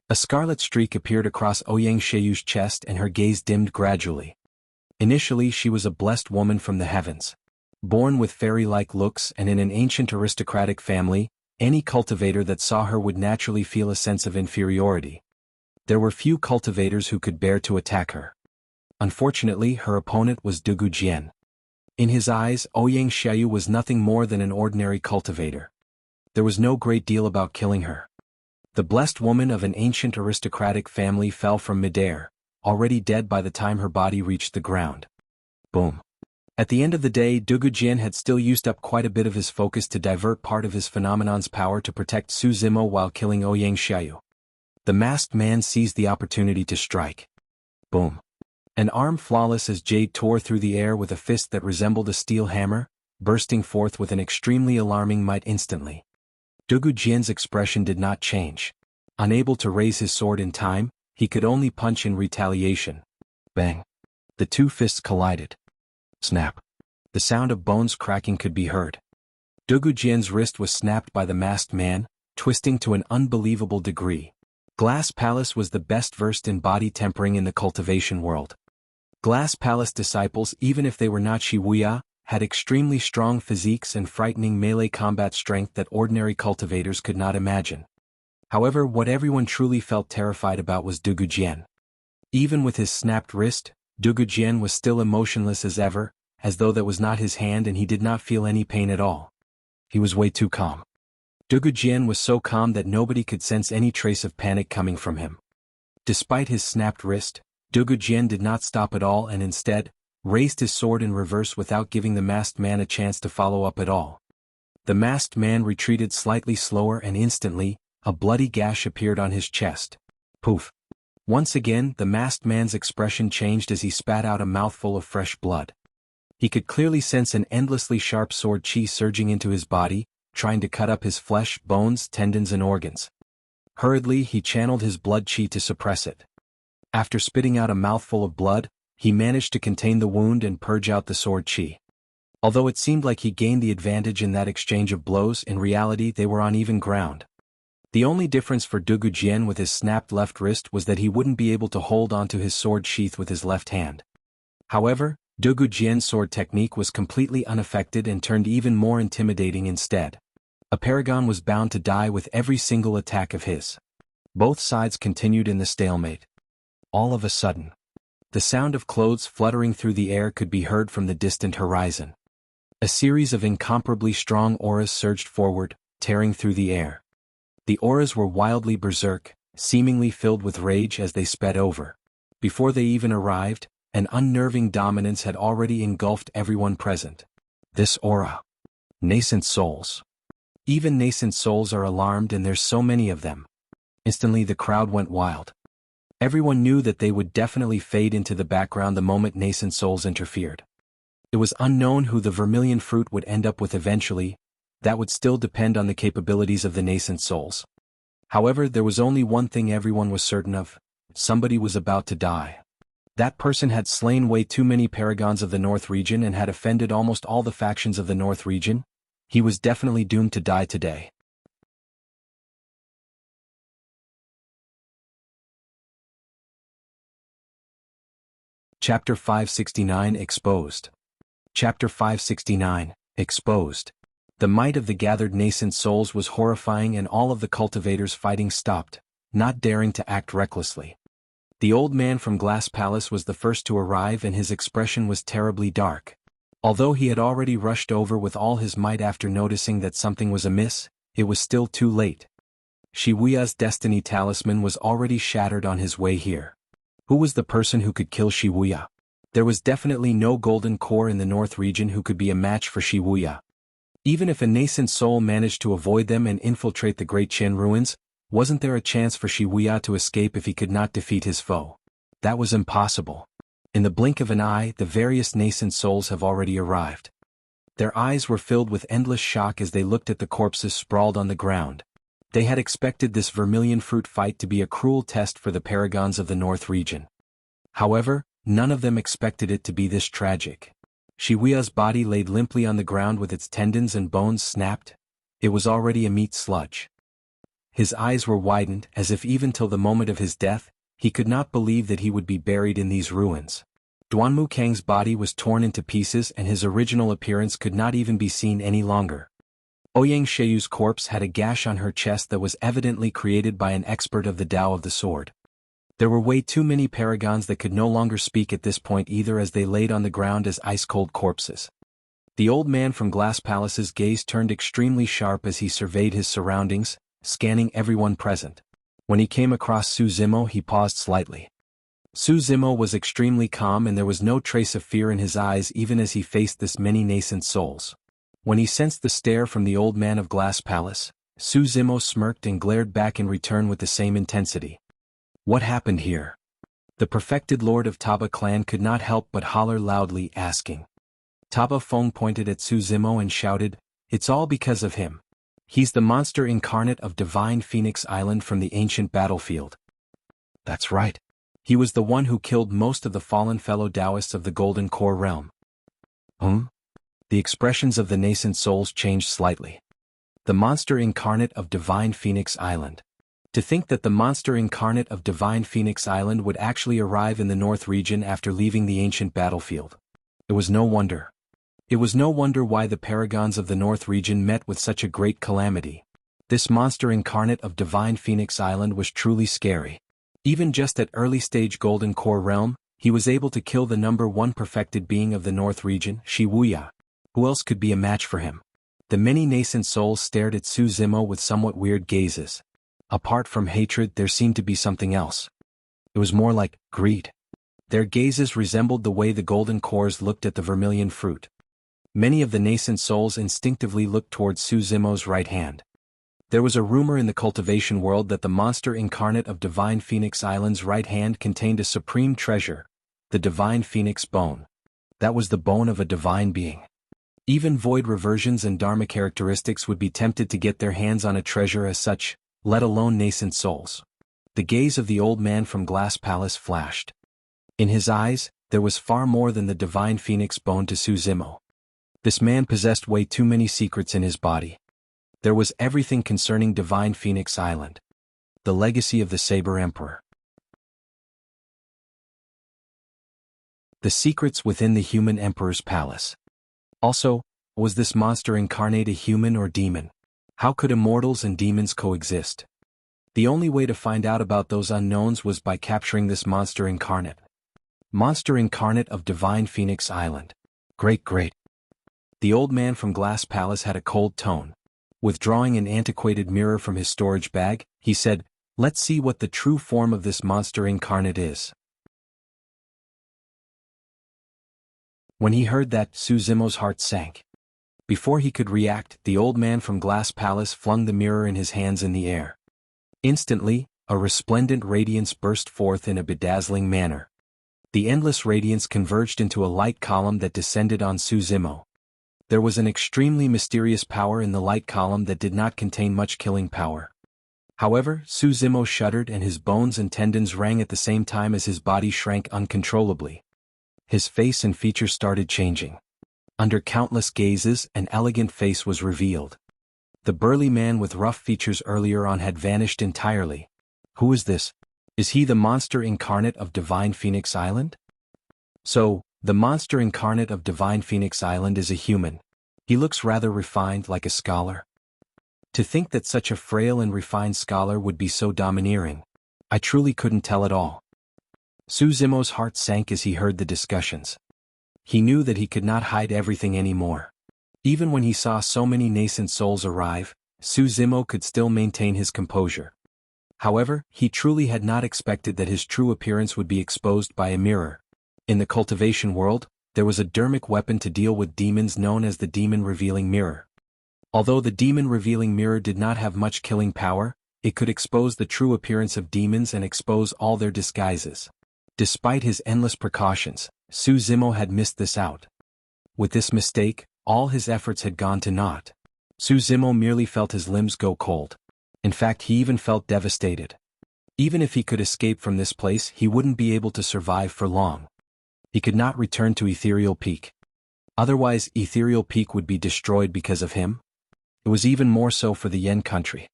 A scarlet streak appeared across Ouyang Xiaoyu's chest and her gaze dimmed gradually. Initially she was a blessed woman from the heavens. Born with fairy-like looks and in an ancient aristocratic family, any cultivator that saw her would naturally feel a sense of inferiority. There were few cultivators who could bear to attack her. Unfortunately, her opponent was Dugu Jian. In his eyes, Ouyang Xiaoyu was nothing more than an ordinary cultivator. There was no great deal about killing her. The blessed woman of an ancient aristocratic family fell from midair, already dead by the time her body reached the ground. Boom. At the end of the day, Dugu Jian had still used up quite a bit of his focus to divert part of his phenomenon's power to protect Su Zimo while killing Ouyang Xiaoyu. The masked man seized the opportunity to strike. Boom. An arm flawless as jade tore through the air with a fist that resembled a steel hammer, bursting forth with an extremely alarming might instantly. Dugu Jian's expression did not change. Unable to raise his sword in time, he could only punch in retaliation. Bang. The two fists collided. Snap. The sound of bones cracking could be heard. Dugu Jian's wrist was snapped by the masked man, twisting to an unbelievable degree. Glass Palace was the best versed in body tempering in the cultivation world. Glass Palace disciples, even if they were not Wuya, had extremely strong physiques and frightening melee combat strength that ordinary cultivators could not imagine. However, what everyone truly felt terrified about was Dugu Jian. Even with his snapped wrist, Dugu Jian was still emotionless as ever, as though that was not his hand and he did not feel any pain at all. He was way too calm. Dugu Jian was so calm that nobody could sense any trace of panic coming from him. Despite his snapped wrist, Dugu Jian did not stop at all and instead, raised his sword in reverse without giving the masked man a chance to follow up at all. The masked man retreated slightly slower and instantly, a bloody gash appeared on his chest. Poof. Once again, the masked man's expression changed as he spat out a mouthful of fresh blood. He could clearly sense an endlessly sharp sword qi surging into his body, trying to cut up his flesh, bones, tendons and organs. Hurriedly, he channeled his blood qi to suppress it. After spitting out a mouthful of blood, he managed to contain the wound and purge out the sword qi. Although it seemed like he gained the advantage in that exchange of blows, in reality they were on even ground. The only difference for Dugu Jian with his snapped left wrist was that he wouldn't be able to hold onto his sword sheath with his left hand. However, Dugu Jian's sword technique was completely unaffected and turned even more intimidating instead. A paragon was bound to die with every single attack of his. Both sides continued in the stalemate. All of a sudden, the sound of clothes fluttering through the air could be heard from the distant horizon. A series of incomparably strong auras surged forward, tearing through the air. The auras were wildly berserk, seemingly filled with rage as they sped over. Before they even arrived, an unnerving dominance had already engulfed everyone present. This aura. Nascent souls. Even nascent souls are alarmed, and there's so many of them. Instantly the crowd went wild. Everyone knew that they would definitely fade into the background the moment nascent souls interfered. It was unknown who the vermilion fruit would end up with eventually. That would still depend on the capabilities of the nascent souls. However, there was only one thing everyone was certain of: somebody was about to die. That person had slain way too many paragons of the North region and had offended almost all the factions of the North region. He was definitely doomed to die today. Chapter 569 Exposed. Chapter 569 Exposed. The might of the gathered nascent souls was horrifying, and all of the cultivators fighting stopped, not daring to act recklessly. The old man from Glass Palace was the first to arrive, and his expression was terribly dark. Although he had already rushed over with all his might after noticing that something was amiss, it was still too late. Wuya's destiny talisman was already shattered on his way here. Who was the person who could kill Wuya? There was definitely no golden core in the North region who could be a match for Wuya. Even if a nascent soul managed to avoid them and infiltrate the Great Jian ruins, wasn't there a chance for Wuya to escape if he could not defeat his foe? That was impossible. In the blink of an eye, the various nascent souls have already arrived. Their eyes were filled with endless shock as they looked at the corpses sprawled on the ground. They had expected this vermilion fruit fight to be a cruel test for the paragons of the North region. However, none of them expected it to be this tragic. Wuya's body laid limply on the ground with its tendons and bones snapped. It was already a meat sludge. His eyes were widened, as if even till the moment of his death, he could not believe that he would be buried in these ruins. Duanmu Kang's body was torn into pieces, and his original appearance could not even be seen any longer. Ouyang Sheyu's corpse had a gash on her chest that was evidently created by an expert of the Tao of the Sword. There were way too many paragons that could no longer speak at this point either, as they laid on the ground as ice-cold corpses. The old man from Glass Palace's gaze turned extremely sharp as he surveyed his surroundings, scanning everyone present. When he came across Zimo, he paused slightly. Zimo was extremely calm, and there was no trace of fear in his eyes even as he faced this many nascent souls. When he sensed the stare from the old man of Glass Palace, Zimo smirked and glared back in return with the same intensity. What happened here? The perfected lord of Taba clan could not help but holler loudly, asking. Taba Feng pointed at Zimo and shouted, "It's all because of him. He's the monster incarnate of Divine Phoenix Island from the ancient battlefield." That's right. He was the one who killed most of the fallen fellow Taoists of the Golden Core realm. The expressions of the nascent souls changed slightly. The monster incarnate of Divine Phoenix Island. To think that the monster incarnate of Divine Phoenix Island would actually arrive in the North region after leaving the ancient battlefield. It was no wonder. It was no wonder why the paragons of the North region met with such a great calamity. This monster incarnate of Divine Phoenix Island was truly scary. Even just at early-stage Golden Core realm, he was able to kill the number one perfected being of the North region, Wuya. Who else could be a match for him? The many nascent souls stared at Zimo with somewhat weird gazes. Apart from hatred, there seemed to be something else. It was more like greed. Their gazes resembled the way the golden cores looked at the vermilion fruit. Many of the nascent souls instinctively looked towards Zimo's right hand. There was a rumor in the cultivation world that the monster incarnate of Divine Phoenix Island's right hand contained a supreme treasure, the Divine Phoenix Bone. That was the bone of a divine being. Even void reversions and dharma characteristics would be tempted to get their hands on a treasure as such, let alone nascent souls. The gaze of the old man from Glass Palace flashed. In his eyes, there was far more than the Divine Phoenix Bone to Zimo. This man possessed way too many secrets in his body. There was everything concerning Divine Phoenix Island. The legacy of the Saber Emperor. The secrets within the human emperor's palace. Also, was this monster incarnate a human or demon? How could immortals and demons coexist? The only way to find out about those unknowns was by capturing this monster incarnate. Monster incarnate of Divine Phoenix Island. Great. The old man from Glass Palace had a cold tone. Withdrawing an antiquated mirror from his storage bag, he said, "Let's see what the true form of this monster incarnate is." When he heard that, Zimo's heart sank. Before he could react, the old man from Glass Palace flung the mirror in his hands in the air. Instantly, a resplendent radiance burst forth in a bedazzling manner. The endless radiance converged into a light column that descended on Zimo. There was an extremely mysterious power in the light column that did not contain much killing power. However, Zimo shuddered and his bones and tendons rang at the same time as his body shrank uncontrollably. His face and features started changing. Under countless gazes, an elegant face was revealed. The burly man with rough features earlier on had vanished entirely. Who is this? Is he the monster incarnate of Divine Phoenix Island? So, the monster incarnate of Divine Phoenix Island is a human. He looks rather refined, like a scholar. To think that such a frail and refined scholar would be so domineering. I truly couldn't tell at all. Zimo's heart sank as he heard the discussions. He knew that he could not hide everything anymore. Even when he saw so many nascent souls arrive, Zimo could still maintain his composure. However, he truly had not expected that his true appearance would be exposed by a mirror. In the cultivation world, there was a dermic weapon to deal with demons known as the Demon Revealing Mirror. Although the Demon Revealing Mirror did not have much killing power, it could expose the true appearance of demons and expose all their disguises. Despite his endless precautions, Zimo had missed this out. With this mistake, all his efforts had gone to naught. Zimo merely felt his limbs go cold. In fact, he even felt devastated. Even if he could escape from this place, he wouldn't be able to survive for long. He could not return to Ethereal Peak. Otherwise, Ethereal Peak would be destroyed because of him. It was even more so for the Yen country.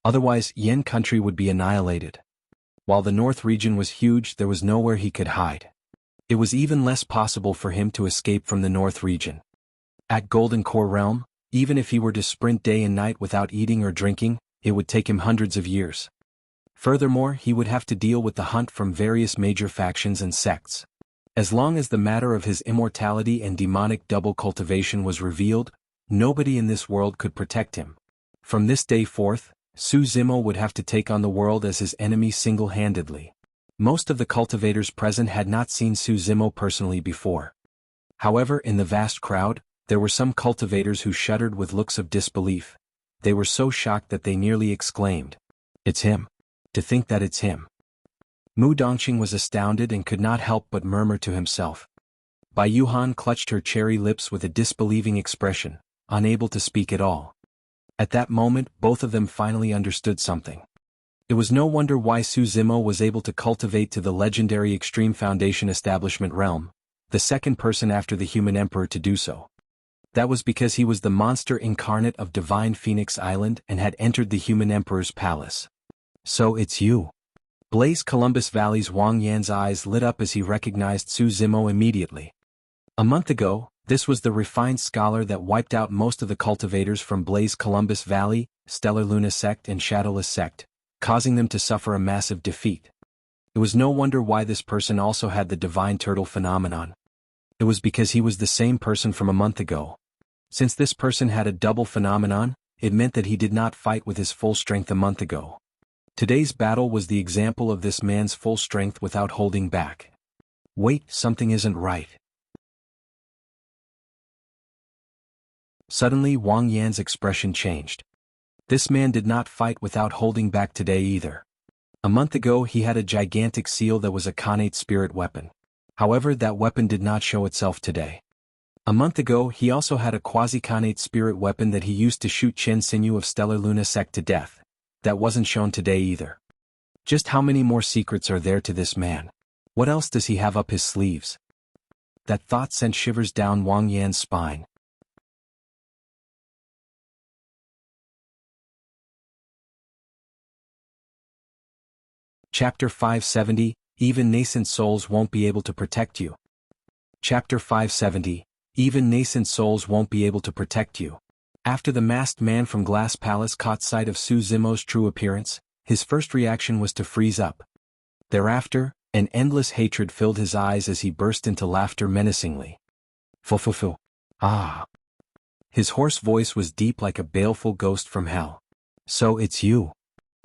Otherwise, Yen country would be annihilated. While the North region was huge, there was nowhere he could hide. It was even less possible for him to escape from the North region. At Golden Core Realm, even if he were to sprint day and night without eating or drinking, it would take him hundreds of years. Furthermore, he would have to deal with the hunt from various major factions and sects. As long as the matter of his immortality and demonic double cultivation was revealed, nobody in this world could protect him. From this day forth, Zimo would have to take on the world as his enemy single-handedly. Most of the cultivators present had not seen Zimo personally before. However, in the vast crowd, there were some cultivators who shuddered with looks of disbelief. They were so shocked that they nearly exclaimed, "It's him. To think that it's him." Mu Dongqing was astounded and could not help but murmur to himself. Bai Yuhan clutched her cherry lips with a disbelieving expression, unable to speak at all. At that moment, both of them finally understood something. It was no wonder why Zimo was able to cultivate to the legendary Extreme Foundation Establishment realm, the second person after the human emperor to do so. That was because he was the monster incarnate of Divine Phoenix Island and had entered the human emperor's palace. So it's you. Blaze Columbus Valley's Wang Yan's eyes lit up as he recognized Zimo immediately. A month ago, this was the refined scholar that wiped out most of the cultivators from Blaze Columbus Valley, Stellar Luna Sect and Shadowless Sect, causing them to suffer a massive defeat. It was no wonder why this person also had the Divine Turtle phenomenon. It was because he was the same person from a month ago. Since this person had a double phenomenon, it meant that he did not fight with his full strength a month ago. Today's battle was the example of this man's full strength without holding back. Wait, something isn't right. Suddenly Wang Yan's expression changed. This man did not fight without holding back today either. A month ago he had a gigantic seal that was a Khanate spirit weapon. However, that weapon did not show itself today. A month ago he also had a quasi-Khanate spirit weapon that he used to shoot Chen Sinew of Stellar Luna Sect to death. That wasn't shown today either. Just how many more secrets are there to this man? What else does he have up his sleeves? That thought sent shivers down Wang Yan's spine. Chapter 570, Even Nascent Souls Won't Be Able to Protect You. Chapter 570, Even Nascent Souls Won't Be Able to Protect You. After the masked man from Glass Palace caught sight of Su Zimo's true appearance, his first reaction was to freeze up. Thereafter, an endless hatred filled his eyes as he burst into laughter menacingly. Fu. Ah. His hoarse voice was deep like a baleful ghost from hell. So it's you.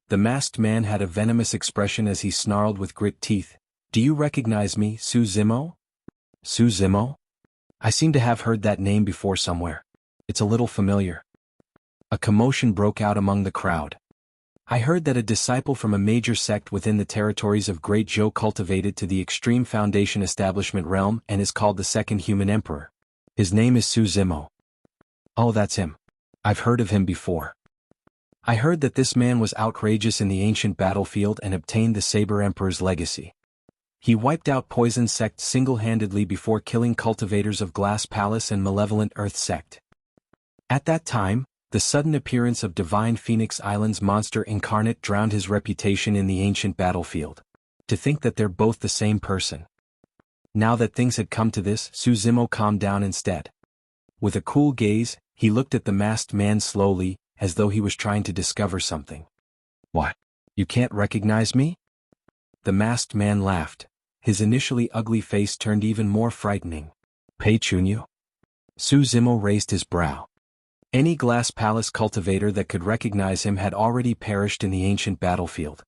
The masked man had a venomous expression as he snarled with grit teeth. Do you recognize me, Su Zimo? Su Zimo? I seem to have heard that name before somewhere. It's a little familiar. A commotion broke out among the crowd. I heard that a disciple from a major sect within the territories of Great Zhou cultivated to the Extreme Foundation Establishment realm and is called the Second Human Emperor. His name is Su Zimo. Oh, that's him. I've heard of him before. I heard that this man was outrageous in the ancient battlefield and obtained the Saber Emperor's legacy. He wiped out Poison Sect single-handedly before killing cultivators of Glass Palace and Malevolent Earth Sect. At that time, the sudden appearance of Divine Phoenix Island's monster incarnate drowned his reputation in the ancient battlefield. To think that they're both the same person. Now that things had come to this, Su Zimo calmed down instead. With a cool gaze, he looked at the masked man slowly, as though he was trying to discover something. What? You can't recognize me? The masked man laughed. His initially ugly face turned even more frightening. Pei Chunyu? Su Zimo raised his brow. Any Glass Palace cultivator that could recognize him had already perished in the ancient battlefield.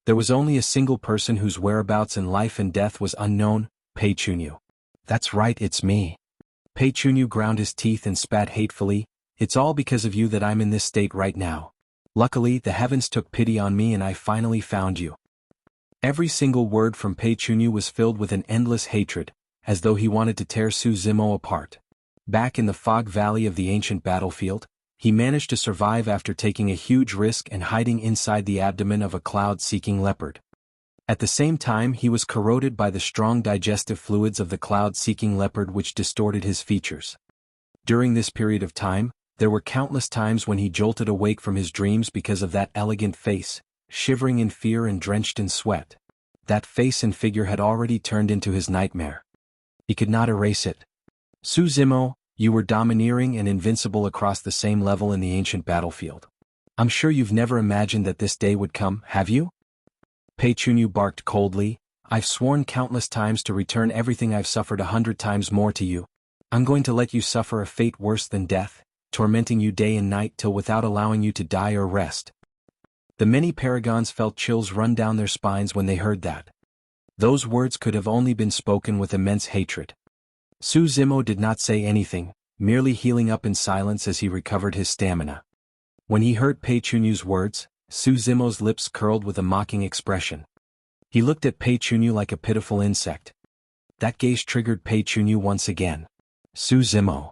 There was only a single person whose whereabouts in life and death was unknown, Pei Chunyu. That's right, it's me. Pei Chunyu ground his teeth and spat hatefully. It's all because of you that I'm in this state right now. Luckily, the heavens took pity on me and I finally found you. Every single word from Pei Chunyu was filled with an endless hatred, as though he wanted to tear Su Zimo apart. Back in the fog valley of the ancient battlefield, he managed to survive after taking a huge risk and hiding inside the abdomen of a cloud-seeking leopard. At the same time, he was corroded by the strong digestive fluids of the cloud-seeking leopard which distorted his features. During this period of time, there were countless times when he jolted awake from his dreams because of that elegant face, shivering in fear and drenched in sweat. That face and figure had already turned into his nightmare. He could not erase it. Su Zimo, you were domineering and invincible across the same level in the ancient battlefield. I'm sure you've never imagined that this day would come, have you? Pei Chunyu barked coldly. I've sworn countless times to return everything I've suffered 100 times more to you. I'm going to let you suffer a fate worse than death, tormenting you day and night till without allowing you to die or rest. The many paragons felt chills run down their spines when they heard that. Those words could have only been spoken with immense hatred. Su Zimo did not say anything, merely healing up in silence as he recovered his stamina. When he heard Pei Chunyu's words, Su Zimo's lips curled with a mocking expression. He looked at Pei Chunyu like a pitiful insect. That gaze triggered Pei Chunyu once again. Su Zimo.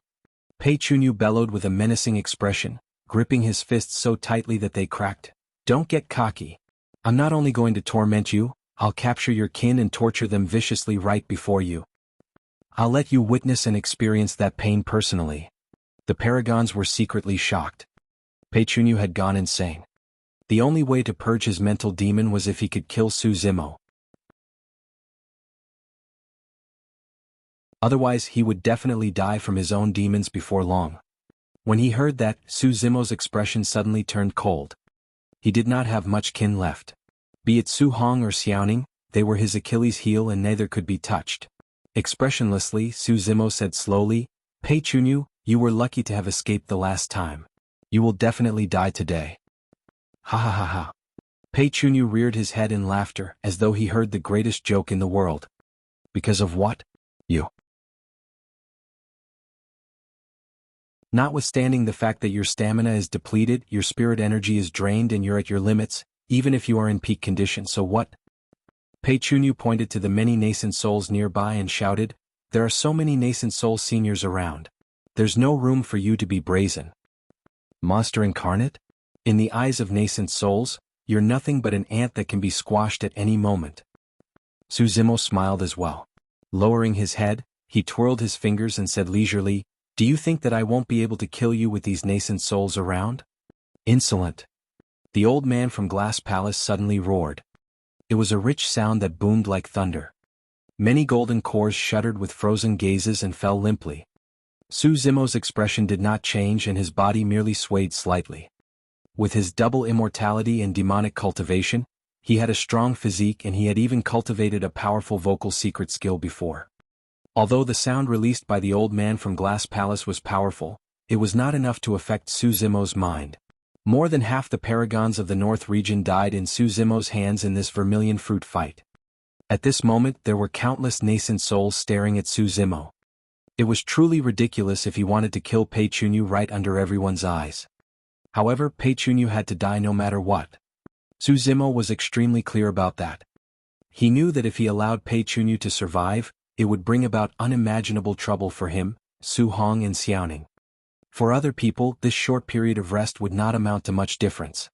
Pei Chunyu bellowed with a menacing expression, gripping his fists so tightly that they cracked. Don't get cocky. I'm not only going to torment you, I'll capture your kin and torture them viciously right before you. I'll let you witness and experience that pain personally. The paragons were secretly shocked. Pei Chunyu had gone insane. The only way to purge his mental demon was if he could kill Su Zimo. Otherwise, he would definitely die from his own demons before long. When he heard that, Su Zimo's expression suddenly turned cold. He did not have much kin left. Be it Su Hong or Xiaoning, they were his Achilles heel and neither could be touched. Expressionlessly, Su Zimo said slowly, Pei Chunyu, you were lucky to have escaped the last time. You will definitely die today. Ha ha ha ha. Pei Chunyu reared his head in laughter as though he heard the greatest joke in the world. Because of what? You. Notwithstanding the fact that your stamina is depleted, your spirit energy is drained and you're at your limits, even if you are in peak condition, so what? Pei Chunyu pointed to the many nascent souls nearby and shouted, there are so many nascent soul seniors around. There's no room for you to be brazen. Monster incarnate? In the eyes of nascent souls, you're nothing but an ant that can be squashed at any moment. Su Zimo smiled as well. Lowering his head, he twirled his fingers and said leisurely, do you think that I won't be able to kill you with these nascent souls around? Insolent. The old man from Glass Palace suddenly roared. It was a rich sound that boomed like thunder. Many golden cores shuddered with frozen gazes and fell limply. Zimo's expression did not change and his body merely swayed slightly. With his double immortality and demonic cultivation, he had a strong physique and he had even cultivated a powerful vocal secret skill before. Although the sound released by the old man from Glass Palace was powerful, it was not enough to affect Zimo's mind. More than half the paragons of the North region died in Zimo's hands in this vermilion fruit fight. At this moment there were countless nascent souls staring at Zimo. It was truly ridiculous if he wanted to kill Pei Chunyu right under everyone's eyes. However, Pei Chunyu had to die no matter what. Zimo was extremely clear about that. He knew that if he allowed Pei Chunyu to survive, it would bring about unimaginable trouble for him, Su Hong and Xiaoning. For other people, this short period of rest would not amount to much difference.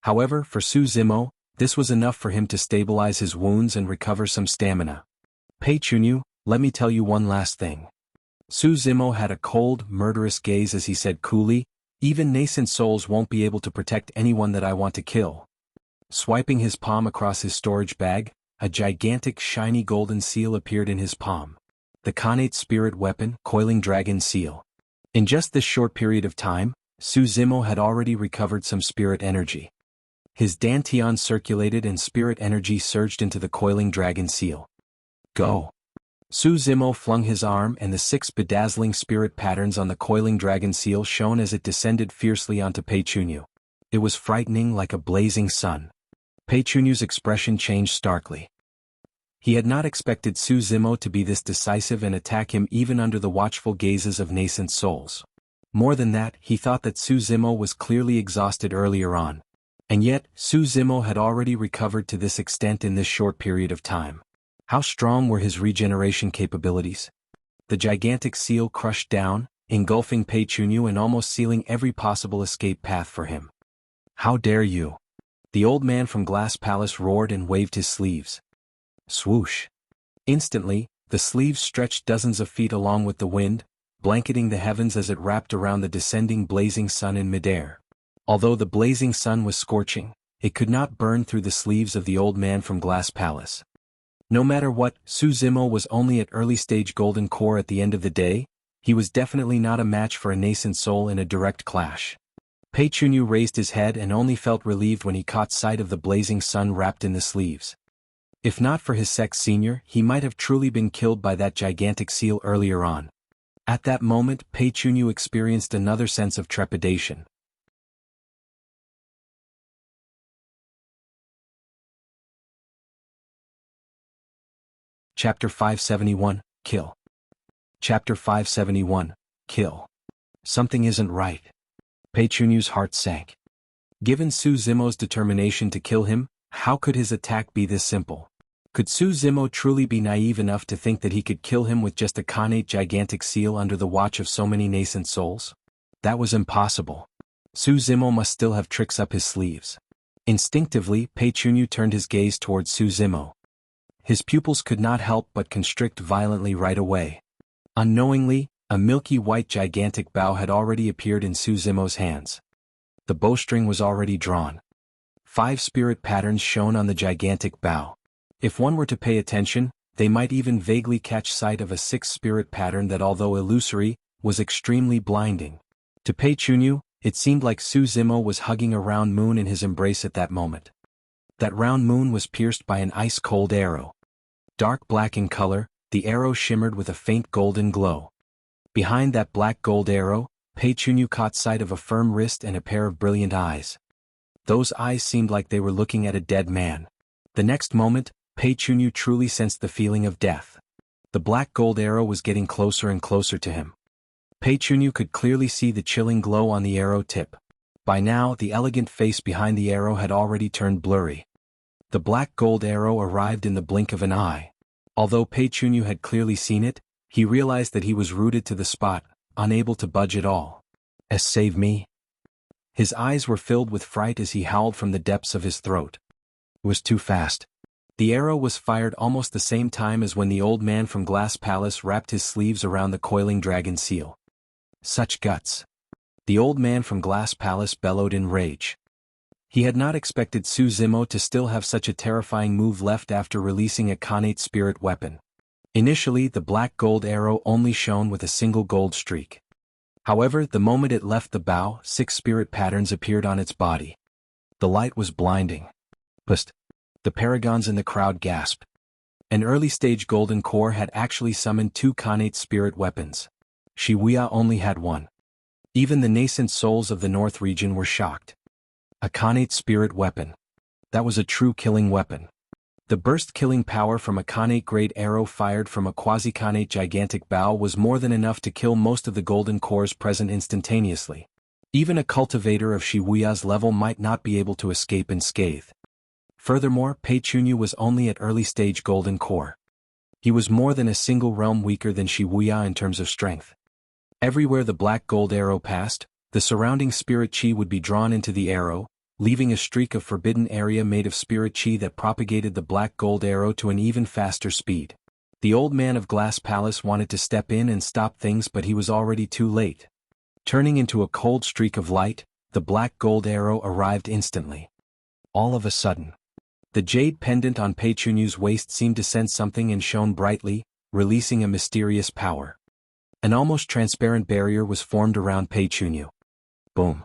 However, for Zimo, this was enough for him to stabilize his wounds and recover some stamina. Pei Chunyu, let me tell you one last thing. Zimo had a cold, murderous gaze as he said coolly, even nascent souls won't be able to protect anyone that I want to kill. Swiping his palm across his storage bag, a gigantic shiny golden seal appeared in his palm. The Khanate spirit weapon, Coiling Dragon Seal. In just this short period of time, Zimo had already recovered some spirit energy. His dantian circulated and spirit energy surged into the Coiling Dragon Seal. Go! Zimo flung his arm and the 6 bedazzling spirit patterns on the Coiling Dragon Seal shone as it descended fiercely onto Pei Chunyu. It was frightening like a blazing sun. Pei Chunyu's expression changed starkly. He had not expected Zimo to be this decisive and attack him even under the watchful gazes of nascent souls. More than that, he thought that Zimo was clearly exhausted earlier on. And yet, Zimo had already recovered to this extent in this short period of time. How strong were his regeneration capabilities? The gigantic seal crushed down, engulfing Pei Chunyu and almost sealing every possible escape path for him. How dare you! The old man from Glass Palace roared and waved his sleeves. Swoosh! Instantly, the sleeves stretched dozens of feet along with the wind, blanketing the heavens as it wrapped around the descending blazing sun in midair. Although the blazing sun was scorching, it could not burn through the sleeves of the old man from Glass Palace. No matter what, Zimo was only at early-stage golden core at the end of the day, he was definitely not a match for a nascent soul in a direct clash. Pei Chunyu raised his head and only felt relieved when he caught sight of the blazing sun wrapped in the sleeves. If not for his sex senior, he might have truly been killed by that gigantic seal earlier on. At that moment, Pei Chunyu experienced another sense of trepidation. Chapter 571, Kill. Chapter 571, Kill. Something isn't right. Pei Chunyu's heart sank. Given Zimo's determination to kill him, how could his attack be this simple? Could Zimo truly be naive enough to think that he could kill him with just a Khanate gigantic seal under the watch of so many nascent souls? That was impossible. Zimo must still have tricks up his sleeves. Instinctively, Pei Chunyu turned his gaze towards Zimo. His pupils could not help but constrict violently right away. Unknowingly, a milky-white gigantic bow had already appeared in Zimo's hands. The bowstring was already drawn. 5 spirit patterns shone on the gigantic bow. If one were to pay attention, they might even vaguely catch sight of a 6th spirit pattern that, although illusory, was extremely blinding. To Pei Chunyu, it seemed like Zimo was hugging a round moon in his embrace at that moment. That round moon was pierced by an ice-cold arrow. Dark black in color, the arrow shimmered with a faint golden glow. Behind that black gold arrow, Pei Chunyu caught sight of a firm wrist and a pair of brilliant eyes. Those eyes seemed like they were looking at a dead man. The next moment, Pei Chunyu truly sensed the feeling of death. The black gold arrow was getting closer and closer to him. Pei Chunyu could clearly see the chilling glow on the arrow tip. By now, the elegant face behind the arrow had already turned blurry. The black gold arrow arrived in the blink of an eye. Although Pei Chunyu had clearly seen it, he realized that he was rooted to the spot, unable to budge at all. Save me. His eyes were filled with fright as he howled from the depths of his throat. It was too fast. The arrow was fired almost the same time as when the old man from Glass Palace wrapped his sleeves around the Coiling Dragon Seal. Such guts. The old man from Glass Palace bellowed in rage. He had not expected Zimo to still have such a terrifying move left after releasing a Khanate spirit weapon. Initially, the black gold arrow only shone with a single gold streak. However, the moment it left the bow, 6 spirit patterns appeared on its body. The light was blinding. Pust! The paragons in the crowd gasped. An early-stage golden core had actually summoned 2 Khanate spirit weapons. Wuya only had 1. Even the nascent souls of the North region were shocked. A Khanate spirit weapon. That was a true killing weapon. The burst-killing power from a Khanate-grade arrow fired from a quasi-Khanate gigantic bow was more than enough to kill most of the golden cores present instantaneously. Even a cultivator of Wuya's level might not be able to escape unscathed. Furthermore, Pei Chunyu was only at early-stage golden core. He was more than a single realm weaker than Wuya in terms of strength. Everywhere the black gold arrow passed, the surrounding spirit chi would be drawn into the arrow, leaving a streak of forbidden area made of spirit chi that propagated the black gold arrow to an even faster speed. The old man of Glass Palace wanted to step in and stop things, but he was already too late. Turning into a cold streak of light, the black gold arrow arrived instantly. All of a sudden, the jade pendant on Pei Chunyu's waist seemed to sense something and shone brightly, releasing a mysterious power. An almost transparent barrier was formed around Pei Chunyu. Boom!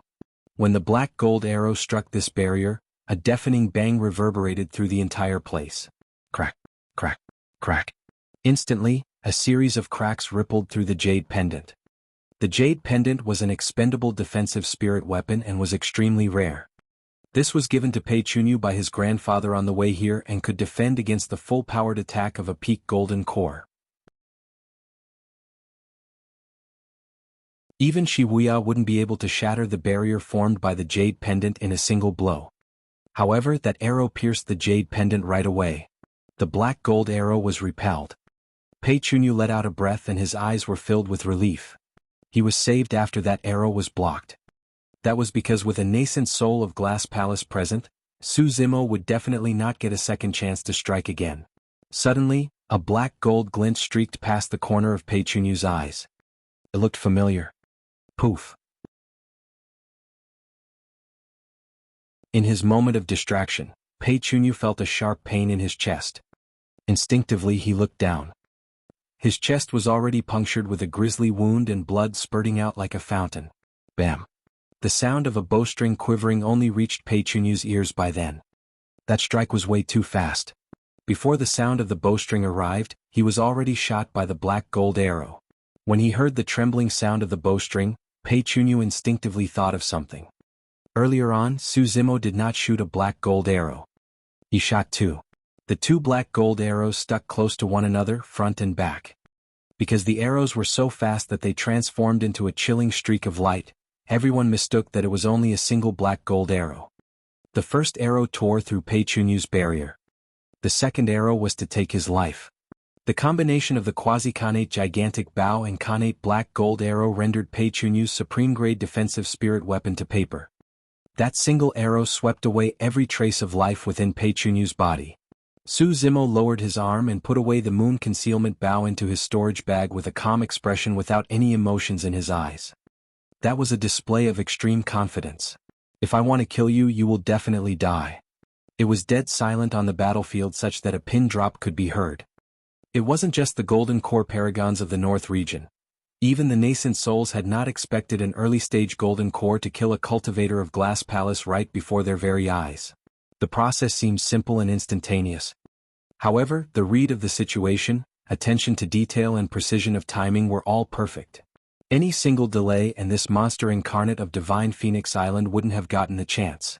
When the black gold arrow struck this barrier, a deafening bang reverberated through the entire place. Crack, crack, crack. Instantly, a series of cracks rippled through the jade pendant. The jade pendant was an expendable defensive spirit weapon and was extremely rare. This was given to Pei Chunyu by his grandfather on the way here and could defend against the full-powered attack of a peak golden core. Even Wuya wouldn't be able to shatter the barrier formed by the jade pendant in a single blow. However, that arrow pierced the jade pendant right away. The black gold arrow was repelled. Pei Chunyu let out a breath and his eyes were filled with relief. He was saved after that arrow was blocked. That was because with a nascent soul of Glass Palace present, Zimo would definitely not get a second chance to strike again. Suddenly, a black gold glint streaked past the corner of Pei Chunyu's eyes. It looked familiar. Poof. In his moment of distraction, Pei Chunyu felt a sharp pain in his chest. Instinctively he looked down. His chest was already punctured with a grisly wound and blood spurting out like a fountain. Bam! The sound of a bowstring quivering only reached Pei Chunyu's ears by then. That strike was way too fast. Before the sound of the bowstring arrived, he was already shot by the black gold arrow. When he heard the trembling sound of the bowstring, Pei Chunyu instinctively thought of something. Earlier on, Zimo did not shoot a black gold arrow. He shot 2. The 2 black gold arrows stuck close to one another, front and back. Because the arrows were so fast that they transformed into a chilling streak of light, everyone mistook that it was only a single black gold arrow. The first arrow tore through Pei Chunyu's barrier. The second arrow was to take his life. The combination of the quasi-Khanate gigantic bow and Khanate black gold arrow rendered Pei Chunyu's supreme-grade defensive spirit weapon to paper. That single arrow swept away every trace of life within Pei Chunyu's body. Zimo lowered his arm and put away the moon concealment bow into his storage bag with a calm expression without any emotions in his eyes. That was a display of extreme confidence. If I want to kill you, you will definitely die. It was dead silent on the battlefield such that a pin drop could be heard. It wasn't just the golden core paragons of the North region. Even the nascent souls had not expected an early-stage golden core to kill a cultivator of Glass Palace right before their very eyes. The process seemed simple and instantaneous. However, the read of the situation, attention to detail and precision of timing were all perfect. Any single delay and this monster incarnate of Divine Phoenix Island wouldn't have gotten a chance.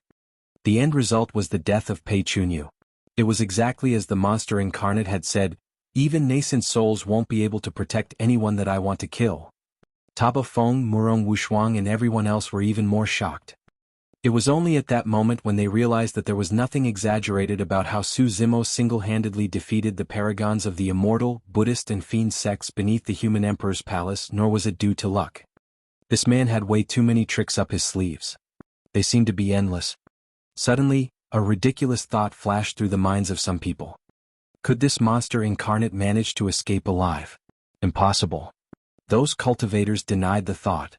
The end result was the death of Pei Chunyu. It was exactly as the monster incarnate had said, even nascent souls won't be able to protect anyone that I want to kill. Taba Feng, Murong Wushuang and everyone else were even more shocked. It was only at that moment when they realized that there was nothing exaggerated about how Zimo single-handedly defeated the paragons of the immortal, Buddhist and fiend sects beneath the human emperor's palace, nor was it due to luck. This man had way too many tricks up his sleeves. They seemed to be endless. Suddenly, a ridiculous thought flashed through the minds of some people. Could this monster incarnate manage to escape alive? Impossible. Those cultivators denied the thought.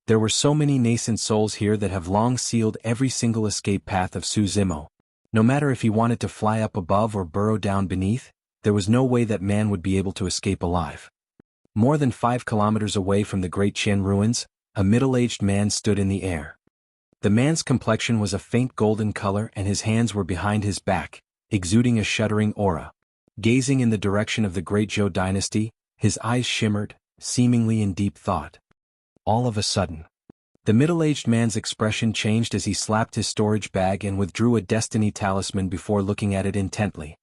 There were so many nascent souls here that have long sealed every single escape path of Zimo. No matter if he wanted to fly up above or burrow down beneath, there was no way that man would be able to escape alive. More than 5 kilometers away from the Great Jian ruins, a middle-aged man stood in the air. The man's complexion was a faint golden color and his hands were behind his back, exuding a shuddering aura. Gazing in the direction of the Great Zhou dynasty, his eyes shimmered, seemingly in deep thought. All of a sudden, the middle-aged man's expression changed as he slapped his storage bag and withdrew a destiny talisman before looking at it intently.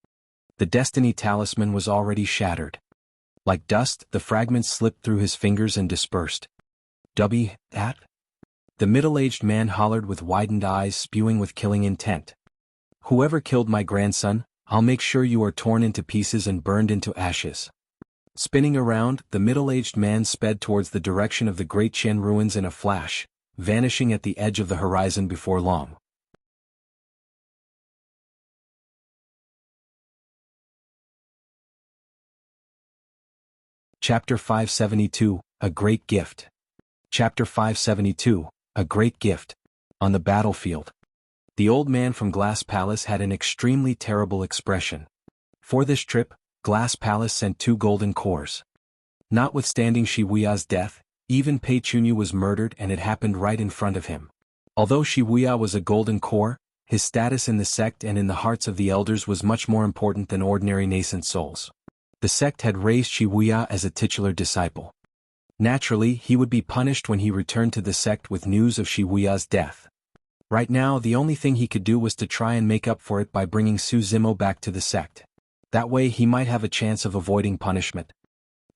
The destiny talisman was already shattered. Like dust, the fragments slipped through his fingers and dispersed. That? The middle-aged man hollered with widened eyes spewing with killing intent. Whoever killed my grandson, I'll make sure you are torn into pieces and burned into ashes. Spinning around, the middle-aged man sped towards the direction of the Great Jian ruins in a flash, vanishing at the edge of the horizon before long. Chapter 572, A Great Gift. Chapter 572, A Great Gift. On the battlefield. The old man from Glass Palace had an extremely terrible expression. For this trip, Glass Palace sent 2 golden cores. Notwithstanding Wuya's death, even Pei Chunyu was murdered and it happened right in front of him. Although Wuya was a golden core, his status in the sect and in the hearts of the elders was much more important than ordinary nascent souls. The sect had raised Wuya as a titular disciple. Naturally, he would be punished when he returned to the sect with news of Wuya's death. Right now, the only thing he could do was to try and make up for it by bringing Zimo back to the sect. That way he might have a chance of avoiding punishment.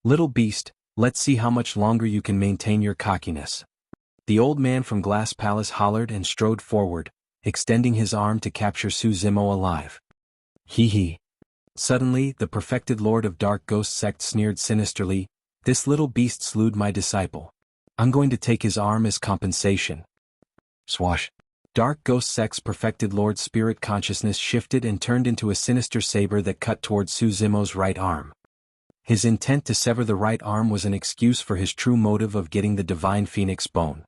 Little beast, let's see how much longer you can maintain your cockiness. The old man from Glass Palace hollered and strode forward, extending his arm to capture Zimo alive. Hee. Suddenly, the perfected Lord of Dark Ghost sect sneered sinisterly, "This little beast slewed my disciple. I'm going to take his arm as compensation." Swash. Dark Ghost sect's perfected Lord's spirit consciousness shifted and turned into a sinister saber that cut towards Zimo's right arm. His intent to sever the right arm was an excuse for his true motive of getting the divine phoenix bone.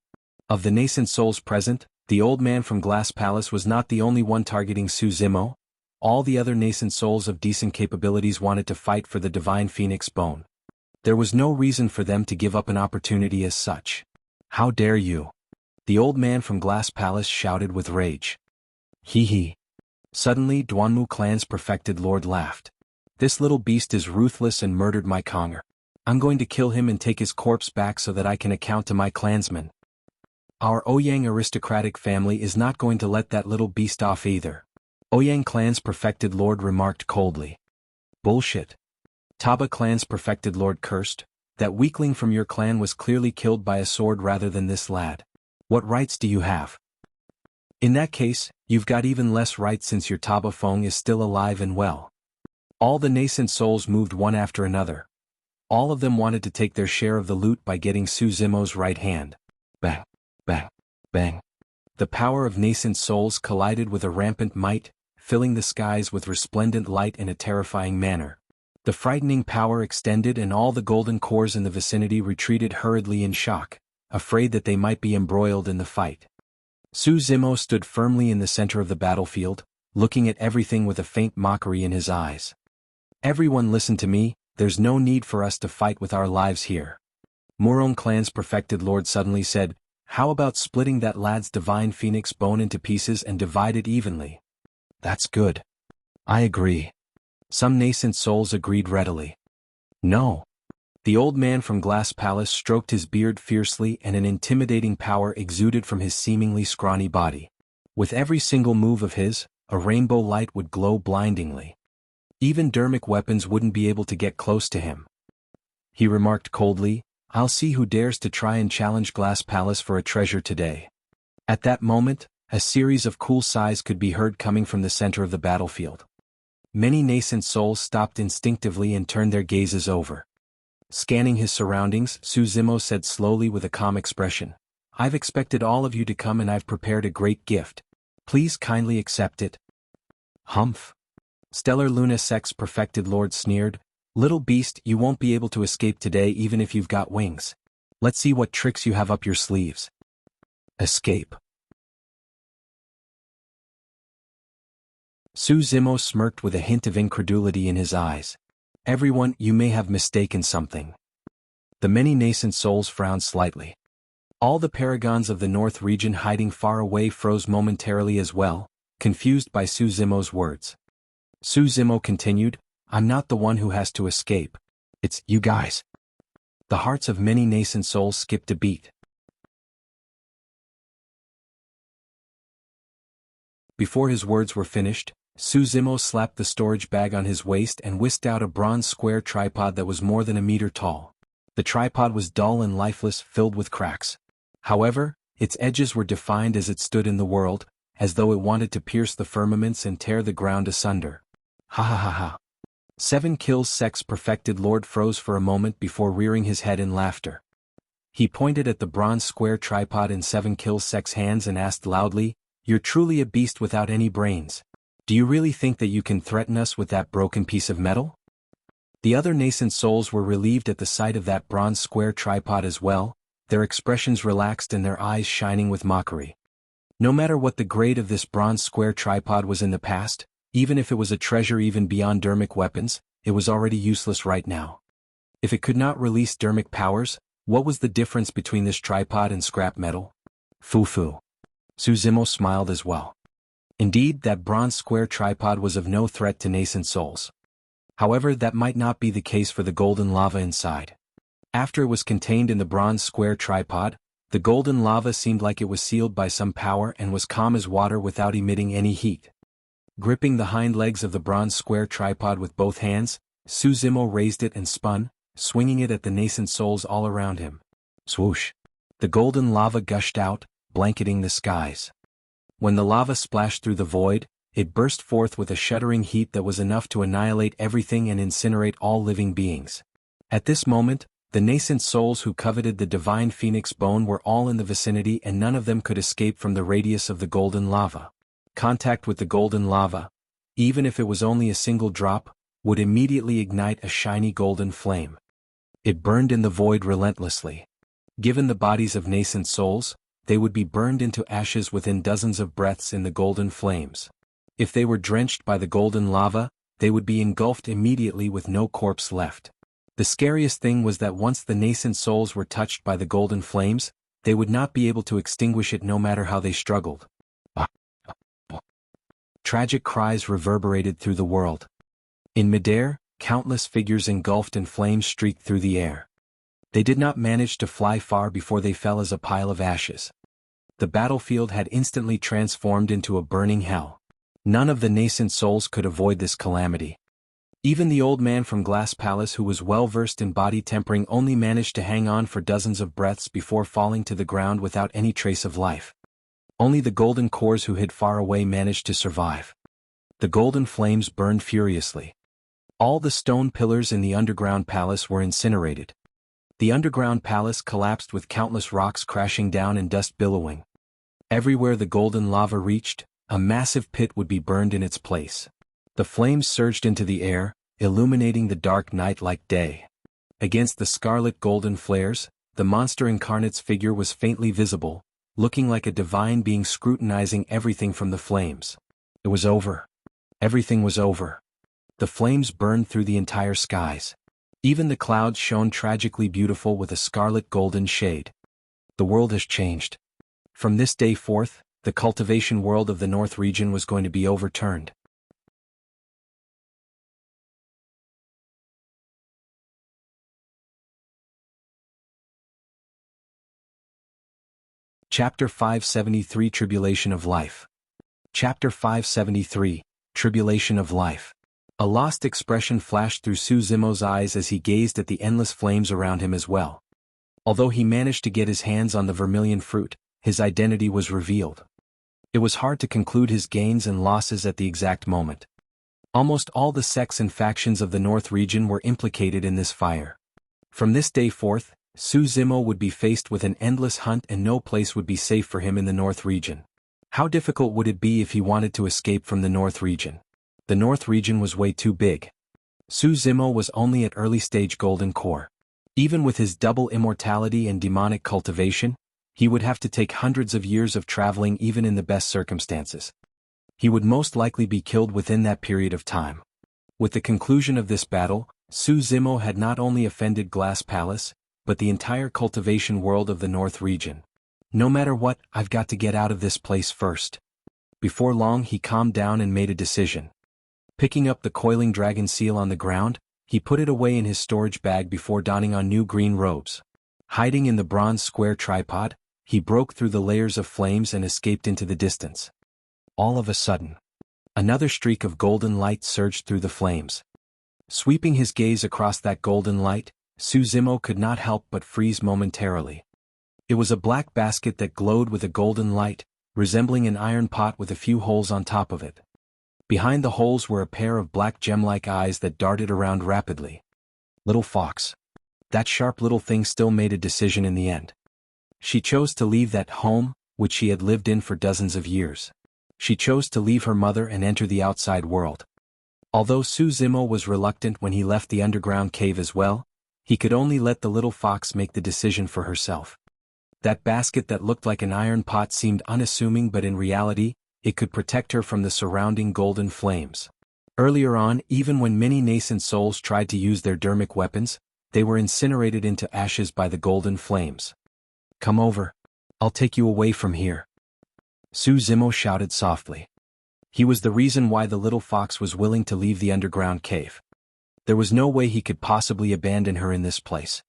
Of the nascent souls present, the old man from Glass Palace was not the only one targeting Zimo. All the other nascent souls of decent capabilities wanted to fight for the divine phoenix bone. There was no reason for them to give up an opportunity as such. How dare you? The old man from Glass Palace shouted with rage. Hee. Suddenly, Duanmu clan's perfected lord laughed. "This little beast is ruthless and murdered my Konger. I'm going to kill him and take his corpse back so that I can account to my clansmen. Our Ouyang aristocratic family is not going to let that little beast off either." Ouyang clan's perfected lord remarked coldly. "Bullshit." Taba clan's perfected lord cursed. "That weakling from your clan was clearly killed by a sword rather than this lad. What rights do you have?" "In that case, you've got even less rights since your Taba Feng is still alive and well." All the nascent souls moved one after another. All of them wanted to take their share of the loot by getting Zimo's right hand. Bang, bang, bang. The power of nascent souls collided with a rampant might, filling the skies with resplendent light in a terrifying manner. The frightening power extended and all the golden cores in the vicinity retreated hurriedly in shock, afraid that they might be embroiled in the fight. Zimo stood firmly in the center of the battlefield, looking at everything with a faint mockery in his eyes. "Everyone listen to me, there's no need for us to fight with our lives here." Murong clan's perfected lord suddenly said, "How about splitting that lad's divine phoenix bone into pieces and divide it evenly?" "That's good. I agree." Some nascent souls agreed readily. "No." The old man from Glass Palace stroked his beard fiercely and an intimidating power exuded from his seemingly scrawny body. With every single move of his, a rainbow light would glow blindingly. Even dermic weapons wouldn't be able to get close to him. He remarked coldly, "I'll see who dares to try and challenge Glass Palace for a treasure today." At that moment, a series of cool sighs could be heard coming from the center of the battlefield. Many nascent souls stopped instinctively and turned their gazes over. Scanning his surroundings, Zimo said slowly with a calm expression, "I've expected all of you to come and I've prepared a great gift. Please kindly accept it." Humph. Stellar Luna Sect's perfected lord sneered, "Little beast, you won't be able to escape today even if you've got wings. Let's see what tricks you have up your sleeves. Escape. Zimo smirked with a hint of incredulity in his eyes. Everyone, you may have mistaken something. The many nascent souls frowned slightly. All the paragons of the North region hiding far away froze momentarily as well, confused by Zimo's words. Zimo continued, I'm not the one who has to escape. It's you guys. The hearts of many nascent souls skipped a beat. Before his words were finished, Zimo slapped the storage bag on his waist and whisked out a bronze square tripod that was more than a meter tall. The tripod was dull and lifeless, filled with cracks. However, its edges were defined as it stood in the world, as though it wanted to pierce the firmaments and tear the ground asunder. Ha ha ha ha. 7 kills sex perfected Lord froze for a moment before rearing his head in laughter. He pointed at the bronze square tripod in 7 kills sex hands and asked loudly, You're truly a beast without any brains. Do you really think that you can threaten us with that broken piece of metal? The other nascent souls were relieved at the sight of that bronze square tripod as well, their expressions relaxed and their eyes shining with mockery. No matter what the grade of this bronze square tripod was in the past, even if it was a treasure even beyond dermic weapons, it was already useless right now. If it could not release dermic powers, what was the difference between this tripod and scrap metal? Foo-foo. Zimo smiled as well. Indeed, that bronze square tripod was of no threat to nascent souls. However, that might not be the case for the golden lava inside. After it was contained in the bronze square tripod, the golden lava seemed like it was sealed by some power and was calm as water without emitting any heat. Gripping the hind legs of the bronze square tripod with both hands, Zimo raised it and spun, swinging it at the nascent souls all around him. Swoosh! The golden lava gushed out, blanketing the skies. When the lava splashed through the void, it burst forth with a shuddering heat that was enough to annihilate everything and incinerate all living beings. At this moment, the nascent souls who coveted the divine phoenix bone were all in the vicinity and none of them could escape from the radius of the golden lava. Contact with the golden lava, even if it was only a single drop, would immediately ignite a shiny golden flame. It burned in the void relentlessly. Given the bodies of nascent souls, they would be burned into ashes within dozens of breaths in the golden flames. If they were drenched by the golden lava, they would be engulfed immediately with no corpse left. The scariest thing was that once the nascent souls were touched by the golden flames, they would not be able to extinguish it no matter how they struggled. Tragic cries reverberated through the world. In midair, countless figures engulfed in flames streaked through the air. They did not manage to fly far before they fell as a pile of ashes. The battlefield had instantly transformed into a burning hell. None of the nascent souls could avoid this calamity. Even the old man from Glass Palace who was well versed in body tempering only managed to hang on for dozens of breaths before falling to the ground without any trace of life. Only the golden cores who hid far away managed to survive. The golden flames burned furiously. All the stone pillars in the underground palace were incinerated. The underground palace collapsed with countless rocks crashing down and dust billowing. Everywhere the golden lava reached, a massive pit would be burned in its place. The flames surged into the air, illuminating the dark night like day. Against the scarlet golden flares, the monster incarnate's figure was faintly visible, looking like a divine being scrutinizing everything from the flames. It was over. Everything was over. The flames burned through the entire skies. Even the clouds shone tragically beautiful with a scarlet golden shade. The world has changed. From this day forth, the cultivation world of the North region was going to be overturned. Chapter 573 Tribulation of Life. Chapter 573, Tribulation of Life. A lost expression flashed through Zimo's eyes as he gazed at the endless flames around him as well. Although he managed to get his hands on the vermilion fruit, his identity was revealed. It was hard to conclude his gains and losses at the exact moment. Almost all the sects and factions of the North region were implicated in this fire. From this day forth, Zimo would be faced with an endless hunt and no place would be safe for him in the North region. How difficult would it be if he wanted to escape from the North region? The North region was way too big. Zimo was only at early stage golden core. Even with his double immortality and demonic cultivation, he would have to take hundreds of years of traveling even in the best circumstances. He would most likely be killed within that period of time. With the conclusion of this battle, Zimo had not only offended Glass Palace, but the entire cultivation world of the North region. No matter what, I've got to get out of this place first. Before long he calmed down and made a decision. Picking up the coiling dragon seal on the ground, he put it away in his storage bag before donning on new green robes. Hiding in the bronze square tripod, he broke through the layers of flames and escaped into the distance. All of a sudden, another streak of golden light surged through the flames. Sweeping his gaze across that golden light, Zimo could not help but freeze momentarily. It was a black basket that glowed with a golden light, resembling an iron pot with a few holes on top of it. Behind the holes were a pair of black gem-like eyes that darted around rapidly. Little fox. That sharp little thing still made a decision in the end. She chose to leave that home, which she had lived in for dozens of years. She chose to leave her mother and enter the outside world. Although Zimo was reluctant when he left the underground cave as well, he could only let the little fox make the decision for herself. That basket that looked like an iron pot seemed unassuming, but in reality, it could protect her from the surrounding golden flames. Earlier on, even when many nascent souls tried to use their dermic weapons, they were incinerated into ashes by the golden flames. "Come over. I'll take you away from here," Zimo shouted softly. He was the reason why the little fox was willing to leave the underground cave. There was no way he could possibly abandon her in this place.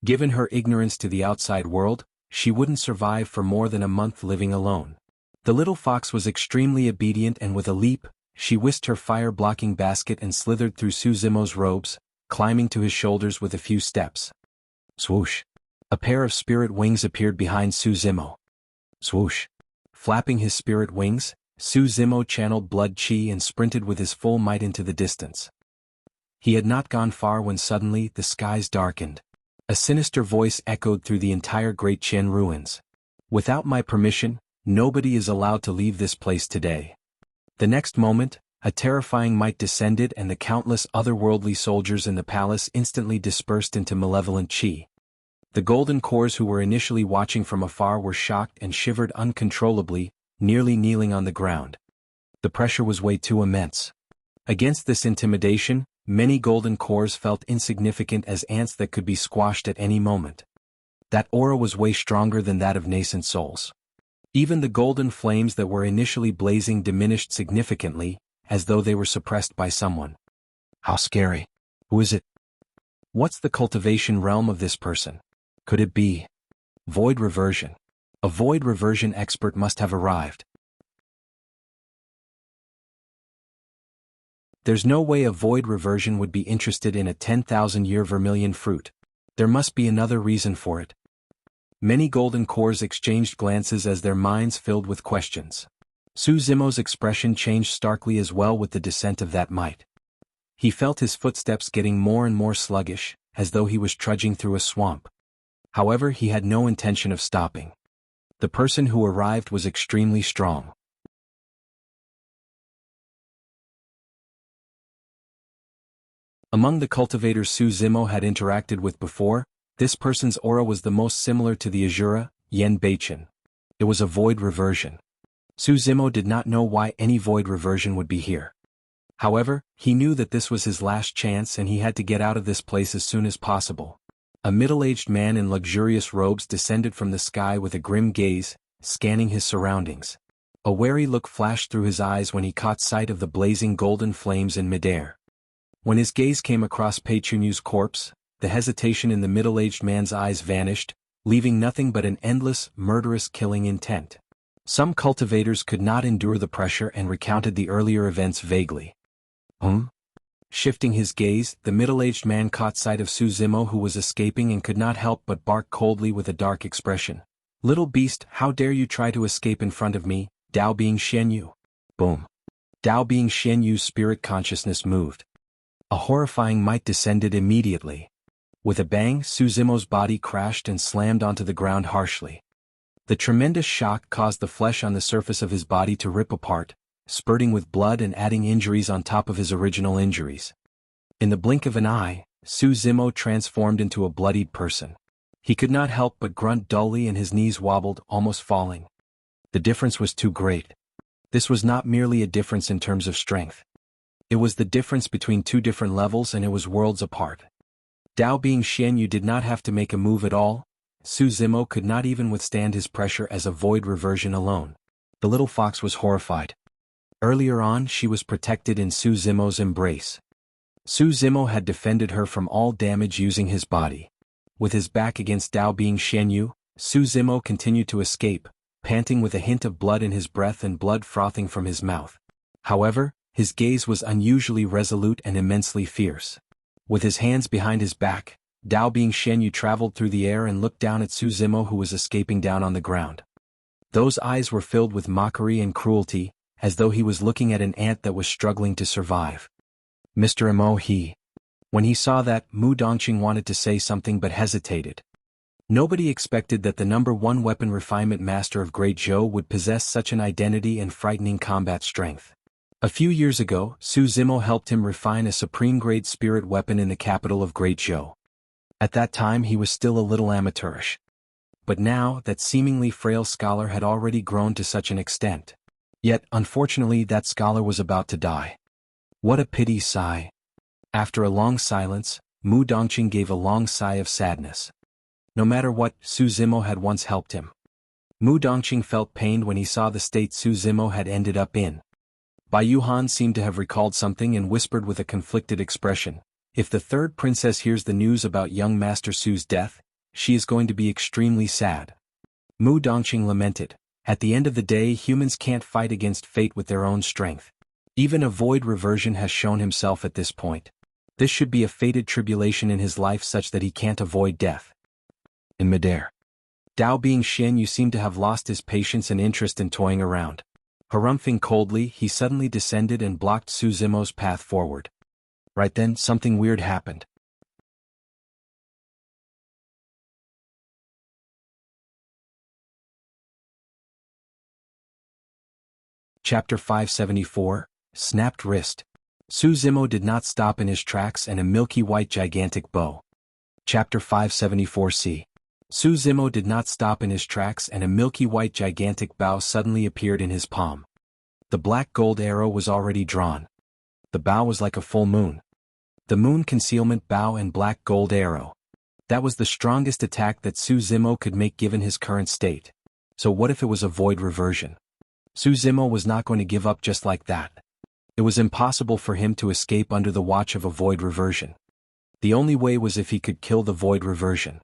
Given her ignorance to the outside world, she wouldn't survive for more than a month living alone. The little fox was extremely obedient, and with a leap, she whisked her fire-blocking basket and slithered through Zimo's robes, climbing to his shoulders with a few steps. Swoosh! A pair of spirit wings appeared behind Zimo. Swoosh! Flapping his spirit wings, Zimo channeled blood chi and sprinted with his full might into the distance. He had not gone far when suddenly the skies darkened. A sinister voice echoed through the entire Great Qian ruins. "Without my permission, nobody is allowed to leave this place today." The next moment, a terrifying might descended and the countless otherworldly soldiers in the palace instantly dispersed into malevolent chi. The golden cores who were initially watching from afar were shocked and shivered uncontrollably, nearly kneeling on the ground. The pressure was way too immense. Against this intimidation, many golden cores felt insignificant as ants that could be squashed at any moment. That aura was way stronger than that of nascent souls. Even the golden flames that were initially blazing diminished significantly, as though they were suppressed by someone. How scary. Who is it? What's the cultivation realm of this person? Could it be void reversion? A void reversion expert must have arrived. There's no way a void reversion would be interested in a 10,000-year vermilion fruit. There must be another reason for it. Many golden cores exchanged glances as their minds filled with questions. Zimo's expression changed starkly as well with the descent of that might. He felt his footsteps getting more and more sluggish, as though he was trudging through a swamp. However, he had no intention of stopping. The person who arrived was extremely strong. Among the cultivators Zimo had interacted with before, this person's aura was the most similar to the Azura, Yen Beichen. It was a void reversion. Zimo did not know why any void reversion would be here. However, he knew that this was his last chance and he had to get out of this place as soon as possible. A middle-aged man in luxurious robes descended from the sky with a grim gaze, scanning his surroundings. A wary look flashed through his eyes when he caught sight of the blazing golden flames in midair. When his gaze came across Peichunyu's corpse, the hesitation in the middle-aged man's eyes vanished, leaving nothing but an endless, murderous killing intent. Some cultivators could not endure the pressure and recounted the earlier events vaguely. Shifting his gaze, the middle-aged man caught sight of Zimo, who was escaping and could not help but bark coldly with a dark expression. "Little beast, how dare you try to escape in front of me, Dao being Xianyu?" Boom. Dao being Xianyu's spirit consciousness moved. A horrifying might descended immediately. With a bang, Zimo's body crashed and slammed onto the ground harshly. The tremendous shock caused the flesh on the surface of his body to rip apart, spurting with blood and adding injuries on top of his original injuries. In the blink of an eye, Zimo transformed into a bloodied person. He could not help but grunt dully and his knees wobbled, almost falling. The difference was too great. This was not merely a difference in terms of strength. It was the difference between two different levels, and it was worlds apart. Dao being Xianyu did not have to make a move at all. Zimo could not even withstand his pressure as a void reversion alone. The little fox was horrified. Earlier on she was protected in Zimo's embrace. Zimo had defended her from all damage using his body. With his back against Dao being Xianyu, Zimo continued to escape, panting with a hint of blood in his breath and blood frothing from his mouth. However, his gaze was unusually resolute and immensely fierce. With his hands behind his back, Dao being Xianyu traveled through the air and looked down at Zimo, who was escaping down on the ground. Those eyes were filled with mockery and cruelty, as though he was looking at an ant that was struggling to survive. Mr. Mo, When he saw that, Mu Dongqing wanted to say something but hesitated. Nobody expected that the #1 weapon refinement master of Great Zhou would possess such an identity and frightening combat strength. A few years ago, Zimo helped him refine a supreme-grade spirit weapon in the capital of Great Zhou. At that time he was still a little amateurish. But now, that seemingly frail scholar had already grown to such an extent. Yet, unfortunately, that scholar was about to die. What a pity sigh. After a long silence, Mu Dongqing gave a long sigh of sadness. No matter what, Zimo had once helped him. Mu Dongqing felt pained when he saw the state Zimo had ended up in. Bai Yuhan seemed to have recalled something and whispered with a conflicted expression, "If the third princess hears the news about young Master Su's death, she is going to be extremely sad." Mu Dongqing lamented, "At the end of the day, humans can't fight against fate with their own strength. Even a void reversion has shown himself at this point. This should be a fated tribulation in his life such that he can't avoid death." In midair, Dao being Xianyu seemed to have lost his patience and interest in toying around. Harumphing coldly, he suddenly descended and blocked Zimo's path forward. Right then, something weird happened. Chapter 574, Snapped Wrist. Zimo did not stop in his tracks and a milky-white gigantic bow. Chapter 574c. Zimo did not stop in his tracks and a milky-white gigantic bow suddenly appeared in his palm. The black gold arrow was already drawn. The bow was like a full moon. The moon concealment bow and black gold arrow. That was the strongest attack that Zimo could make given his current state. So what if it was a void reversion? Zimo was not going to give up just like that. It was impossible for him to escape under the watch of a void reversion. The only way was if he could kill the void reversion.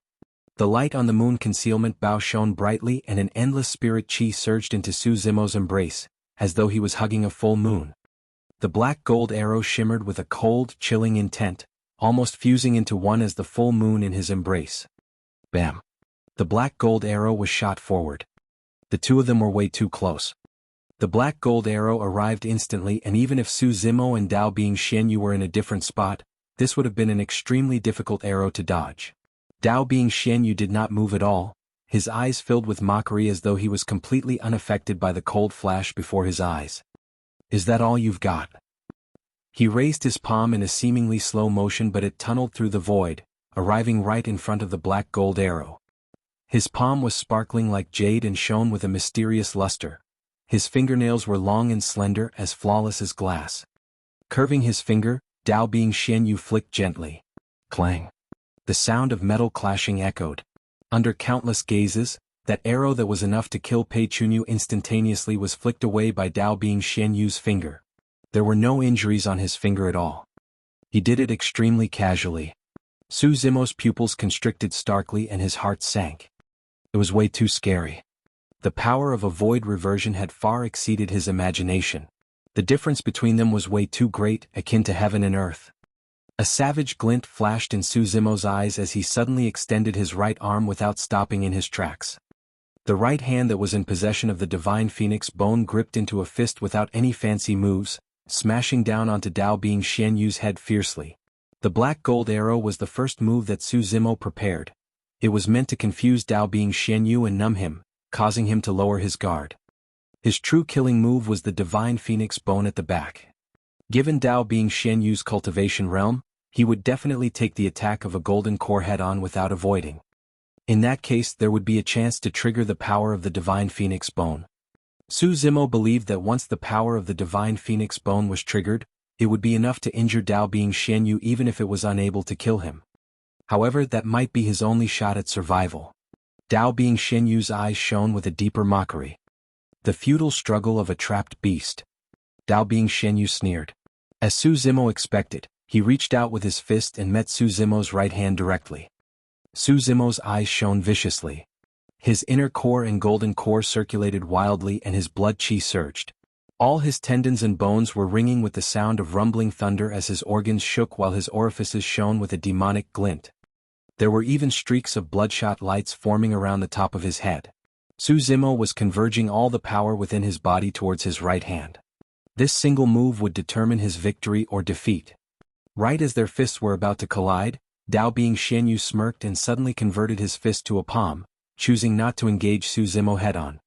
The light on the moon concealment bow shone brightly and an endless spirit chi surged into Zimo's embrace, as though he was hugging a full moon. The black gold arrow shimmered with a cold, chilling intent, almost fusing into one as the full moon in his embrace. Bam! The black gold arrow was shot forward. The two of them were way too close. The black gold arrow arrived instantly, and even if Zimo and Dao being Xianyu were in a different spot, this would have been an extremely difficult arrow to dodge. Dao being Xianyu did not move at all, his eyes filled with mockery as though he was completely unaffected by the cold flash before his eyes. "Is that all you've got?" He raised his palm in a seemingly slow motion, but it tunneled through the void, arriving right in front of the black gold arrow. His palm was sparkling like jade and shone with a mysterious luster. His fingernails were long and slender, as flawless as glass. Curving his finger, Dao being Xianyu flicked gently. Clang! The sound of metal clashing echoed. Under countless gazes, that arrow that was enough to kill Pei Chunyu instantaneously was flicked away by Dao being Xianyu's finger. There were no injuries on his finger at all. He did it extremely casually. Zimo's pupils constricted starkly and his heart sank. It was way too scary. The power of a void reversion had far exceeded his imagination. The difference between them was way too great, akin to heaven and earth. A savage glint flashed in Zimo's eyes as he suddenly extended his right arm without stopping in his tracks. The right hand that was in possession of the divine phoenix bone gripped into a fist without any fancy moves, smashing down onto Dao being Xianyu's head fiercely. The black gold arrow was the first move that Zimo prepared. It was meant to confuse Dao being Xianyu and numb him, causing him to lower his guard. His true killing move was the divine phoenix bone at the back. Given Dao being Xianyu's cultivation realm, he would definitely take the attack of a golden core head-on without avoiding. In that case there would be a chance to trigger the power of the Divine Phoenix Bone. Zimo believed that once the power of the Divine Phoenix Bone was triggered, it would be enough to injure Dao Bing Xianyu even if it was unable to kill him. However, that might be his only shot at survival. Dao Bing Xianyu's eyes shone with a deeper mockery. The futile struggle of a trapped beast. Dao Bing Xianyu sneered. As Zimo expected, he reached out with his fist and met Zimo's right hand directly. Zimo's eyes shone viciously. His inner core and golden core circulated wildly and his blood qi surged. All his tendons and bones were ringing with the sound of rumbling thunder as his organs shook while his orifices shone with a demonic glint. There were even streaks of bloodshot lights forming around the top of his head. Zimo was converging all the power within his body towards his right hand. This single move would determine his victory or defeat. Right as their fists were about to collide, Dao Bing Xianyu smirked and suddenly converted his fist to a palm, choosing not to engage Zimo head-on.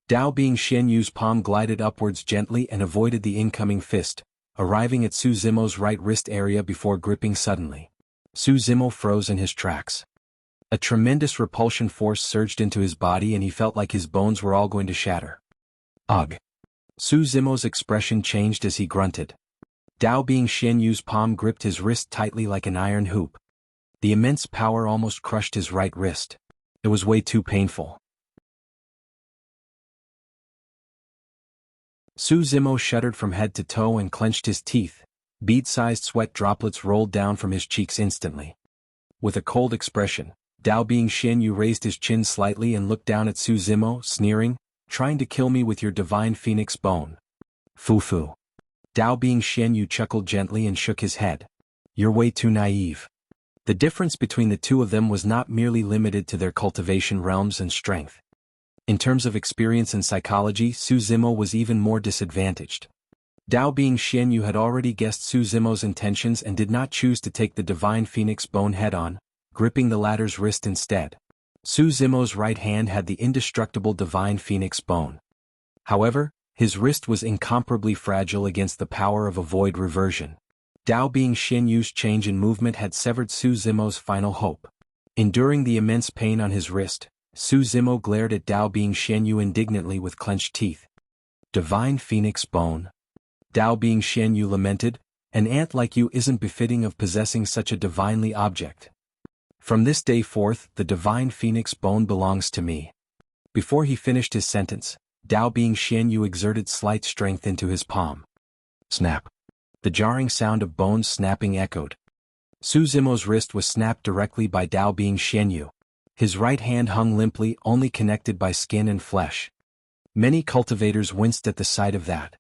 Dao Bing Xianyu's palm glided upwards gently and avoided the incoming fist, arriving at Zimo's right wrist area before gripping suddenly. Zimo froze in his tracks. A tremendous repulsion force surged into his body and he felt like his bones were all going to shatter. Ugh! Zimo's expression changed as he grunted. Dao Bing Xianyu's palm gripped his wrist tightly like an iron hoop. The immense power almost crushed his right wrist. It was way too painful. Zimo shuddered from head to toe and clenched his teeth. Bead-sized sweat droplets rolled down from his cheeks instantly. With a cold expression, Dao Bing Xianyu raised his chin slightly and looked down at Zimo, sneering, "Trying to kill me with your Divine Phoenix Bone. Foo-foo." Dao Bing Xianyu chuckled gently and shook his head. "You're way too naive." The difference between the two of them was not merely limited to their cultivation realms and strength. In terms of experience and psychology, Zimo was even more disadvantaged. Dao Bing Xianyu had already guessed Zimo's intentions and did not choose to take the Divine Phoenix Bone head-on, gripping the latter's wrist instead. Zimo's right hand had the indestructible Divine Phoenix Bone. However, his wrist was incomparably fragile against the power of a void reversion. Dao Bing Xianyu's change in movement had severed Zimo's final hope. Enduring the immense pain on his wrist, Zimo glared at Dao Bing Xianyu indignantly with clenched teeth. "Divine Phoenix Bone?" Dao Bing Xianyu lamented, "An ant like you isn't befitting of possessing such a divinely object. From this day forth, the Divine Phoenix Bone belongs to me." Before he finished his sentence, Dao Bing Xianyu exerted slight strength into his palm. Snap! The jarring sound of bones snapping echoed. Zimo's wrist was snapped directly by Dao Bing Xianyu. His right hand hung limply, only connected by skin and flesh. Many cultivators winced at the sight of that.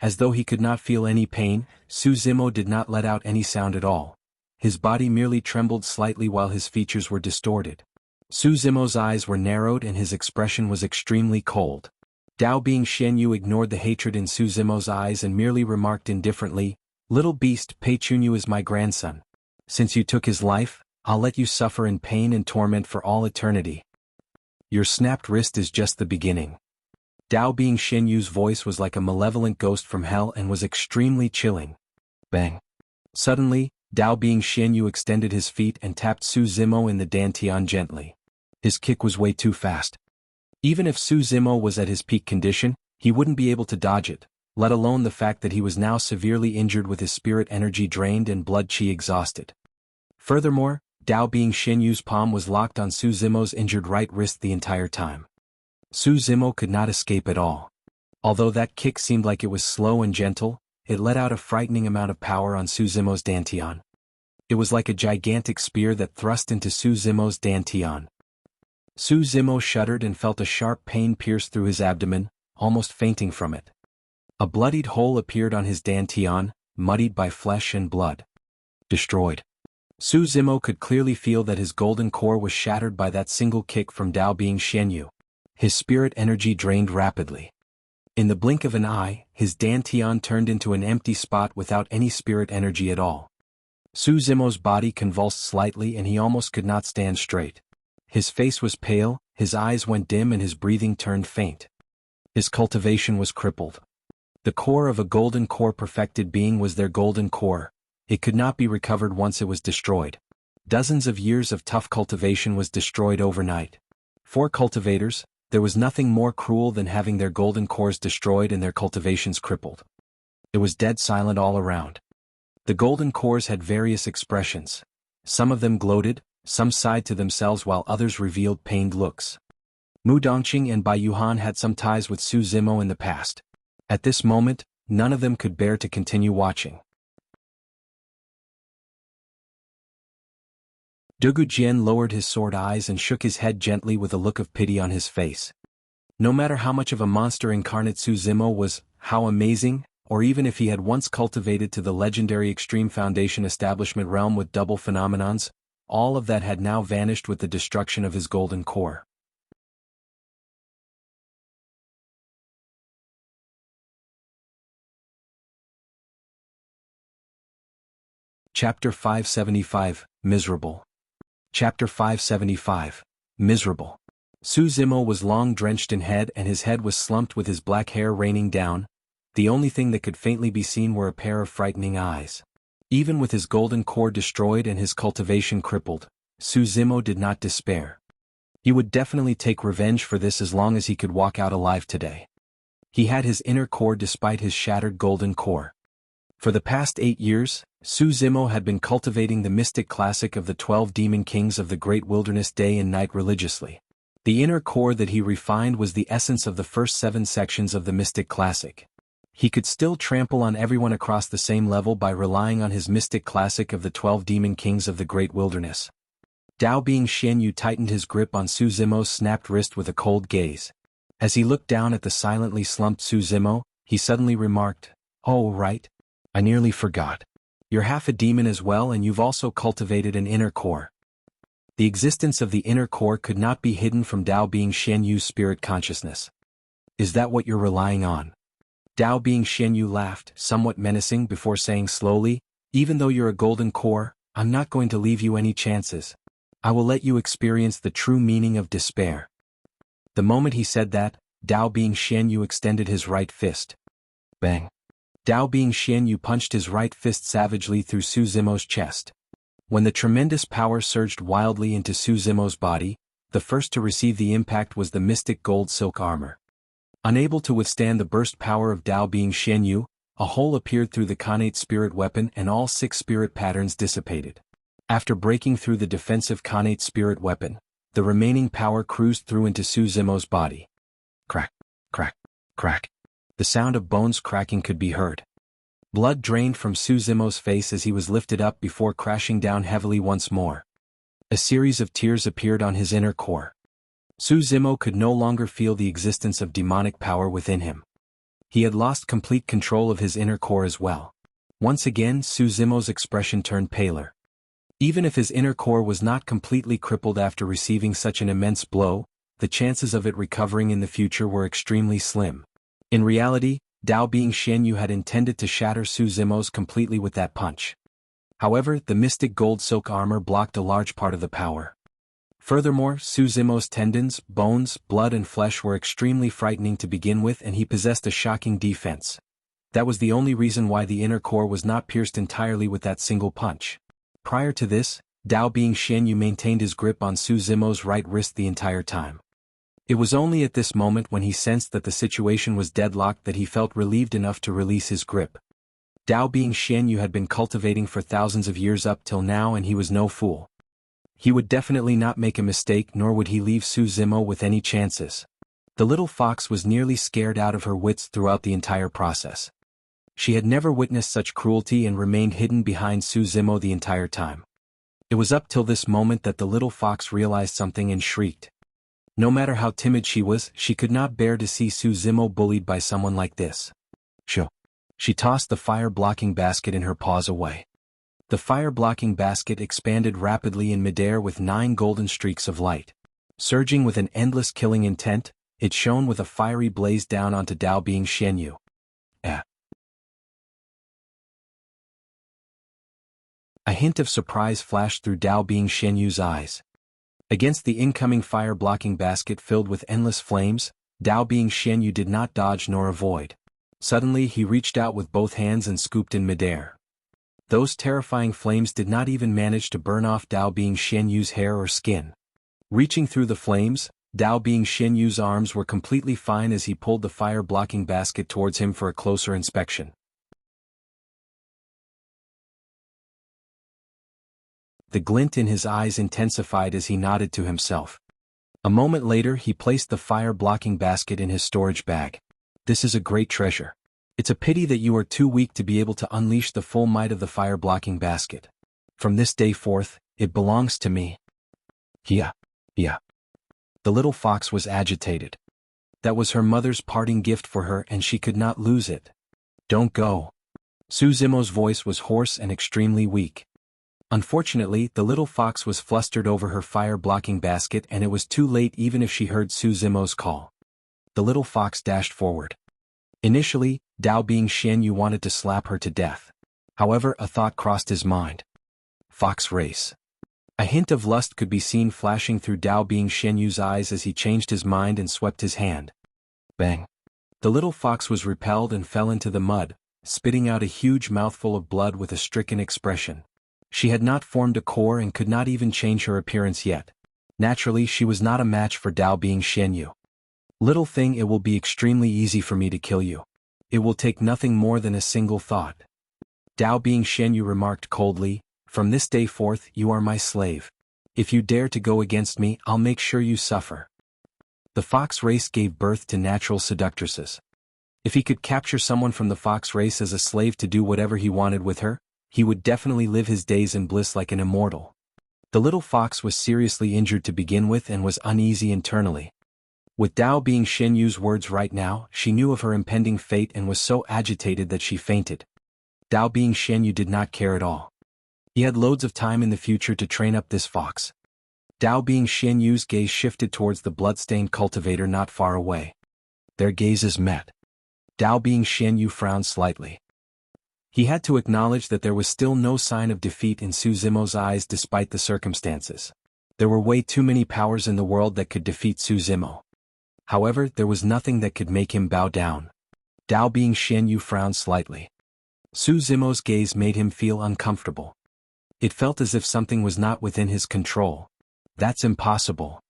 As though he could not feel any pain, Zimo did not let out any sound at all. His body merely trembled slightly while his features were distorted. Zimo's eyes were narrowed and his expression was extremely cold. Dao Bing Xianyu ignored the hatred in Zimo's eyes and merely remarked indifferently, "Little beast, Peichunyu is my grandson. Since you took his life, I'll let you suffer in pain and torment for all eternity. Your snapped wrist is just the beginning." Dao Bing Xianyu's voice was like a malevolent ghost from hell and was extremely chilling. Bang! Suddenly, Dao Bing Xianyu extended his feet and tapped Zimo in the dantian gently. His kick was way too fast. Even if Zimo was at his peak condition, he wouldn't be able to dodge it, let alone the fact that he was now severely injured with his spirit energy drained and blood qi exhausted. Furthermore, Dao Bing Xianyu's palm was locked on Zimo's injured right wrist the entire time. Zimo could not escape at all. Although that kick seemed like it was slow and gentle, it let out a frightening amount of power on Zimo's dantian. It was like a gigantic spear that thrust into Zimo's dantian. Zimo shuddered and felt a sharp pain pierce through his abdomen, almost fainting from it. A bloodied hole appeared on his dantian, muddied by flesh and blood. Destroyed. Zimo could clearly feel that his golden core was shattered by that single kick from Dao Bing Xianyu. His spirit energy drained rapidly. In the blink of an eye, his dantian turned into an empty spot without any spirit energy at all. Zimo's body convulsed slightly and he almost could not stand straight. His face was pale, his eyes went dim and his breathing turned faint. His cultivation was crippled. The core of a golden core perfected being was their golden core. It could not be recovered once it was destroyed. Dozens of years of tough cultivation was destroyed overnight. For cultivators, there was nothing more cruel than having their golden cores destroyed and their cultivations crippled. It was dead silent all around. The golden cores had various expressions. Some of them gloated, some sighed to themselves while others revealed pained looks. Mu Dongqing and Bai Yuhan had some ties with Su Zimo in the past. At this moment, none of them could bear to continue watching. Dugu Jian lowered his sword eyes and shook his head gently with a look of pity on his face. No matter how much of a monster incarnate Su Zimo was, how amazing, or even if he had once cultivated to the legendary Extreme Foundation establishment realm with double phenomenons, all of that had now vanished with the destruction of his golden core. Chapter 575, Miserable. Chapter 575, Miserable. Su Zimo was long drenched in head and his head was slumped with his black hair raining down. The only thing that could faintly be seen were a pair of frightening eyes. Even with his golden core destroyed and his cultivation crippled, Su Zimo did not despair. He would definitely take revenge for this as long as he could walk out alive today. He had his inner core despite his shattered golden core. For the past 8 years, Su Zimo had been cultivating the mystic classic of the 12 demon kings of the great wilderness day and night religiously. The inner core that he refined was the essence of the first 7 sections of the mystic classic. He could still trample on everyone across the same level by relying on his mystic classic of the 12 demon kings of the great wilderness. Dao Bing Xianyu tightened his grip on Su Zimo's snapped wrist with a cold gaze. As he looked down at the silently slumped Su Zimo, he suddenly remarked, "Oh right. I nearly forgot. You're half a demon as well and you've also cultivated an inner core." The existence of the inner core could not be hidden from Dao Bing Xianyu's spirit consciousness. "Is that what you're relying on?" Dao Bing Xianyu laughed, somewhat menacing before saying slowly, "Even though you're a golden core, I'm not going to leave you any chances. I will let you experience the true meaning of despair." The moment he said that, Dao Bing Xianyu extended his right fist. Bang! Dao Bing Xianyu punched his right fist savagely through Su Zimo's chest. When the tremendous power surged wildly into Su Zimo's body, the first to receive the impact was the mystic gold silk armor. Unable to withstand the burst power of Dao Bing Xianyu, a hole appeared through the Khanate spirit weapon and all 6 spirit patterns dissipated. After breaking through the defensive Khanate spirit weapon, the remaining power cruised through into Su Zimo's body. Crack, crack, crack. The sound of bones cracking could be heard. Blood drained from Su Zimo's face as he was lifted up before crashing down heavily once more. A series of tears appeared on his inner core. Su Zimo could no longer feel the existence of demonic power within him. He had lost complete control of his inner core as well. Once again, Su Zimo's expression turned paler. Even if his inner core was not completely crippled after receiving such an immense blow, the chances of it recovering in the future were extremely slim. In reality, Dao Bing Xianyu had intended to shatter Su Zimo's completely with that punch. However, the mystic gold silk armor blocked a large part of the power. Furthermore, Su Zimo's tendons, bones, blood and flesh were extremely frightening to begin with and he possessed a shocking defense. That was the only reason why the inner core was not pierced entirely with that single punch. Prior to this, Dao Bing Xianyu maintained his grip on Su Zimo's right wrist the entire time. It was only at this moment when he sensed that the situation was deadlocked that he felt relieved enough to release his grip. Dao Bing Xianyu had been cultivating for thousands of years up till now and he was no fool. He would definitely not make a mistake nor would he leave Su Zimo with any chances. The little fox was nearly scared out of her wits throughout the entire process. She had never witnessed such cruelty and remained hidden behind Su Zimo the entire time. It was up till this moment that the little fox realized something and shrieked. No matter how timid she was, she could not bear to see Su Zimo bullied by someone like this. Shoo! She tossed the fire-blocking basket in her paws away. The fire-blocking basket expanded rapidly in midair with 9 golden streaks of light. Surging with an endless killing intent, it shone with a fiery blaze down onto Dao Bing Xianyu. A hint of surprise flashed through Dao Bing Xianyu's eyes. Against the incoming fire-blocking basket filled with endless flames, Dao being Xianyu did not dodge nor avoid. Suddenly he reached out with both hands and scooped in midair. Those terrifying flames did not even manage to burn off Dao being Xianyu's hair or skin. Reaching through the flames, Dao being Xianyu's arms were completely fine as he pulled the fire-blocking basket towards him for a closer inspection. The glint in his eyes intensified as he nodded to himself. A moment later he placed the fire-blocking basket in his storage bag. This is a great treasure. It's a pity that you are too weak to be able to unleash the full might of the fire-blocking basket. From this day forth, it belongs to me. Yeah. The little fox was agitated. That was her mother's parting gift for her and she could not lose it. Don't go. Zimo's voice was hoarse and extremely weak. Unfortunately, the little fox was flustered over her fire-blocking basket and it was too late even if she heard Zimo's call. The little fox dashed forward. Initially, Dao being Xianyu wanted to slap her to death. However, a thought crossed his mind. Fox race. A hint of lust could be seen flashing through Dao being Xianyu's eyes as he changed his mind and swept his hand. Bang. The little fox was repelled and fell into the mud, spitting out a huge mouthful of blood with a stricken expression. She had not formed a core and could not even change her appearance yet. Naturally, she was not a match for Dao being Xianyu. Little thing, it will be extremely easy for me to kill you. It will take nothing more than a single thought. Dao being Xianyu remarked coldly, from this day forth you are my slave. If you dare to go against me, I'll make sure you suffer. The fox race gave birth to natural seductresses. If he could capture someone from the fox race as a slave to do whatever he wanted with her, he would definitely live his days in bliss like an immortal. The little fox was seriously injured to begin with and was uneasy internally. With Dao being Xianyu's words right now, she knew of her impending fate and was so agitated that she fainted. Dao being Xianyu did not care at all. He had loads of time in the future to train up this fox. Dao being Xianyu's gaze shifted towards the bloodstained cultivator not far away. Their gazes met. Dao being Xianyu frowned slightly. He had to acknowledge that there was still no sign of defeat in Zimo's eyes despite the circumstances. There were way too many powers in the world that could defeat Zimo. However, there was nothing that could make him bow down. Dao being Xianyu frowned slightly. Zimo's gaze made him feel uncomfortable. It felt as if something was not within his control. That's impossible.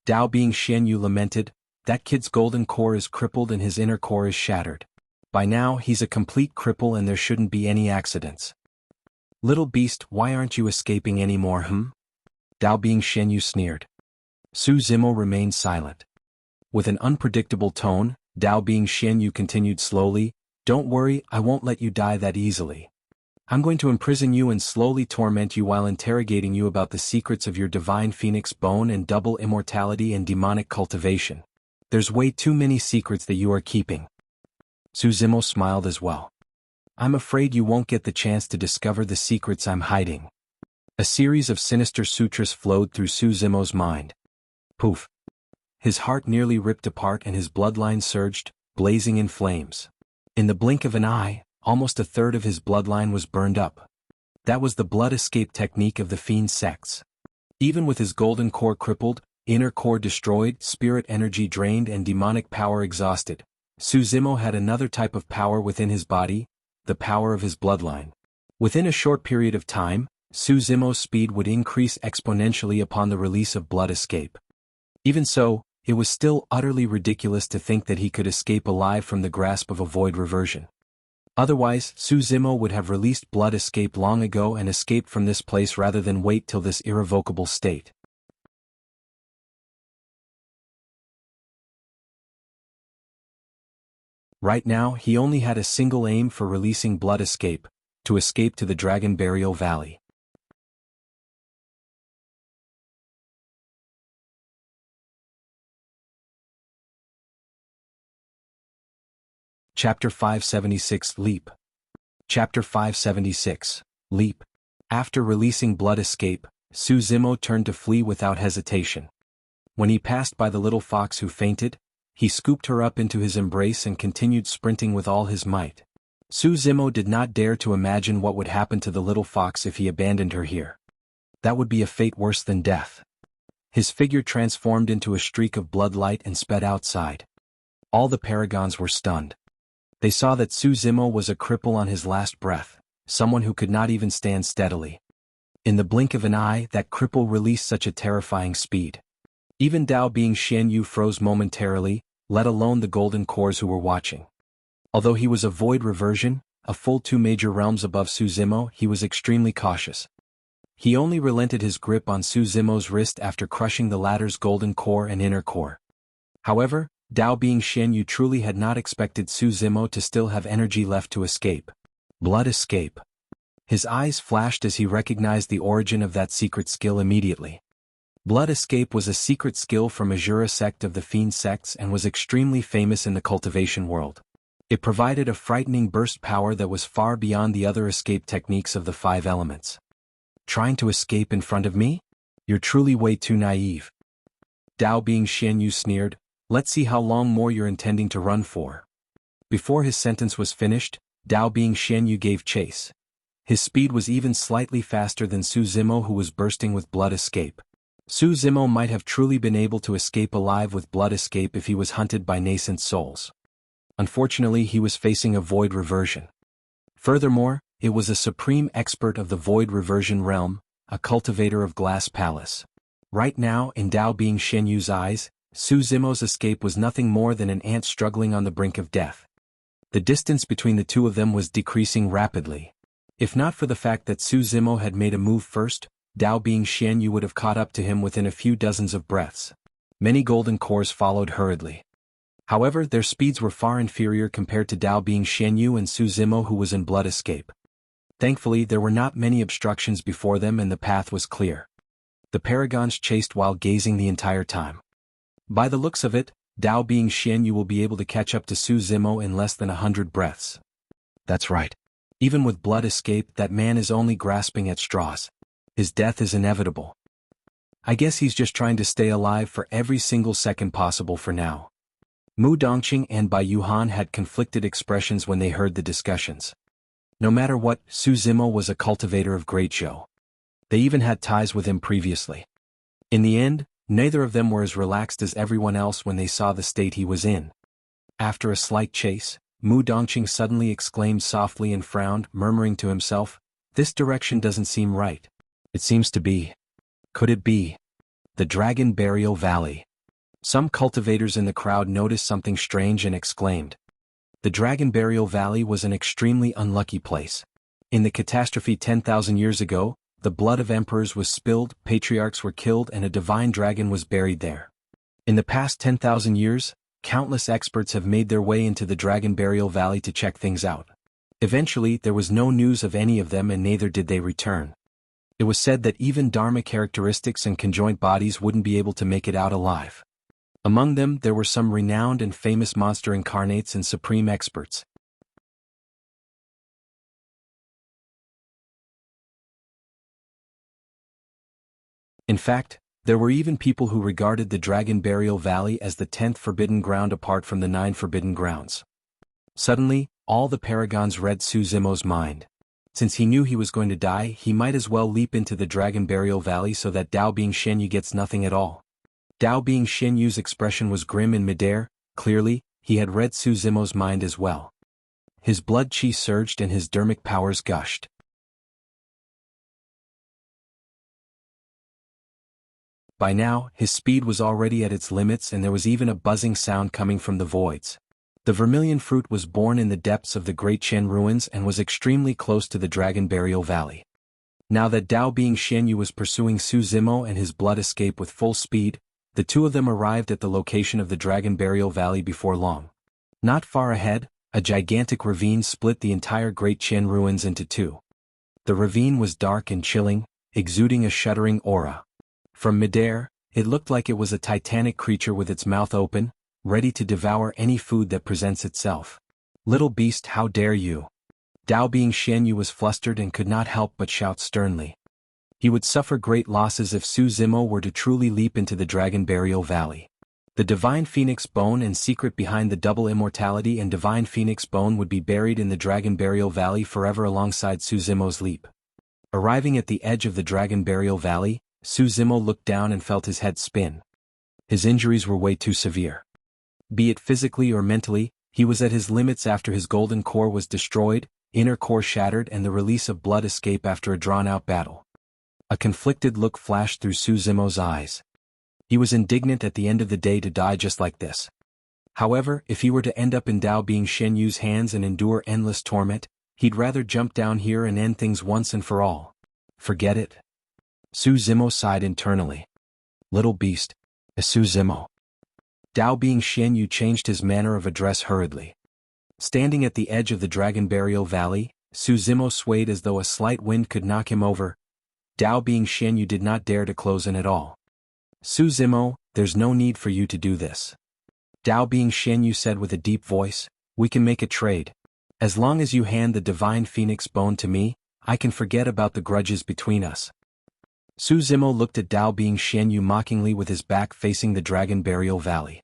Dao being Xianyu lamented, that kid's golden core is crippled and his inner core is shattered. By now he's a complete cripple and there shouldn't be any accidents. Little beast, why aren't you escaping anymore, Dao being Xianyu sneered. Zimo remained silent. With an unpredictable tone, Dao being Xianyu continued slowly, don't worry, I won't let you die that easily. I'm going to imprison you and slowly torment you while interrogating you about the secrets of your divine phoenix bone and double immortality and demonic cultivation. There's way too many secrets that you are keeping. Zimo smiled as well. I'm afraid you won't get the chance to discover the secrets I'm hiding. A series of sinister sutras flowed through Zimo's mind. Poof. His heart nearly ripped apart and his bloodline surged, blazing in flames. In the blink of an eye, almost a third of his bloodline was burned up. That was the blood escape technique of the fiend sects. Even with his golden core crippled, inner core destroyed, spirit energy drained and demonic power exhausted, Zimo had another type of power within his body, the power of his bloodline. Within a short period of time, Zimo's speed would increase exponentially upon the release of blood escape. Even so, it was still utterly ridiculous to think that he could escape alive from the grasp of a void reversion. Otherwise, Zimo would have released blood escape long ago and escaped from this place rather than wait till this irrevocable state. Right now he only had a single aim for releasing blood escape, to escape to the Dragon Burial Valley. Chapter 576 Leap. Chapter 576 Leap. After releasing blood escape, Zimo turned to flee without hesitation. When he passed by the little fox who fainted, he scooped her up into his embrace and continued sprinting with all his might. Zimo did not dare to imagine what would happen to the little fox if he abandoned her here. That would be a fate worse than death. His figure transformed into a streak of blood light and sped outside. All the paragons were stunned. They saw that Zimo was a cripple on his last breath, someone who could not even stand steadily. In the blink of an eye, that cripple released such a terrifying speed. Even Dao Bing Xianyu froze momentarily, let alone the golden cores who were watching. Although he was a void reversion, a full 2 major realms above Zimo, he was extremely cautious. He only relented his grip on Zimo's wrist after crushing the latter's golden core and inner core. However, Dao Bing Xianyu truly had not expected Zimo to still have energy left to escape. Blood escape. His eyes flashed as he recognized the origin of that secret skill immediately. Blood escape was a secret skill from Azura sect of the Fiend sects and was extremely famous in the cultivation world. It provided a frightening burst power that was far beyond the other escape techniques of the 5 elements. Trying to escape in front of me? You're truly way too naive. Dao Bing Xianyu sneered, let's see how long more you're intending to run for. Before his sentence was finished, Dao Bing Xianyu gave chase. His speed was even slightly faster than Zimo, who was bursting with blood escape. Zimo might have truly been able to escape alive with blood escape if he was hunted by nascent souls. Unfortunately, he was facing a void reversion. Furthermore, it was a supreme expert of the void reversion realm, a cultivator of glass palace. Right now, in Dao Bing Xianyu's eyes, Zimo's escape was nothing more than an ant struggling on the brink of death. The distance between the two of them was decreasing rapidly. If not for the fact that Zimo had made a move first, Dao Bing Xianyu would have caught up to him within a few dozens of breaths. Many golden cores followed hurriedly. However, their speeds were far inferior compared to Dao Bing Xianyu and Zimo, who was in blood escape. Thankfully, there were not many obstructions before them and the path was clear. The paragons chased while gazing the entire time. By the looks of it, Dao Bing Xianyu will be able to catch up to Zimo in less than 100 breaths. That's right. Even with blood escape, that man is only grasping at straws. His death is inevitable. I guess he's just trying to stay alive for every single second possible for now. Mu Dongqing and Bai Yuhan had conflicted expressions when they heard the discussions. No matter what, Zimo was a cultivator of great show. They even had ties with him previously. In the end, neither of them were as relaxed as everyone else when they saw the state he was in. After a slight chase, Mu Dongqing suddenly exclaimed softly and frowned, murmuring to himself, "This direction doesn't seem right. It seems to be. Could it be? The Dragon Burial Valley." Some cultivators in the crowd noticed something strange and exclaimed. The Dragon Burial Valley was an extremely unlucky place. In the catastrophe 10,000 years ago, the blood of emperors was spilled, patriarchs were killed and a divine dragon was buried there. In the past 10,000 years, countless experts have made their way into the Dragon Burial Valley to check things out. Eventually, there was no news of any of them and neither did they return. It was said that even Dharma characteristics and conjoint bodies wouldn't be able to make it out alive. Among them, there were some renowned and famous monster incarnates and supreme experts. In fact, there were even people who regarded the Dragon Burial Valley as the 10th forbidden ground apart from the 9 forbidden grounds. Suddenly, all the paragons read Zimo's mind. Since he knew he was going to die, he might as well leap into the Dragon Burial Valley so that Dao Bing Xianyu gets nothing at all. Dao Bing Xianyu's expression was grim in midair. Clearly, he had read Zimo's mind as well. His blood chi surged and his dermic powers gushed. By now, his speed was already at its limits and there was even a buzzing sound coming from the voids. The vermilion fruit was born in the depths of the Great Chen ruins and was extremely close to the Dragon Burial Valley. Now that Dao Bing Xianyu was pursuing Zimo and his blood escape with full speed, the two of them arrived at the location of the Dragon Burial Valley before long. Not far ahead, a gigantic ravine split the entire Great Chen ruins into two. The ravine was dark and chilling, exuding a shuddering aura. From midair, it looked like it was a titanic creature with its mouth open, ready to devour any food that presents itself. "Little beast, how dare you!" Dao Bing Xianyu was flustered and could not help but shout sternly. He would suffer great losses if Zimo were to truly leap into the Dragon Burial Valley. The Divine Phoenix Bone and secret behind the double Immortality and Divine Phoenix Bone would be buried in the Dragon Burial Valley forever alongside Zimo's leap. Arriving at the edge of the Dragon Burial Valley, Zimo looked down and felt his head spin. His injuries were way too severe. Be it physically or mentally, he was at his limits after his golden core was destroyed, inner core shattered and the release of blood escape after a drawn-out battle. A conflicted look flashed through Zimo's eyes. He was indignant at the end of the day to die just like this. However, if he were to end up in Dao Bing Xianyu's hands and endure endless torment, he'd rather jump down here and end things once and for all. Forget it. Zimo sighed internally. Little beast. Zimo. Dao Bing Xianyu changed his manner of address hurriedly. Standing at the edge of the Dragon Burial Valley, Zimo swayed as though a slight wind could knock him over. Dao Bing Xianyu did not dare to close in at all. Zimo, there's no need for you to do this. Dao Bing Xianyu said with a deep voice, we can make a trade. As long as you hand the divine phoenix bone to me, I can forget about the grudges between us. Zimo looked at Dao Bing Xianyu mockingly with his back facing the Dragon Burial Valley.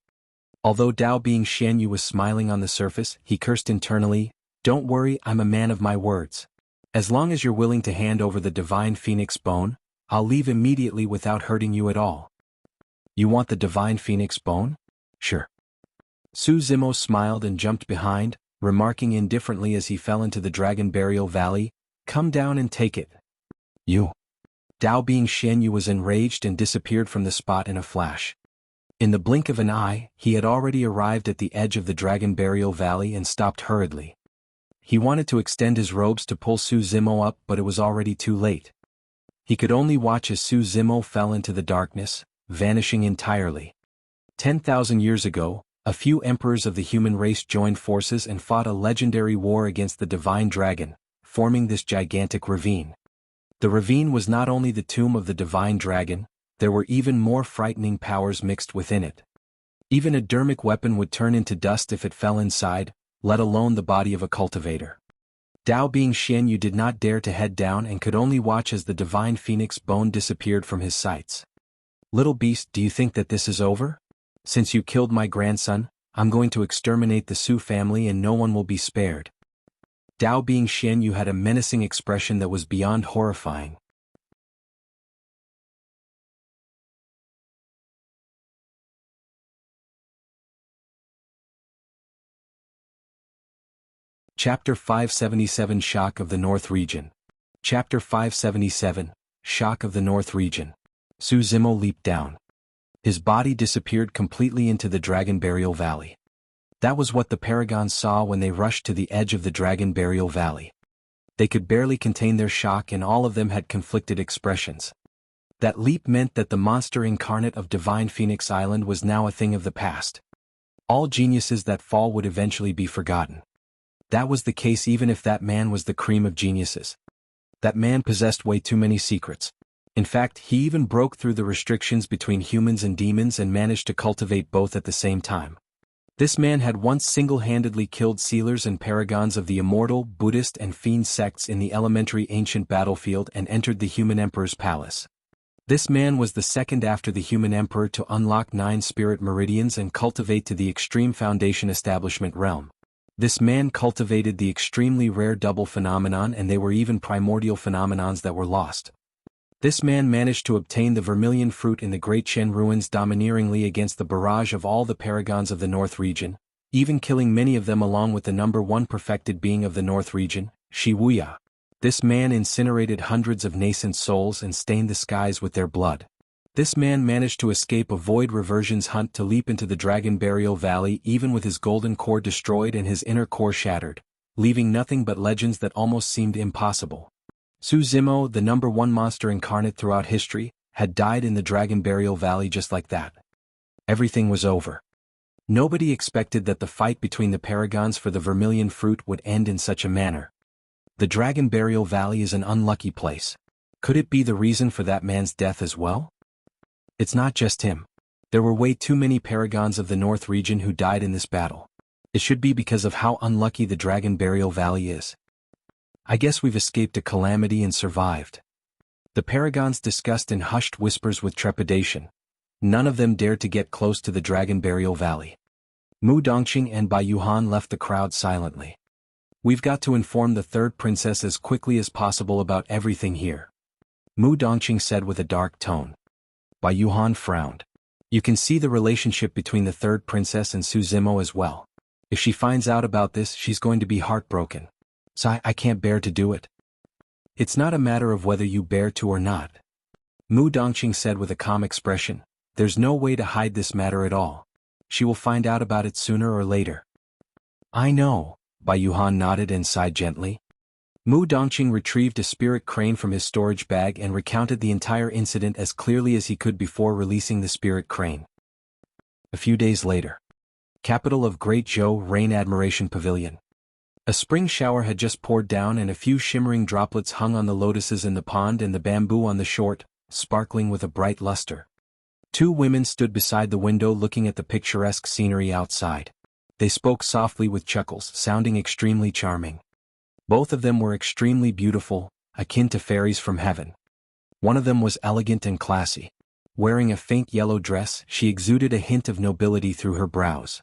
Although Dao Bing Xianyu was smiling on the surface, he cursed internally, don't worry, I'm a man of my words. As long as you're willing to hand over the divine phoenix bone, I'll leave immediately without hurting you at all. You want the divine phoenix bone? Sure. Zimo smiled and jumped behind, remarking indifferently as he fell into the Dragon Burial Valley, come down and take it. You. Dao Bing Xianyu was enraged and disappeared from the spot in a flash. In the blink of an eye, he had already arrived at the edge of the Dragon Burial Valley and stopped hurriedly. He wanted to extend his robes to pull Zimo up, but it was already too late. He could only watch as Zimo fell into the darkness, vanishing entirely. 10,000 years ago, a few emperors of the human race joined forces and fought a legendary war against the divine dragon, forming this gigantic ravine. The ravine was not only the tomb of the divine dragon, there were even more frightening powers mixed within it. Even a dermic weapon would turn into dust if it fell inside, let alone the body of a cultivator. Dao Bing Xianyu did not dare to head down and could only watch as the divine phoenix bone disappeared from his sights. Little beast, do you think that this is over? Since you killed my grandson, I'm going to exterminate the Su family and no one will be spared. Dao Bing Xianyu had a menacing expression that was beyond horrifying. Chapter 577 Shock of the North Region. Chapter 577, Shock of the North Region. Zimo leaped down. His body disappeared completely into the Dragon Burial Valley. That was what the Paragons saw when they rushed to the edge of the Dragon Burial Valley. They could barely contain their shock and all of them had conflicted expressions. That leap meant that the monster incarnate of Divine Phoenix Island was now a thing of the past. All geniuses that fall would eventually be forgotten. That was the case even if that man was the cream of geniuses. That man possessed way too many secrets. In fact, he even broke through the restrictions between humans and demons and managed to cultivate both at the same time. This man had once single-handedly killed sealers and paragons of the immortal, Buddhist and fiend sects in the elementary ancient battlefield and entered the human emperor's palace. This man was the second after the human emperor to unlock 9 spirit meridians and cultivate to the extreme foundation establishment realm. This man cultivated the extremely rare double phenomenon and they were even primordial phenomenons that were lost. This man managed to obtain the vermilion fruit in the Great Chen ruins domineeringly against the barrage of all the paragons of the North region, even killing many of them along with the number 1 perfected being of the North region, Wuya. This man incinerated hundreds of nascent souls and stained the skies with their blood. This man managed to escape a void reversion's hunt to leap into the Dragon Burial Valley even with his golden core destroyed and his inner core shattered, leaving nothing but legends that almost seemed impossible. Zimo, the number 1 monster incarnate throughout history, had died in the Dragon Burial Valley just like that. Everything was over. Nobody expected that the fight between the paragons for the vermilion fruit would end in such a manner. The Dragon Burial Valley is an unlucky place. Could it be the reason for that man's death as well? It's not just him. There were way too many paragons of the North region who died in this battle. It should be because of how unlucky the Dragon Burial Valley is. I guess we've escaped a calamity and survived. The paragons discussed in hushed whispers with trepidation. None of them dared to get close to the Dragon Burial Valley. Mu Dongqing and Bai Yuhan left the crowd silently. We've got to inform the third princess as quickly as possible about everything here. Mu Dongqing said with a dark tone. Bai Yuhan frowned. You can see the relationship between the third princess and Zimo as well. If she finds out about this, she's going to be heartbroken. So I can't bear to do it. It's not a matter of whether you bear to or not. Mu Dongqing said with a calm expression. There's no way to hide this matter at all. She will find out about it sooner or later. I know, Bai Yuhan nodded and sighed gently. Mu Dongqing retrieved a spirit crane from his storage bag and recounted the entire incident as clearly as he could before releasing the spirit crane. A few days later. Capital of Great Zhou Rain Admiration Pavilion. A spring shower had just poured down and a few shimmering droplets hung on the lotuses in the pond and the bamboo on the shore, sparkling with a bright luster. Two women stood beside the window looking at the picturesque scenery outside. They spoke softly with chuckles, sounding extremely charming. Both of them were extremely beautiful, akin to fairies from heaven. One of them was elegant and classy. Wearing a faint yellow dress, she exuded a hint of nobility through her brows.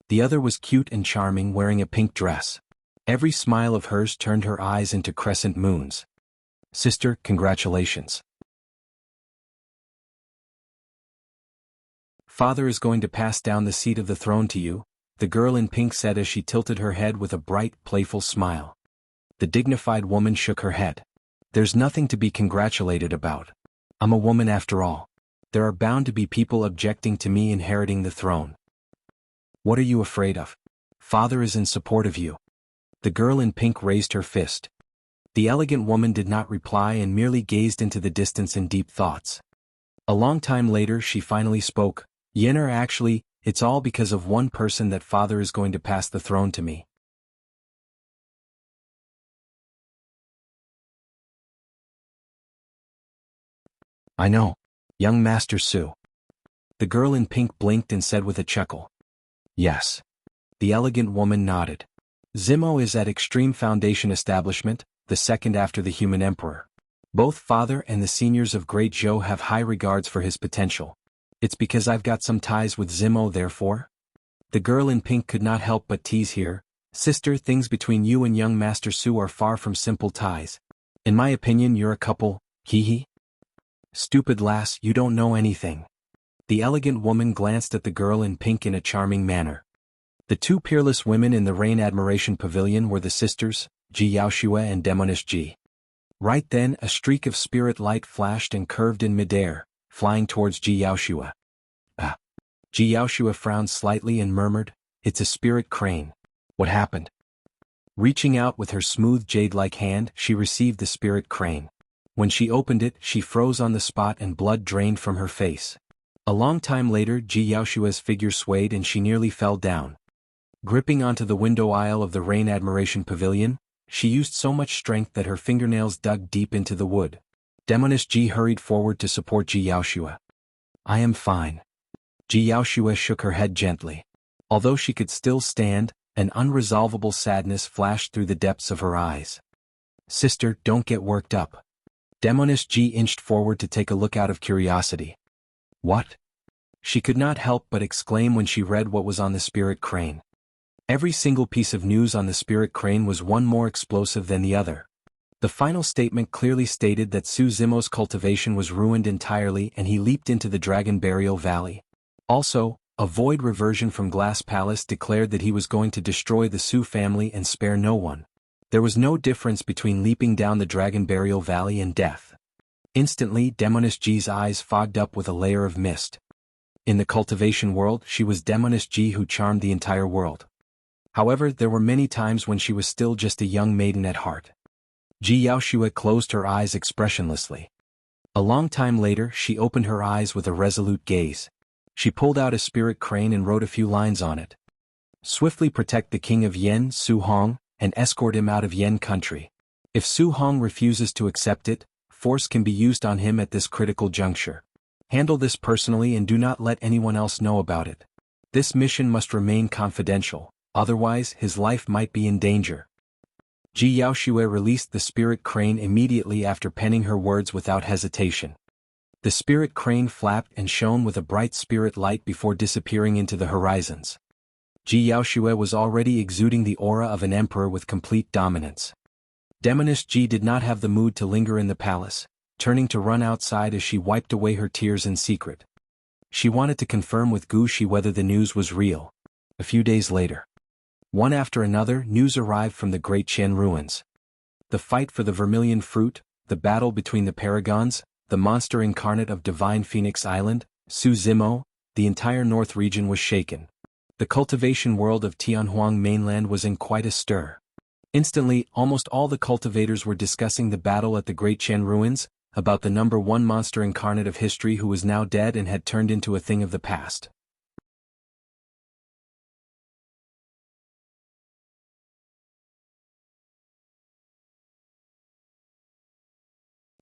The other was cute and charming, wearing a pink dress. Every smile of hers turned her eyes into crescent moons. Sister, congratulations. Father is going to pass down the seat of the throne to you, the girl in pink said as she tilted her head with a bright, playful smile. The dignified woman shook her head. There's nothing to be congratulated about. I'm a woman after all. There are bound to be people objecting to me inheriting the throne. What are you afraid of? Father is in support of you. The girl in pink raised her fist. The elegant woman did not reply and merely gazed into the distance in deep thoughts. A long time later she finally spoke. Yenner, actually, it's all because of one person that father is going to pass the throne to me. I know. Young Master Su. The girl in pink blinked and said with a chuckle. Yes. The elegant woman nodded. Zimo is at Extreme Foundation Establishment, the second after the human emperor. Both father and the seniors of Great Zhou have high regards for his potential. It's because I've got some ties with Zimo, therefore. The girl in pink could not help but tease here. Sister, things between you and young Master Su are far from simple ties. In my opinion, you're a couple, hee. Stupid lass, you don't know anything. The elegant woman glanced at the girl in pink in a charming manner. The two peerless women in the Rain Admiration Pavilion were the sisters, Ji Yaoxue and Demonish Ji. Right then, a streak of spirit light flashed and curved in midair, flying towards Ji Yaoxue. Ah. Ji Yaoxue frowned slightly and murmured, "It's a spirit crane. What happened?" Reaching out with her smooth jade-like hand, she received the spirit crane. When she opened it, she froze on the spot and blood drained from her face. A long time later, Ji Yaoxue's figure swayed and she nearly fell down. Gripping onto the window aisle of the Rain Admiration Pavilion, she used so much strength that her fingernails dug deep into the wood. Demonish Ji hurried forward to support Ji Yaoxue. I am fine. Ji Yaoxue shook her head gently. Although she could still stand, an unresolvable sadness flashed through the depths of her eyes. Sister, don't get worked up. Demonish Ji inched forward to take a look out of curiosity. What? She could not help but exclaim when she read what was on the spirit crane. Every single piece of news on the spirit crane was one more explosive than the other. The final statement clearly stated that Zimo's cultivation was ruined entirely and he leaped into the Dragon Burial Valley. Also, a void reversion from Glass Palace declared that he was going to destroy the Su family and spare no one. There was no difference between leaping down the Dragon Burial Valley and death. Instantly, Demonish Ji's eyes fogged up with a layer of mist. In the cultivation world, she was Demonish Ji who charmed the entire world. However, there were many times when she was still just a young maiden at heart. Ji Yaoxue closed her eyes expressionlessly. A long time later, she opened her eyes with a resolute gaze. She pulled out a spirit crane and wrote a few lines on it. Swiftly protect the king of Yen, Su Hong, and escort him out of Yen country. If Su Hong refuses to accept it, force can be used on him at this critical juncture. Handle this personally and do not let anyone else know about it. This mission must remain confidential, otherwise his life might be in danger. Ji Yaoxue released the spirit crane immediately after penning her words without hesitation. The spirit crane flapped and shone with a bright spirit light before disappearing into the horizons. Ji Yaoxue was already exuding the aura of an emperor with complete dominance. Demonish Ji did not have the mood to linger in the palace, turning to run outside as she wiped away her tears in secret. She wanted to confirm with Gushi whether the news was real. A few days later, one after another, news arrived from the Great Qian ruins. The fight for the vermilion fruit, the battle between the paragons, the monster incarnate of Divine Phoenix Island, Zimo, the entire north region was shaken. The cultivation world of Tianhuang mainland was in quite a stir. Instantly, almost all the cultivators were discussing the battle at the Great Qian ruins, about the number one monster incarnate of history who was now dead and had turned into a thing of the past.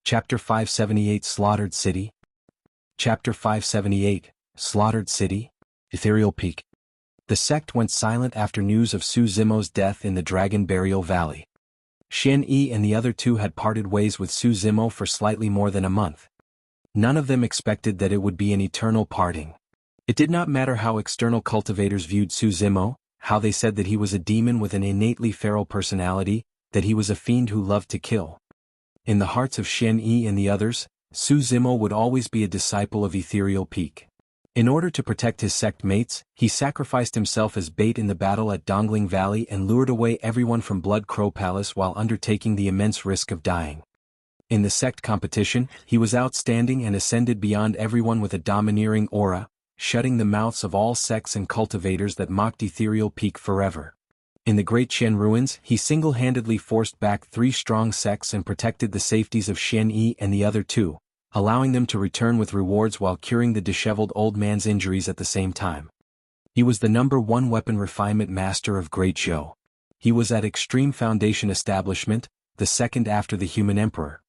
Chapter 578 Slaughtered City. Chapter 578 Slaughtered City, Ethereal Peak. The sect went silent after news of Zimo's death in the Dragon Burial Valley. Xian Yi and the other two had parted ways with Zimo for slightly more than a month. None of them expected that it would be an eternal parting. It did not matter how external cultivators viewed Zimo, how they said that he was a demon with an innately feral personality, that he was a fiend who loved to kill. In the hearts of Xian Yi and the others, Zimo would always be a disciple of Ethereal Peak. In order to protect his sect mates, he sacrificed himself as bait in the battle at Dongling Valley and lured away everyone from Blood Crow Palace while undertaking the immense risk of dying. In the sect competition, he was outstanding and ascended beyond everyone with a domineering aura, shutting the mouths of all sects and cultivators that mocked Ethereal Peak forever. In the Great Qian ruins, he single-handedly forced back 3 strong sects and protected the safeties of Xian Yi and the other 2, allowing them to return with rewards while curing the disheveled old man's injuries at the same time. He was the number 1 weapon refinement master of Great Zhou. He was at Extreme Foundation Establishment, the second after the Human Emperor.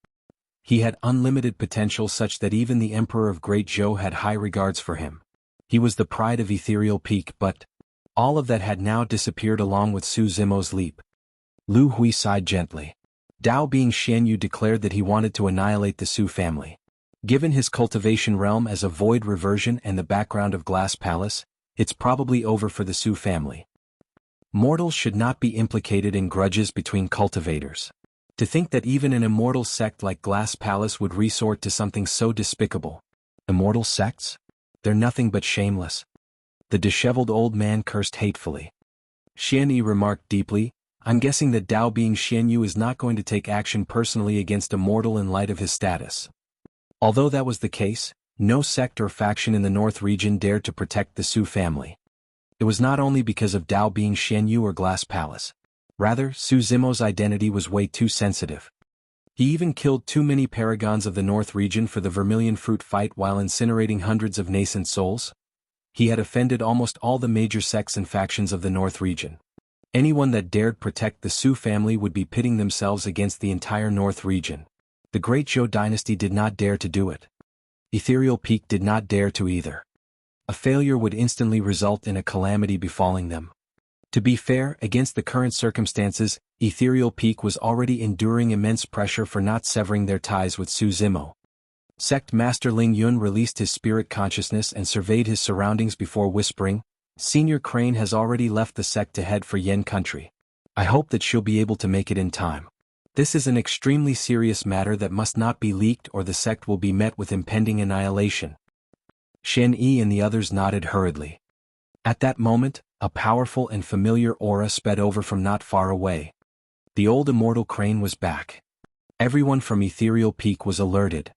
He had unlimited potential such that even the Emperor of Great Zhou had high regards for him. He was the pride of Ethereal Peak, but all of that had now disappeared along with Zimo's leap. Lu Hui sighed gently. Dao Bing Xianyu declared that he wanted to annihilate the Su family. Given his cultivation realm as a void reversion and the background of Glass Palace, it's probably over for the Su family. Mortals should not be implicated in grudges between cultivators. To think that even an immortal sect like Glass Palace would resort to something so despicable. Immortal sects? They're nothing but shameless. The disheveled old man cursed hatefully. Xian Yi remarked deeply, I'm guessing that Dao Bing Xianyu is not going to take action personally against a mortal in light of his status. Although that was the case, no sect or faction in the North region dared to protect the Su family. It was not only because of Dao Bing Xianyu or Glass Palace. Rather, Zimo's identity was way too sensitive. He even killed too many paragons of the North region for the vermilion fruit fight while incinerating hundreds of nascent souls. He had offended almost all the major sects and factions of the North region. Anyone that dared protect the Su family would be pitting themselves against the entire North region. The Great Zhou dynasty did not dare to do it. Ethereal Peak did not dare to either. A failure would instantly result in a calamity befalling them. To be fair, against the current circumstances, Ethereal Peak was already enduring immense pressure for not severing their ties with Zimo. Sect Master Ling Yun released his spirit consciousness and surveyed his surroundings before whispering, Senior Crane has already left the sect to head for Yen country. I hope that she'll be able to make it in time. This is an extremely serious matter that must not be leaked or the sect will be met with impending annihilation. Xian Yi and the others nodded hurriedly. At that moment, a powerful and familiar aura sped over from not far away. The old immortal crane was back. Everyone from Ethereal Peak was alerted.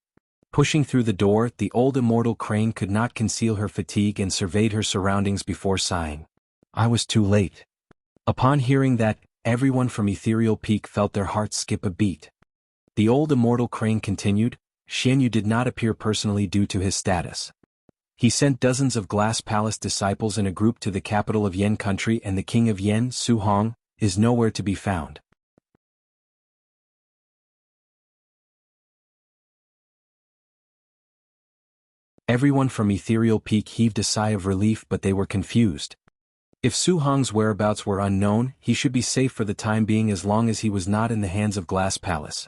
Pushing through the door, the old immortal crane could not conceal her fatigue and surveyed her surroundings before sighing. I was too late. Upon hearing that, everyone from Ethereal Peak felt their hearts skip a beat. The old immortal crane continued, Xianyu did not appear personally due to his status. He sent dozens of Glass Palace disciples in a group to the capital of Yen country and the king of Yen, Su Hong, is nowhere to be found. Everyone from Ethereal Peak heaved a sigh of relief, but they were confused. If Su Hong's whereabouts were unknown, he should be safe for the time being as long as he was not in the hands of Glass Palace.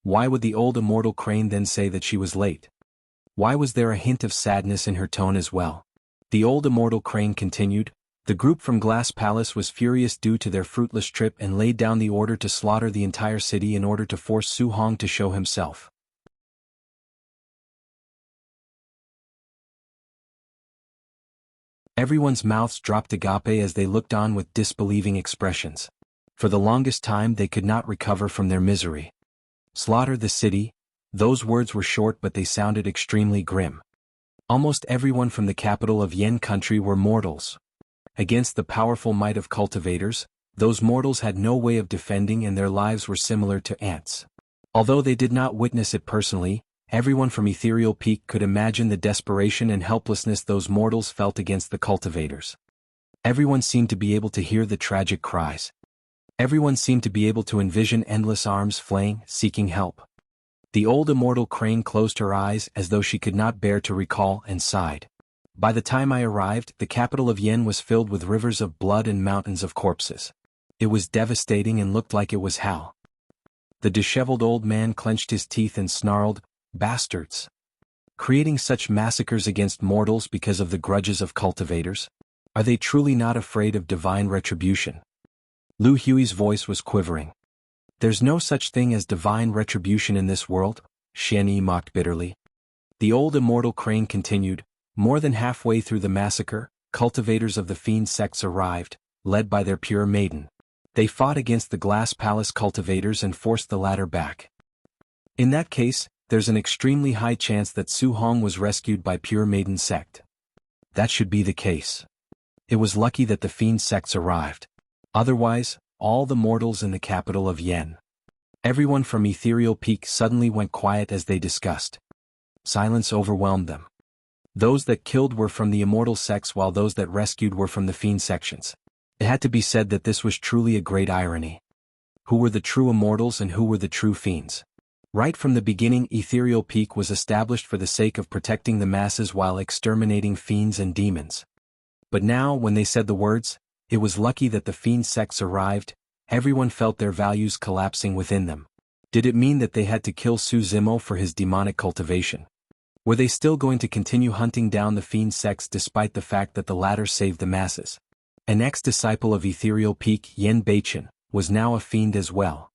Why would the old immortal crane then say that she was late? Why was there a hint of sadness in her tone as well? The old immortal crane continued, the group from Glass Palace was furious due to their fruitless trip and laid down the order to slaughter the entire city in order to force Su Hong to show himself. Everyone's mouths dropped agape as they looked on with disbelieving expressions. For the longest time they could not recover from their misery. Slaughter the city, those words were short but they sounded extremely grim. Almost everyone from the capital of Yen country were mortals. Against the powerful might of cultivators, those mortals had no way of defending and their lives were similar to ants. Although they did not witness it personally, everyone from Ethereal Peak could imagine the desperation and helplessness those mortals felt against the cultivators. Everyone seemed to be able to hear the tragic cries. Everyone seemed to be able to envision endless arms flaying, seeking help. The old immortal crane closed her eyes as though she could not bear to recall and sighed. By the time I arrived, the capital of Yen was filled with rivers of blood and mountains of corpses. It was devastating and looked like it was hell. The disheveled old man clenched his teeth and snarled, "Bastards! Creating such massacres against mortals because of the grudges of cultivators? Are they truly not afraid of divine retribution?" Lu Hui's voice was quivering. "There's no such thing as divine retribution in this world," Xian Yi mocked bitterly. The old immortal crane continued, "More than halfway through the massacre, cultivators of the fiend sects arrived, led by their pure maiden. They fought against the Glass Palace cultivators and forced the latter back. In that case, there's an extremely high chance that Su Hong was rescued by Pure Maiden sect. That should be the case. It was lucky that the fiend sects arrived. Otherwise, all the mortals in the capital of Yen." Everyone from Ethereal Peak suddenly went quiet as they discussed. Silence overwhelmed them. Those that killed were from the immortal sects while those that rescued were from the fiend sections. It had to be said that this was truly a great irony. Who were the true immortals and who were the true fiends? Right from the beginning, Ethereal Peak was established for the sake of protecting the masses while exterminating fiends and demons. But now, when they said the words, "It was lucky that the fiend sects arrived," everyone felt their values collapsing within them. Did it mean that they had to kill Zimo for his demonic cultivation? Were they still going to continue hunting down the fiend sects despite the fact that the latter saved the masses? An ex-disciple of Ethereal Peak, Yen Beichen, was now a fiend as well.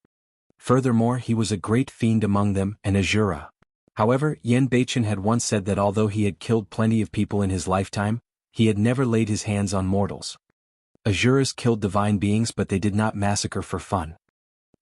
Furthermore, he was a great fiend among them, an Azura. However, Yen Beichen had once said that although he had killed plenty of people in his lifetime, he had never laid his hands on mortals. Azuras killed divine beings but they did not massacre for fun.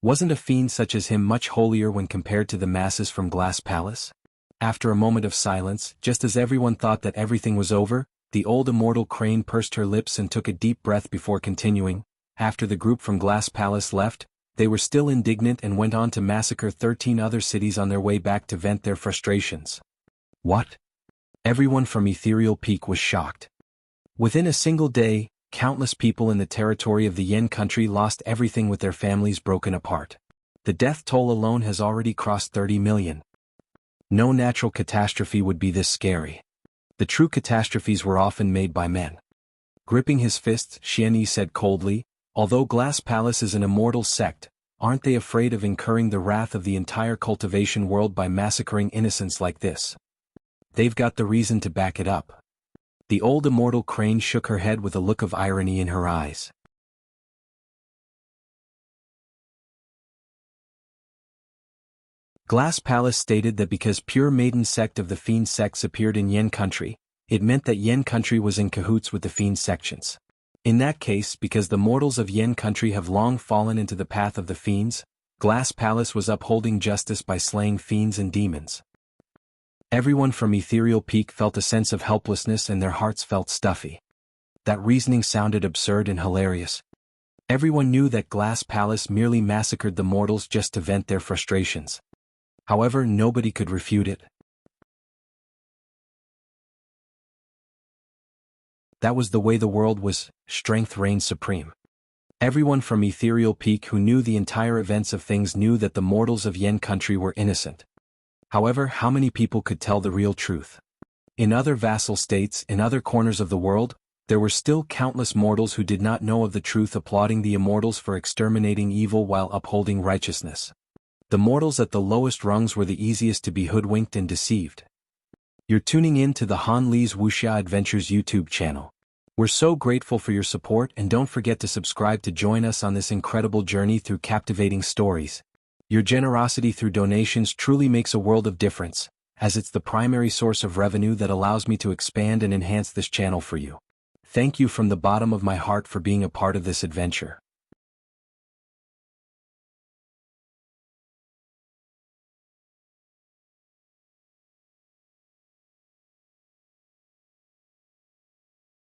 Wasn't a fiend such as him much holier when compared to the masses from Glass Palace? After a moment of silence, just as everyone thought that everything was over, the old immortal crane pursed her lips and took a deep breath before continuing. After the group from Glass Palace left, they were still indignant and went on to massacre 13 other cities on their way back to vent their frustrations. What? Everyone from Ethereal Peak was shocked. Within a single day, countless people in the territory of the Yen country lost everything with their families broken apart. The death toll alone has already crossed 30 million. No natural catastrophe would be this scary. The true catastrophes were often made by men. Gripping his fists, Xian Yi said coldly, "Although Glass Palace is an immortal sect, aren't they afraid of incurring the wrath of the entire cultivation world by massacring innocents like this? They've got the reason to back it up." The old immortal crane shook her head with a look of irony in her eyes. Glass Palace stated that because Pure Maiden sect of the Fiend sects appeared in Yen country, it meant that Yen country was in cahoots with the Fiend sections. In that case, because the mortals of Yen country have long fallen into the path of the fiends, Glass Palace was upholding justice by slaying fiends and demons. Everyone from Ethereal Peak felt a sense of helplessness and their hearts felt stuffy. That reasoning sounded absurd and hilarious. Everyone knew that Glass Palace merely massacred the mortals just to vent their frustrations. However, nobody could refute it. That was the way the world was. Strength reigned supreme. Everyone from Ethereal Peak who knew the entire events of things knew that the mortals of Yen country were innocent. However, how many people could tell the real truth? In other vassal states, in other corners of the world, there were still countless mortals who did not know of the truth applauding the immortals for exterminating evil while upholding righteousness. The mortals at the lowest rungs were the easiest to be hoodwinked and deceived. You're tuning in to the Han Li's Wuxia Adventures YouTube channel. We're so grateful for your support and don't forget to subscribe to join us on this incredible journey through captivating stories. Your generosity through donations truly makes a world of difference, as it's the primary source of revenue that allows me to expand and enhance this channel for you. Thank you from the bottom of my heart for being a part of this adventure.